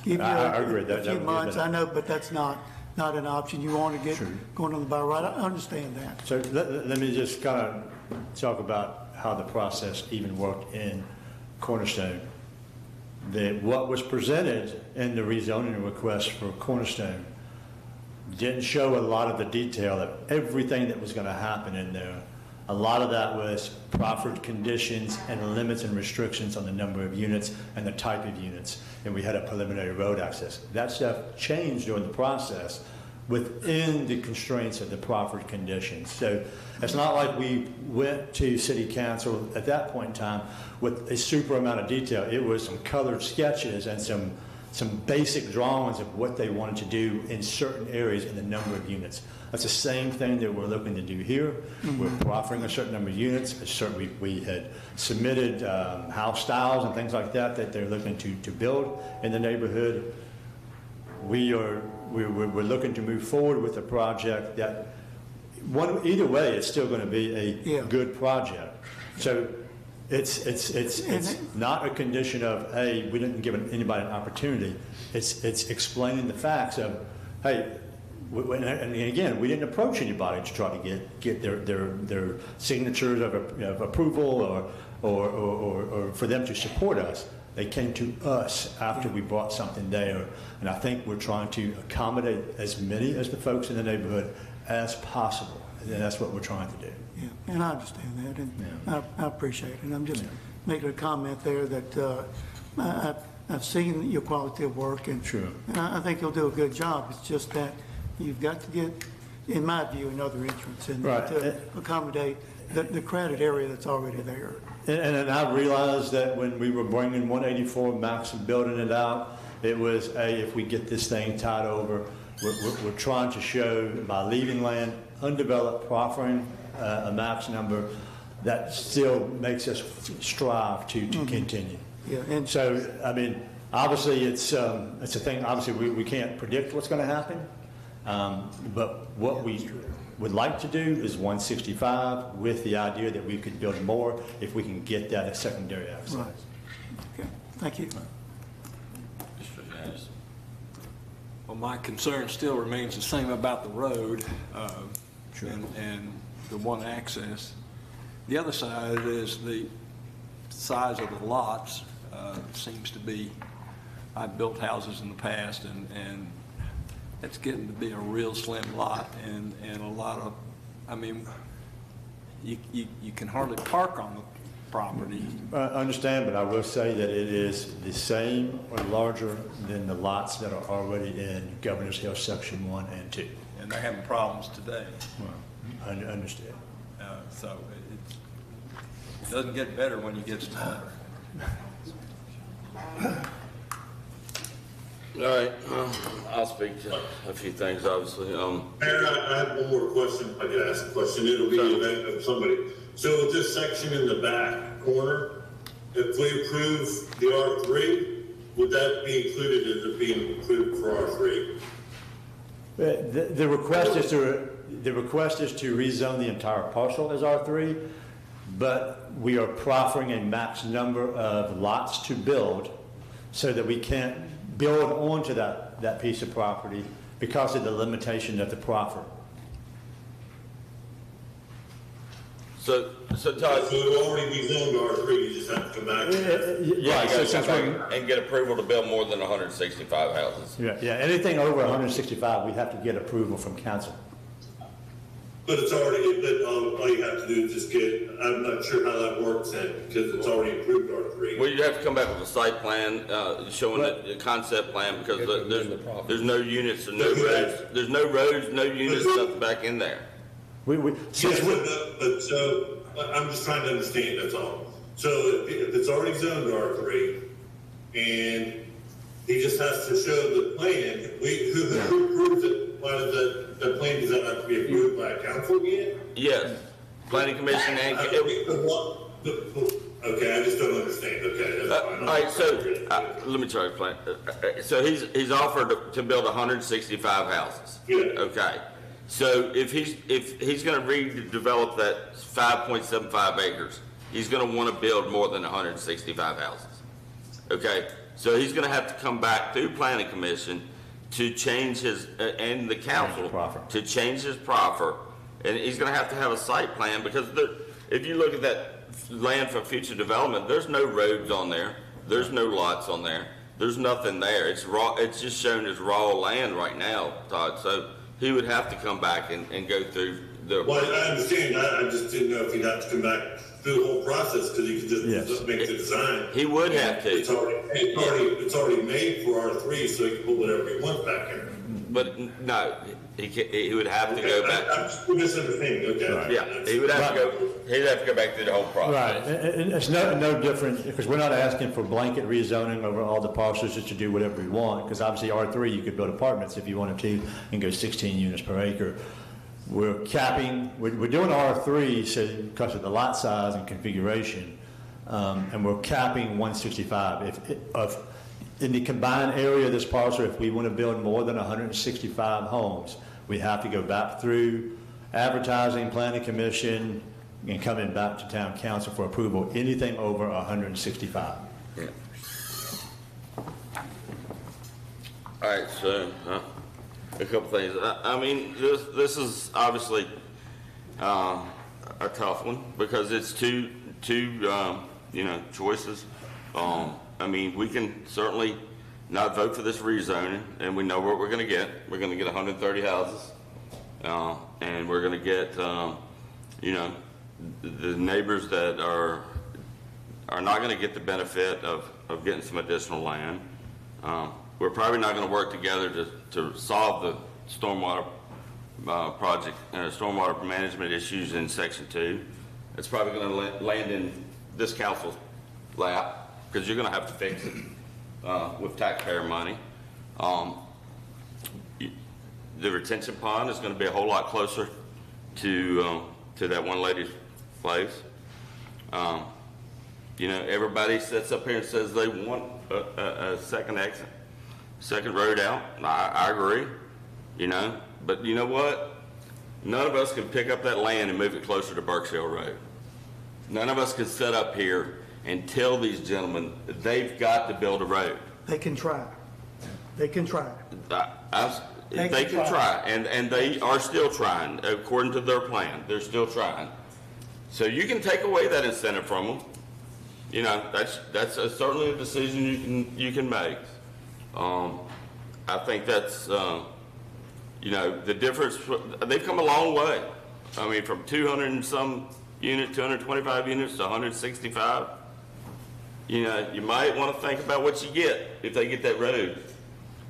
give you I agree. a That few would be months. better. I know, but that's not an option. You want to get going on the by right. I understand that. So let me just kind of talk about how the process even worked in Cornerstone. What was presented in the rezoning request for Cornerstone didn't show a lot of the detail of everything that was going to happen in there. A lot of that was proffered conditions and limits and restrictions on the number of units and the type of units, and we had a preliminary road access. That stuff changed during the process within the constraints of the proffered conditions. So it's not like we went to City Council at that point in time with a super amount of detail. It was some colored sketches and some basic drawings of what they wanted to do in certain areas and the number of units. That's the same thing that we're looking to do here. We're proffering a certain number of units. We had submitted house styles and things like that they're looking to build in the neighborhood. We're looking to move forward with a project that, either way, it's still going to be a good project. So it's not a condition of, hey, we didn't give anybody an opportunity. It's explaining the facts of, hey, and again, we didn't approach anybody to try to get their signatures of approval or for them to support us. They came to us after we brought something there, and I think we're trying to accommodate as many as the folks in the neighborhood as possible, and that's what we're trying to do. Yeah, and I understand that, and I appreciate it. And I'm just making a comment there that I've seen your quality of work, and I think you'll do a good job. It's just that you've got to get, in my view, another entrance and to accommodate the crowded area that's already there. And I realized that when we were bringing 184 Max and building it out, it was, if we get this thing tied over, we're trying to show by leaving land undeveloped, proffering a max number that still makes us strive to continue. Yeah, and so, I mean, obviously it's a thing, obviously we can't predict what's going to happen, but what we would like to do is 165 with the idea that we could build more if we can get that as secondary access. Right. Okay, thank you. Well, my concern still remains the same about the road and the one access. The other side is the size of the lots. Seems to be, I've built houses in the past, and it's getting to be a real slim lot, and a lot of, I mean, you can hardly park on the property. I understand, but I will say that it is the same or larger than the lots that are already in Governor's Hill Section 1 and 2. And they're having problems today. Well, I understand. So it doesn't get better when you get smaller. All right, I'll speak to a few things, obviously. Mayor, I have one more question. If I could ask a question. It'll be an event of somebody. So with this section in the back corner, if we approve the R3, would that be included as it being approved for R3? The request is to rezone the entire parcel as R3, but we are proffering a max number of lots to build so that we can't build onto that piece of property because of the limitation of the proffer. So Todd, So it will already be zoned R3, you just have to come back. yeah, you gotta come back and get approval to build more than 165 houses. Yeah, anything over 165, we have to get approval from council. But it's already, but all you have to do is just get, I'm not sure how that works then, because it's already approved R3. Well, you have to come back with a site plan, showing the concept plan, because there's no units and no roads. There's no roads, no units, nothing back in there. But so, I'm just trying to understand, that's all. So if it's already zoned R3, and he just has to show the plan, who approves it? Why does the plan, does that have to be approved by council again? Yes, planning commission and. Okay, I just don't understand. Okay, that's fine. All right, so let me try to explain. So he's offered to build 165 houses. Yeah. Okay. So if he's going to redevelop that 5.75 acres, he's gonna wanna build more than 165 houses. Okay, so he's gonna have to come back through planning commission to change his, and the council, to change his proffer. And he's gonna have to have a site plan, because if you look at that land for future development, there's no roads on there, there's no lots on there, there's nothing there. It's raw, it's just shown as raw land right now, Todd. So he would have to come back and go through the. Well, I understand, I just didn't know if he'd have to come back through the whole process, because he could just make the design. He would have to. It's already made for R3, so he can put whatever he wants back here. But no, he would have to go back. I'm just misunderstanding, okay. Yeah, he would have to go, he'd have to go back through the whole process. Right, and it's no different, because we're not asking for blanket rezoning over all the parcels just to do whatever we want, because obviously R3, you could build apartments if you wanted to and go 16 units per acre. We're capping, we're doing R3 so because of the lot size and configuration, and we're capping 165. In the combined area of this parcel, if we want to build more than 165 homes, we have to go back through advertising, planning commission, and coming back to town council for approval, anything over 165. Yeah. All right, so a couple things. I mean, this is obviously a tough one, because it's two choices. I mean, we can certainly not vote for this rezoning, and we know what we're going to get. We're going to get 130 houses, and we're going to get, the neighbors that are not going to get the benefit of getting some additional land. We're probably not going to work together to solve the stormwater project, stormwater management issues in Section 2. It's probably going to land in this council's lap, because you're going to have to fix it with taxpayer money. The retention pond is going to be a whole lot closer to that one lady's place. Everybody sits up here and says they want a second exit, second road out. I agree, but you know what? None of us can pick up that land and move it closer to Burks Hill Road. None of us can sit up here and tell these gentlemen they've got to build a road. They can try. They can try. They can try, and they are still trying, according to their plan. They're still trying. So you can take away that incentive from them. That's certainly a decision you can make. I think that's the difference. They've come a long way. I mean, from 200 and some units, 225 units to 165. You might want to think about what you get if they get that road.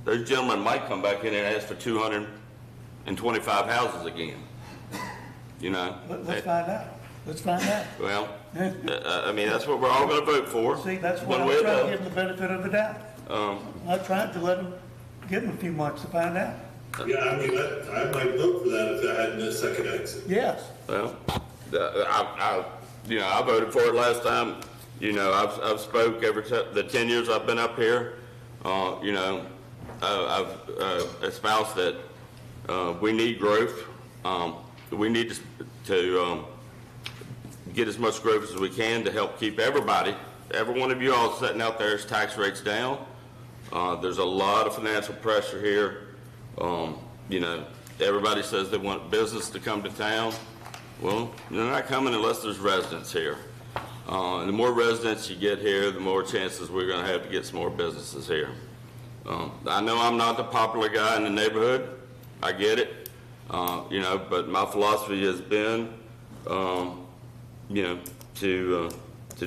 Those gentlemen might come back in and ask for 225 houses again. Let's find out. Let's find out. Well, I mean, that's what we're all going to vote for. See, that's what I'm trying to give them the benefit of the doubt. I'm not trying to give them a few months to find out. Yeah, I mean, I might vote for that if I had a second exit. Yes. Well, I voted for it last time. I've spoke the 10 years I've been up here. I've espoused that we need growth. We need to get as much growth as we can to help keep every one of you all sitting out there's tax rates down. There's a lot of financial pressure here. Everybody says they want business to come to town. Well, they're not coming unless there's residents here. And the more residents you get here, the more chances we're going to have to get some more businesses here. I know I'm not the popular guy in the neighborhood. I get it. But my philosophy has been, to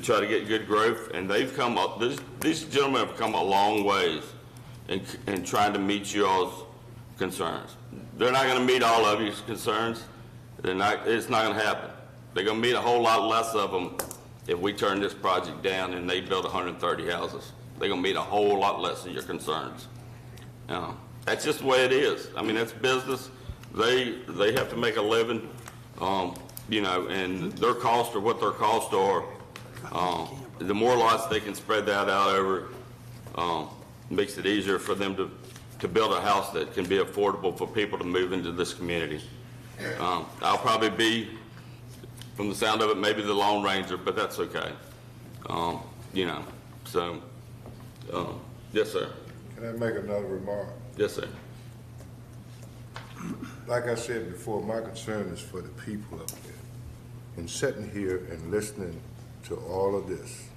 try to get good growth. And they've come up, these gentlemen have come a long ways in trying to meet you all's concerns. They're not going to meet all of your concerns. It's not going to happen. They're going to meet a whole lot less of them if we turn this project down and they build 130 houses. They're going to meet a whole lot less of your concerns. That's just the way it is. I mean, that's business. They have to make a living, and their costs are what their costs are. The more lots they can spread that out over, makes it easier for them to build a house that can be affordable for people to move into this community. I'll probably be from the sound of it, maybe the Lone Ranger, but that's okay. You know, so, yes, sir. Can I make another remark? Yes, sir. Like I said before, my concern is for the people up there. And sitting here and listening to all of this,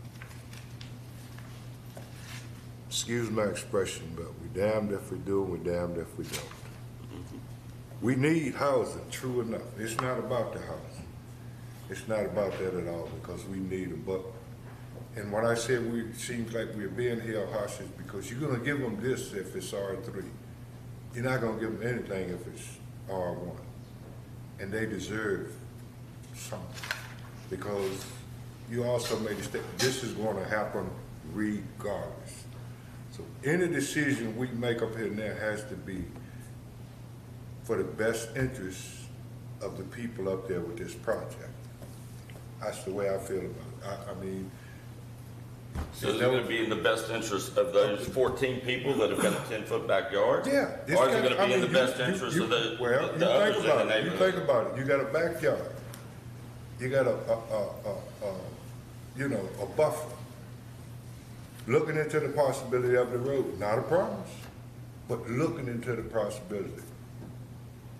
excuse my expression, but we're damned if we do, we're damned if we don't. We need housing, true enough. It's not about the housing. It's not about that at all, because we need them. But, and when I say we, it seems like we're being held hostage, because you're gonna give them this if it's R3. You're not gonna give them anything if it's R1. And they deserve something, because you also made a statement, this is gonna happen regardless. So any decision we make up here now has to be for the best interest of the people up there with this project. That's the way I feel about it. I mean, So is it going to be in the best interest of those 14 people that have got a 10-foot backyard? yeah. Or is it going to be in the best interest of the others in the neighborhood? You think about it. You got a backyard. You got a buffer. Looking into the possibility of the road, not a promise, but looking into the possibility.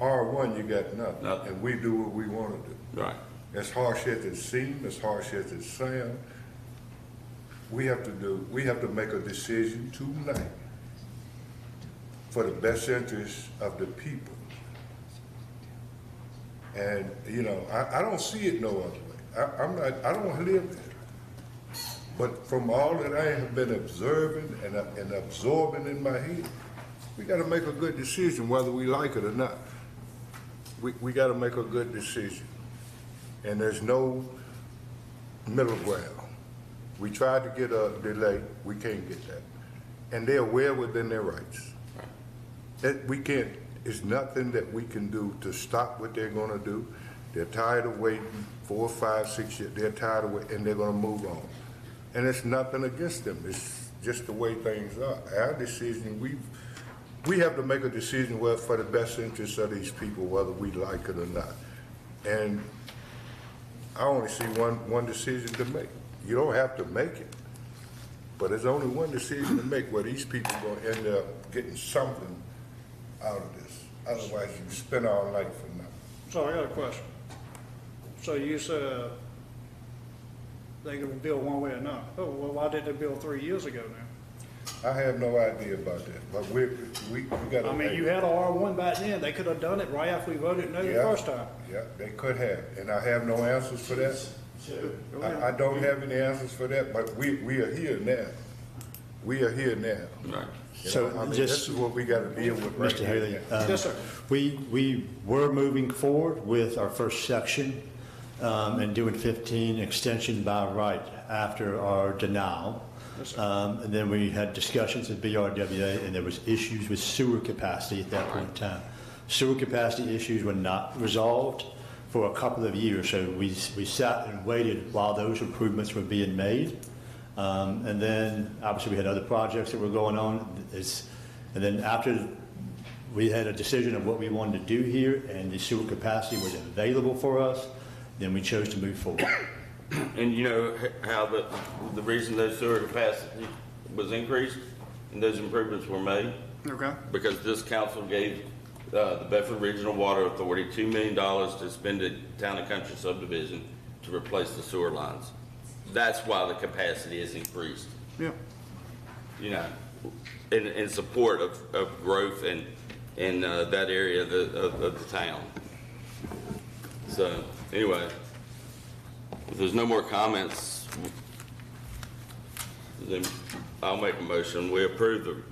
R1, you got nothing, and we do what we want to do. Right. As harsh as it seems, as harsh as it sounds, we have to make a decision tonight for the best interest of the people. And, you know, I don't see it no other way. I don't want to live there. But from all that I have been observing and absorbing in my head, we got to make a good decision whether we like it or not. We got to make a good decision. And there's no middle ground. We tried to get a delay, we can't get that. And they're well within their rights. We can't, it's nothing that we can do to stop what they're gonna do. They're tired of waiting 4, 5, 6 years, they're tired of waiting, and they're gonna move on. And it's nothing against them, it's just the way things are. Our decision, we have to make a decision for the best interest of these people, whether we like it or not. And I only see one decision to make. You don't have to make it, but there's only one decision to make where these people are going to end up getting something out of this. Otherwise, you spend all night for nothing. So I got a question. So you said they're gonna build one way or not. Oh, well, why didn't they build 3 years ago now? I have no idea about that, but we got to. I mean, you had a R1 back then. They could have done it right after we voted no the first time. Yeah, they could have, and I have no answers for that. I don't have any answers for that, but we are here now. We are here now. Right. So I mean, just- this is what we got to deal with right Mr. here Haley, now. Yes, sir. we were moving forward with our first section and doing 15 extension by right after our denial. And then we had discussions at BRWA, and there was issues with sewer capacity at that point in time. Sewer capacity issues were not resolved for a couple of years, so we sat and waited while those improvements were being made. And then, obviously, we had other projects that were going on. And then after we had a decision of what we wanted to do here, and the sewer capacity was available for us, then we chose to move forward. And you know how the reason those sewer capacity was increased and those improvements were made? Okay. Because this council gave the Bedford Regional Water Authority $2 million to spend at Town and Country subdivision to replace the sewer lines. That's why the capacity is increased. Yeah. You know, in support of growth in that area of the town. So anyway, if there's no more comments, then I'll make a motion. We approve the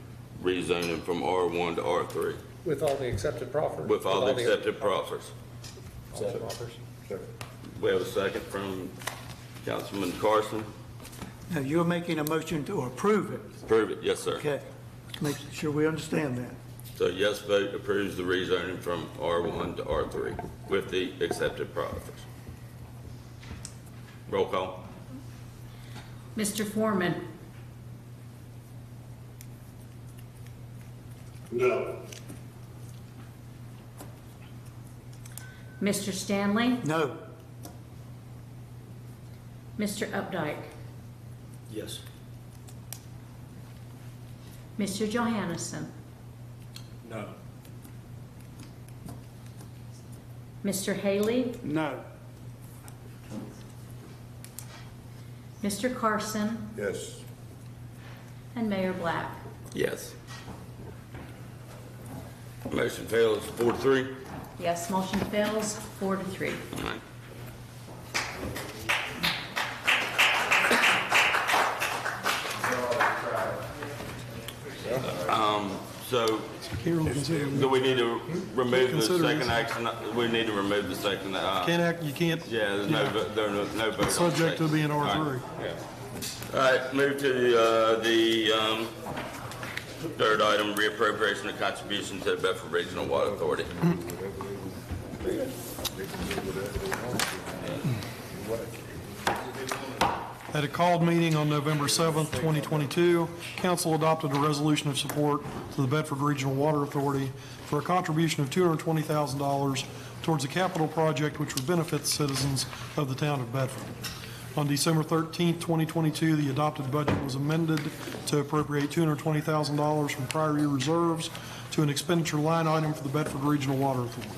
rezoning from R1 to R3. With all the accepted proffers? With all the accepted proffers. All the proffers. We have a second from Councilman Carson. Now, you're making a motion to approve it. Approve it, yes, sir. Okay. Make sure we understand that. So yes vote approves the rezoning from R1 to R3 with the accepted proffers. Roll call. Mr. Foreman, No. Mr. Stanley, No. Mr. Updike? Yes. Mr. Johannesson? No. Mr. Haley? No. Mr. Carson? Yes. And Mayor Black? Yes. Motion fails 4-3. Yes, motion fails 4-3. All right. So, do we need to remove the second action? We need to remove the second. You can't. Yeah, there's no vote. on Subject to second. being All R3. right, yeah. All right, move to the third item, reappropriation of contribution to the Bedford Regional Water Authority. At a called meeting on November 7th, 2022, council adopted a resolution of support to the Bedford Regional Water Authority for a contribution of $220,000 towards a capital project which would benefit the citizens of the town of Bedford. On December 13th, 2022, the adopted budget was amended to appropriate $220,000 from prior year reserves to an expenditure line item for the Bedford Regional Water Authority.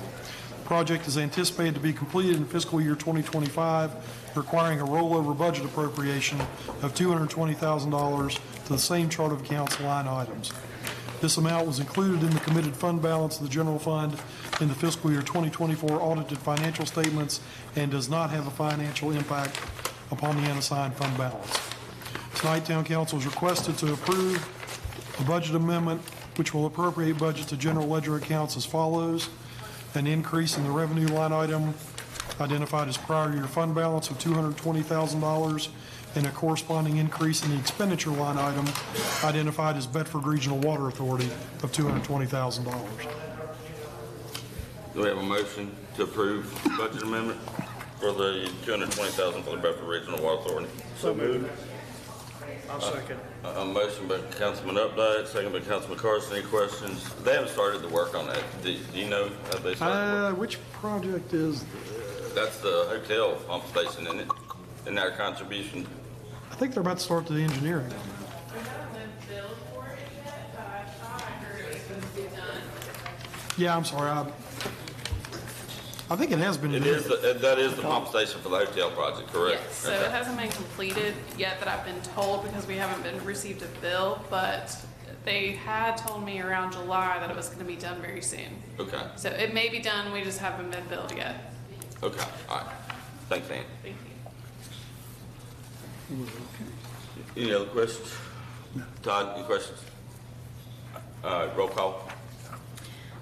The project is anticipated to be completed in fiscal year 2025, requiring a rollover budget appropriation of $220,000 to the same chart of accounts line items. This amount was included in the committed fund balance of the general fund in the fiscal year 2024 audited financial statements and does not have a financial impact upon the unassigned fund balance. Tonight, Town Council is requested to approve a budget amendment which will appropriate budget to general ledger accounts as follows: an increase in the revenue line item identified as prior year fund balance of $220,000 and a corresponding increase in the expenditure line item identified as Bedford Regional Water Authority of $220,000. Do we have a motion to approve the budget amendment for the $220,000 for the Bedford Regional Water Authority? So moved. I'll second. A motion by Councilman Updike, second by Councilman Carson. Any questions? They haven't started the work on that. Do you know have they started? Which project is? That's the hotel pump station, isn't it? Isn't that a contribution? I think they're about to start the engineering. Yeah, I'm sorry. I think it has been. It is. That is the pump station for the hotel project, correct? Yes, so it hasn't been completed yet that I've been told because we haven't received a bill, but they had told me around July that it was gonna be done very soon. Okay. So it may be done, we just haven't been billed yet. Okay. All right. Thanks, Ann. Thank you. Any other questions? Todd, any questions? Roll call.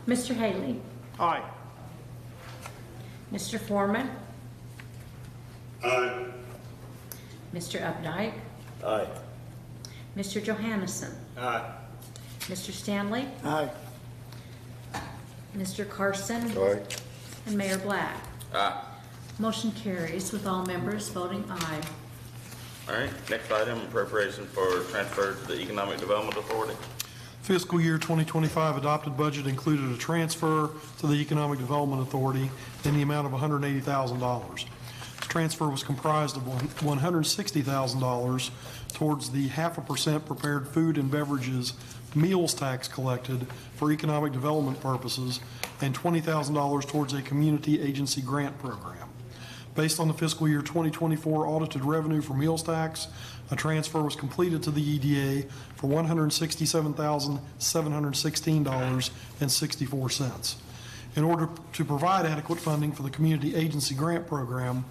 Mr. Haley? Aye. Mr. Foreman? Aye. Mr. Updike? Aye. Mr. Johannesson? Aye. Mr. Stanley? Aye. Mr. Carson? Aye. And Mayor Black? Aye. Motion carries with all members voting aye. All right. Next item, appropriation for transfer to the Economic Development Authority. Fiscal year 2025 adopted budget included a transfer to the Economic Development Authority in the amount of $180,000. The transfer was comprised of $160,000 towards the 0.5% prepared food and beverages meals tax collected for economic development purposes and $20,000 towards a community agency grant program. Based on the fiscal year 2024 audited revenue for meals tax, a transfer was completed to the EDA for $167,716.64. In order to provide adequate funding for the community agency grant program,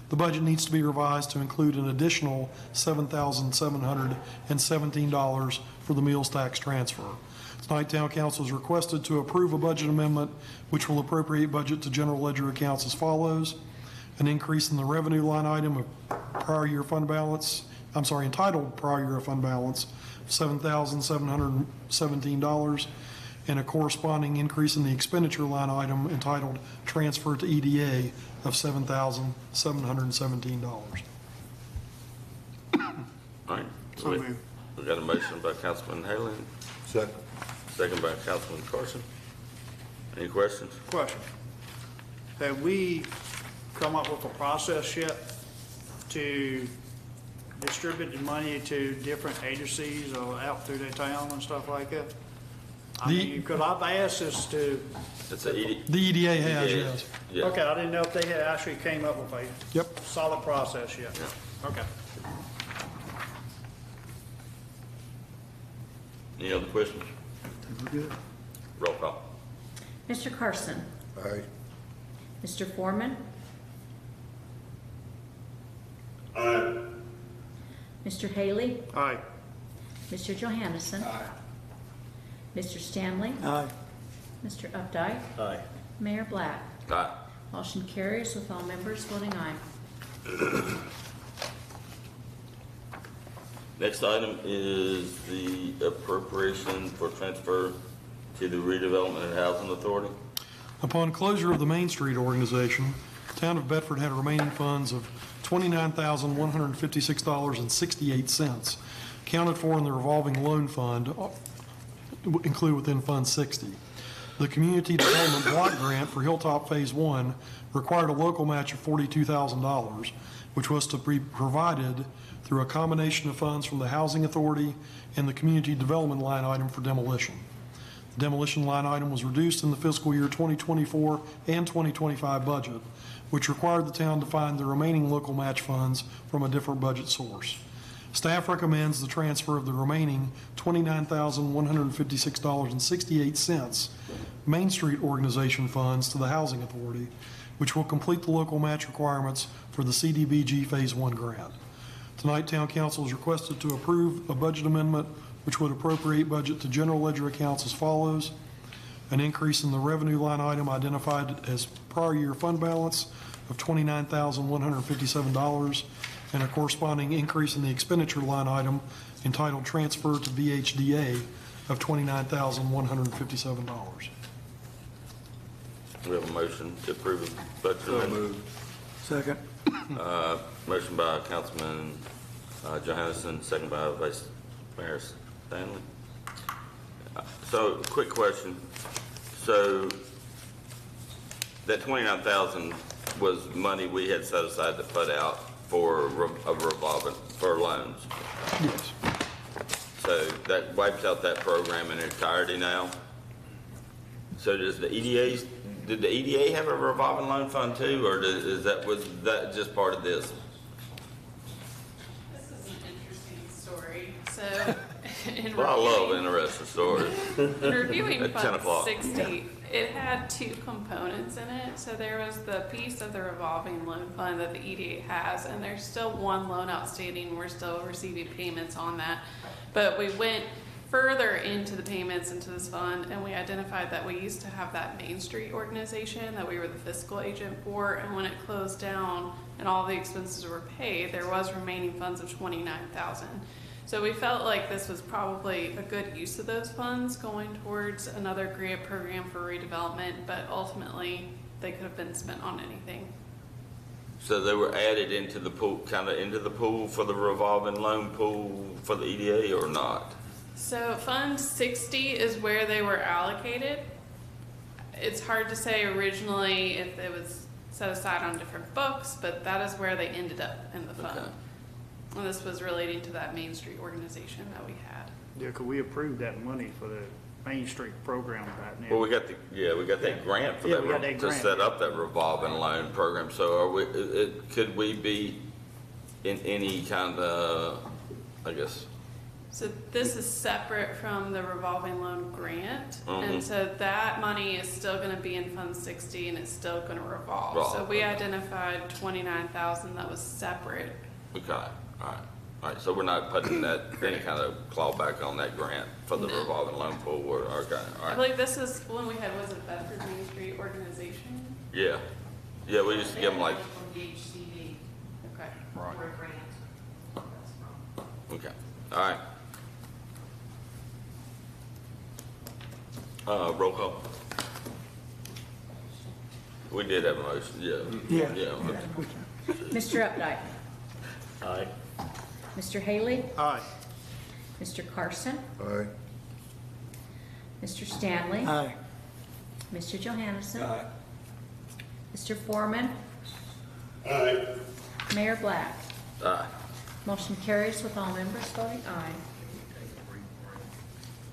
the budget needs to be revised to include an additional $7,717 for the meals tax transfer. Tonight, Town Council is requested to approve a budget amendment which will appropriate budget to general ledger accounts as follows: an increase in the revenue line item of prior year fund balance, entitled prior year fund balance, $7,717, and a corresponding increase in the expenditure line item entitled transfer to EDA of $7,717. All right. So moved. We got a motion by Councilman Haley, Second. second by Councilman Carson. Any questions? Question. Have we come up with a process yet to distribute the money to different agencies or out through the town and stuff like that? I mean, because I've asked us to, It's a The EDA has, yes. Yeah. okay, I didn't know if they had actually came up with a Yep. solid process yet. Okay. Any other questions? We're good. Roll call. Mr. Carson? Aye. Mr. Foreman? Aye. Mr. Haley? Aye. Mr. Johansson? Aye. Mr. Stanley? Aye. Mr. Updike? Aye. Mayor Black? Aye. Motion carries with all members voting aye. Next item is the appropriation for transfer to the Redevelopment and Housing Authority. Upon closure of the Main Street organization, Town of Bedford had remaining funds of $29,156.68, accounted for in the revolving loan fund, included within Fund 60. The Community Development Block Grant for Hilltop Phase 1 required a local match of $42,000, which was to be provided through a combination of funds from the Housing Authority and the Community Development line item for demolition. The demolition line item was reduced in the fiscal year 2024 and 2025 budget, which required the town to find the remaining local match funds from a different budget source. Staff recommends the transfer of the remaining $29,156.68 Main Street organization funds to the Housing Authority, which will complete the local match requirements for the CDBG Phase 1 grant. Tonight, Town Council is requested to approve a budget amendment which would appropriate budget to general ledger accounts as follows: an increase in the revenue line item identified as prior year fund balance of $29,157, and a corresponding increase in the expenditure line item entitled Transfer to VHDA of $29,157. We have a motion to approve the budget amendment. Second. Motion by Councilman Johansson, second by Vice Mayor Stanley. So, quick question. So, that $29,000 was money we had set aside to put out for a revolving, for loans. Yes. So that wipes out that program in entirety now? So does the EDA, did the EDA have a revolving loan fund too, or was that just part of this? This is an interesting story. So, in Well, I love reviewing- interesting stories. In reviewing At 10 Fund o'clock. 60, it had two components in it. So there was the piece of the revolving loan fund that the EDA has, and there's still one loan outstanding. We're still receiving payments on that. But we went further into the payments into this fund, and we identified that we used to have that Main Street organization that we were the fiscal agent for, and when it closed down and all the expenses were paid, there was remaining funds of $29,000. So we felt like this was probably a good use of those funds going towards another grant program for redevelopment, but ultimately they could have been spent on anything. So they were added into the pool, kind of into the pool for the revolving loan pool for the EDA or not? So Fund 60 is where they were allocated. It's hard to say originally if it was set aside on different books, but that is where they ended up in the fund. Okay. And this was relating to that Main Street organization that we had. Yeah, because we approved that money for the Main Street program right now. Well, we got that grant for Yeah, that, we got that to grant. set up that revolving loan program. So are we, could we be in any kind of, I guess, So this is separate from the revolving loan grant, and so that money is still gonna be in Fund 60 and it's still gonna revolve. So we identified 29,000 that was separate. okay, all right, so we're not putting that, any kind of clawback on that grant for the revolving loan pool, or, okay, all I right. believe this is when we had, was it Bedford Main Street Organization? Yeah, we used to give them like, DHCD, Okay. or a grant. That's from. okay, all right. Roll call. We did have a motion, yeah. Mr. Updike? Aye. Mr. Haley? Aye. Mr. Carson? Aye. Mr. Stanley? Aye. Mr. Johansson? Aye. Mr. Foreman? Aye. Mayor Black? Aye. Motion carries with all members voting aye.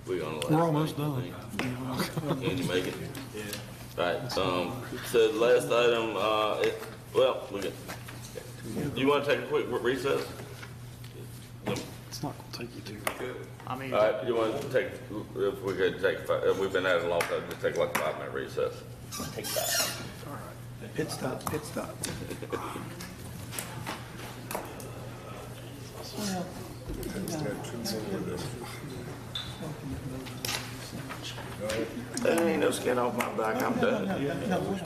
We on the last We're almost thing. done. Can you make it? Yeah. All right, so the last item, well, we got, do you want to take a quick recess? It's not going to take you too. I mean, All right, you want to take, if we could take, we've been at it a long time, just take like a 5-minute recess. Take that. Pit stop, pit stop. There ain't no skin off my back, I'm done.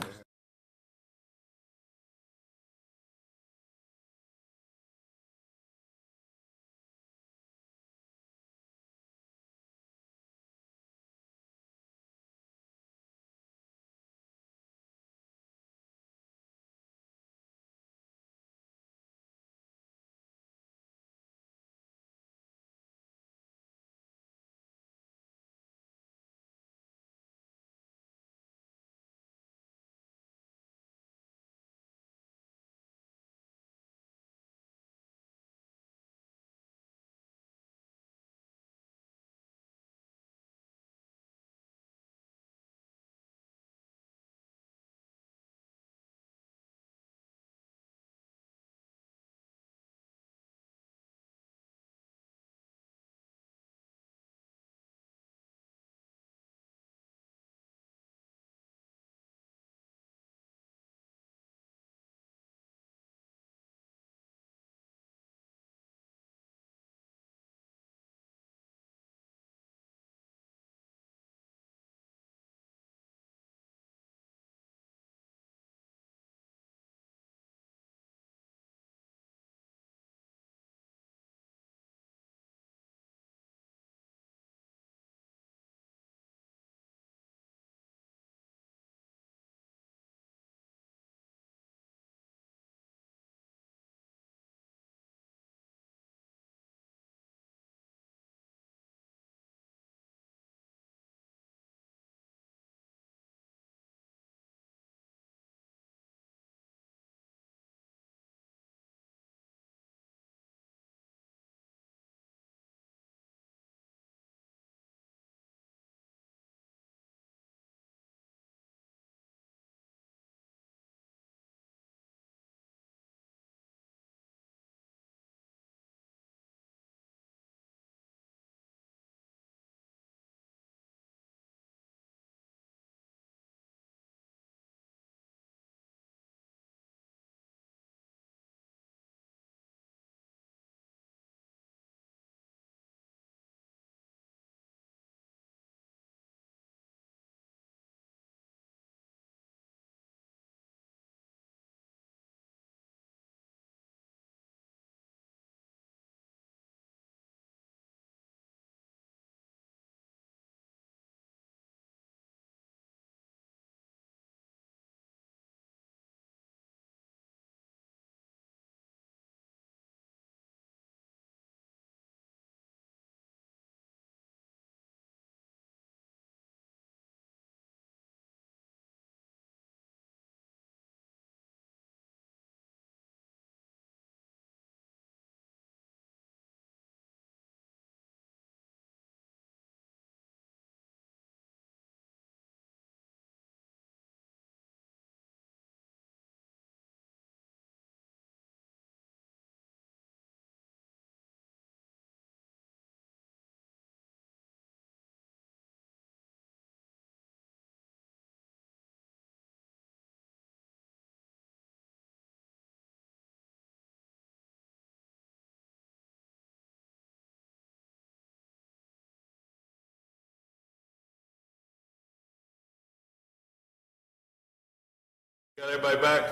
Got everybody back?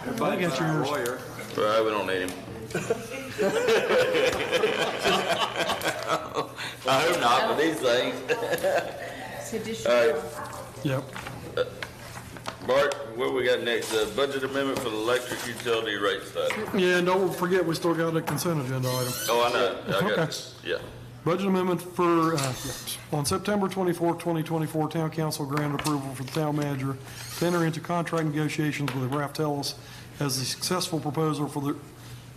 Everybody got but our yours. lawyer. Right, we don't need him. I hope not for these things. It's additional. All right, Yep. Bart, what we got next? Budget amendment for the electric utility rate study. Yeah, and don't forget, we still got a consent agenda item. Oh, I know. I got Okay. this. Yeah. Budget amendment for, on September 24, 2024, Town Council granted approval for the town manager to enter into contract negotiations with Raftelis as the successful proposer for the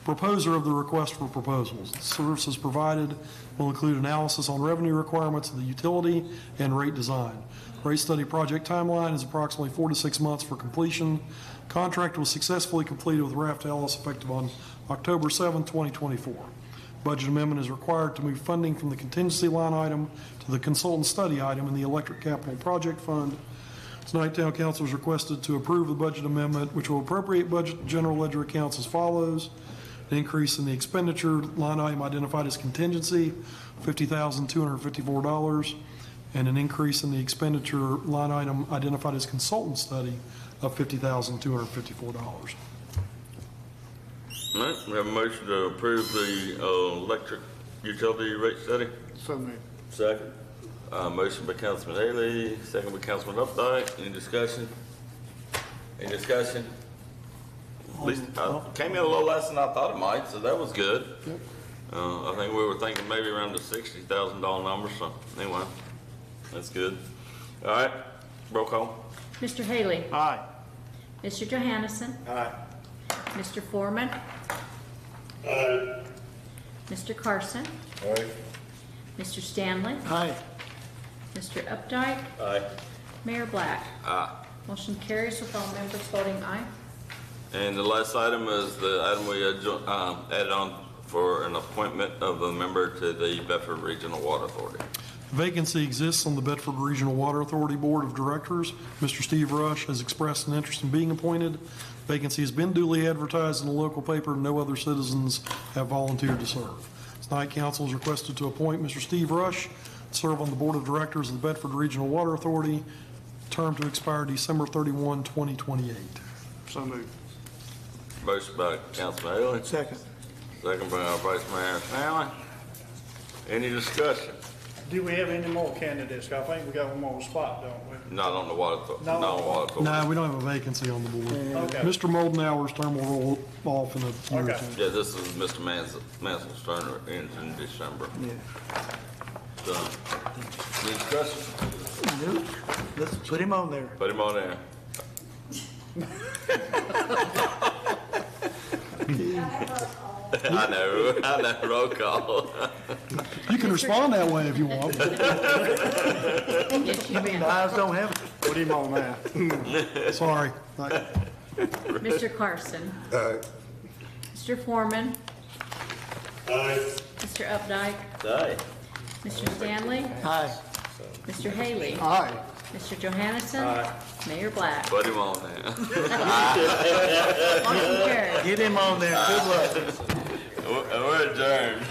proposer of the request for proposals. The services provided will include analysis on revenue requirements of the utility and rate design. Rate study project timeline is approximately 4 to 6 months for completion. Contract was successfully completed with Raft Ellis effective on October 7, 2024. Budget amendment is required to move funding from the contingency line item to the consultant study item in the electric capital project fund. Tonight, Town Council is requested to approve the budget amendment, which will appropriate budget general ledger accounts as follows. An increase in the expenditure line item identified as contingency, $50,254, and an increase in the expenditure line item identified as consultant study of $50,254. All right, we have a motion to approve the electric utility rate study. So moved. Second. Motion by Councilman Haley, second by Councilman Updike. Any discussion? Any discussion? At least, came in a little less than I thought it might, so that was good. I think we were thinking maybe around the $60,000 number, so anyway, that's good. All right, roll call. Mr. Haley. Aye. Mr. Johannesson. Aye. Mr. Foreman. Aye. Mr. Carson. Aye. Mr. Stanley. Aye. Mr. Updike. Aye. Mayor Black. Aye. Motion carries with all members voting aye. And the last item is the item we added on for an appointment of a member to the Bedford Regional Water Authority. Vacancy exists on the Bedford Regional Water Authority Board of Directors. Mr. Steve Rush has expressed an interest in being appointed. Vacancy has been duly advertised in the local paper. No other citizens have volunteered to serve. Tonight, council is requested to appoint Mr. Steve Rush to serve on the Board of Directors of the Bedford Regional Water Authority, term to expire December 31, 2028. So moved. Motion by Councilman Haley, Second. second by our Vice Mayor Stanley. Any discussion? Do we have any more candidates? I think we got one more spot, don't we? Not on the water, No. not on the water authority. No, we don't have a vacancy on the board. Okay. Mr. Moldenauer's term will roll off in a year or Okay. two. Yeah, this is Mr. Mansell's turn, ends in December. So, any discussion? Nope. Let's put him on there. Put him on there. I know, roll call. You can respond that way if you want. Yes, you may. Eyes don't have it. Put him on that. Sorry. Mr. Carson. Aye. Mr. Foreman. Aye. Mr. Updike. Aye. Mr. Stanley. Aye. Mr. Haley. Aye. Mr. Johannesson. Mayor Black. Put him on there. Motion carries. Get him on there. Good luck. We're adjourned.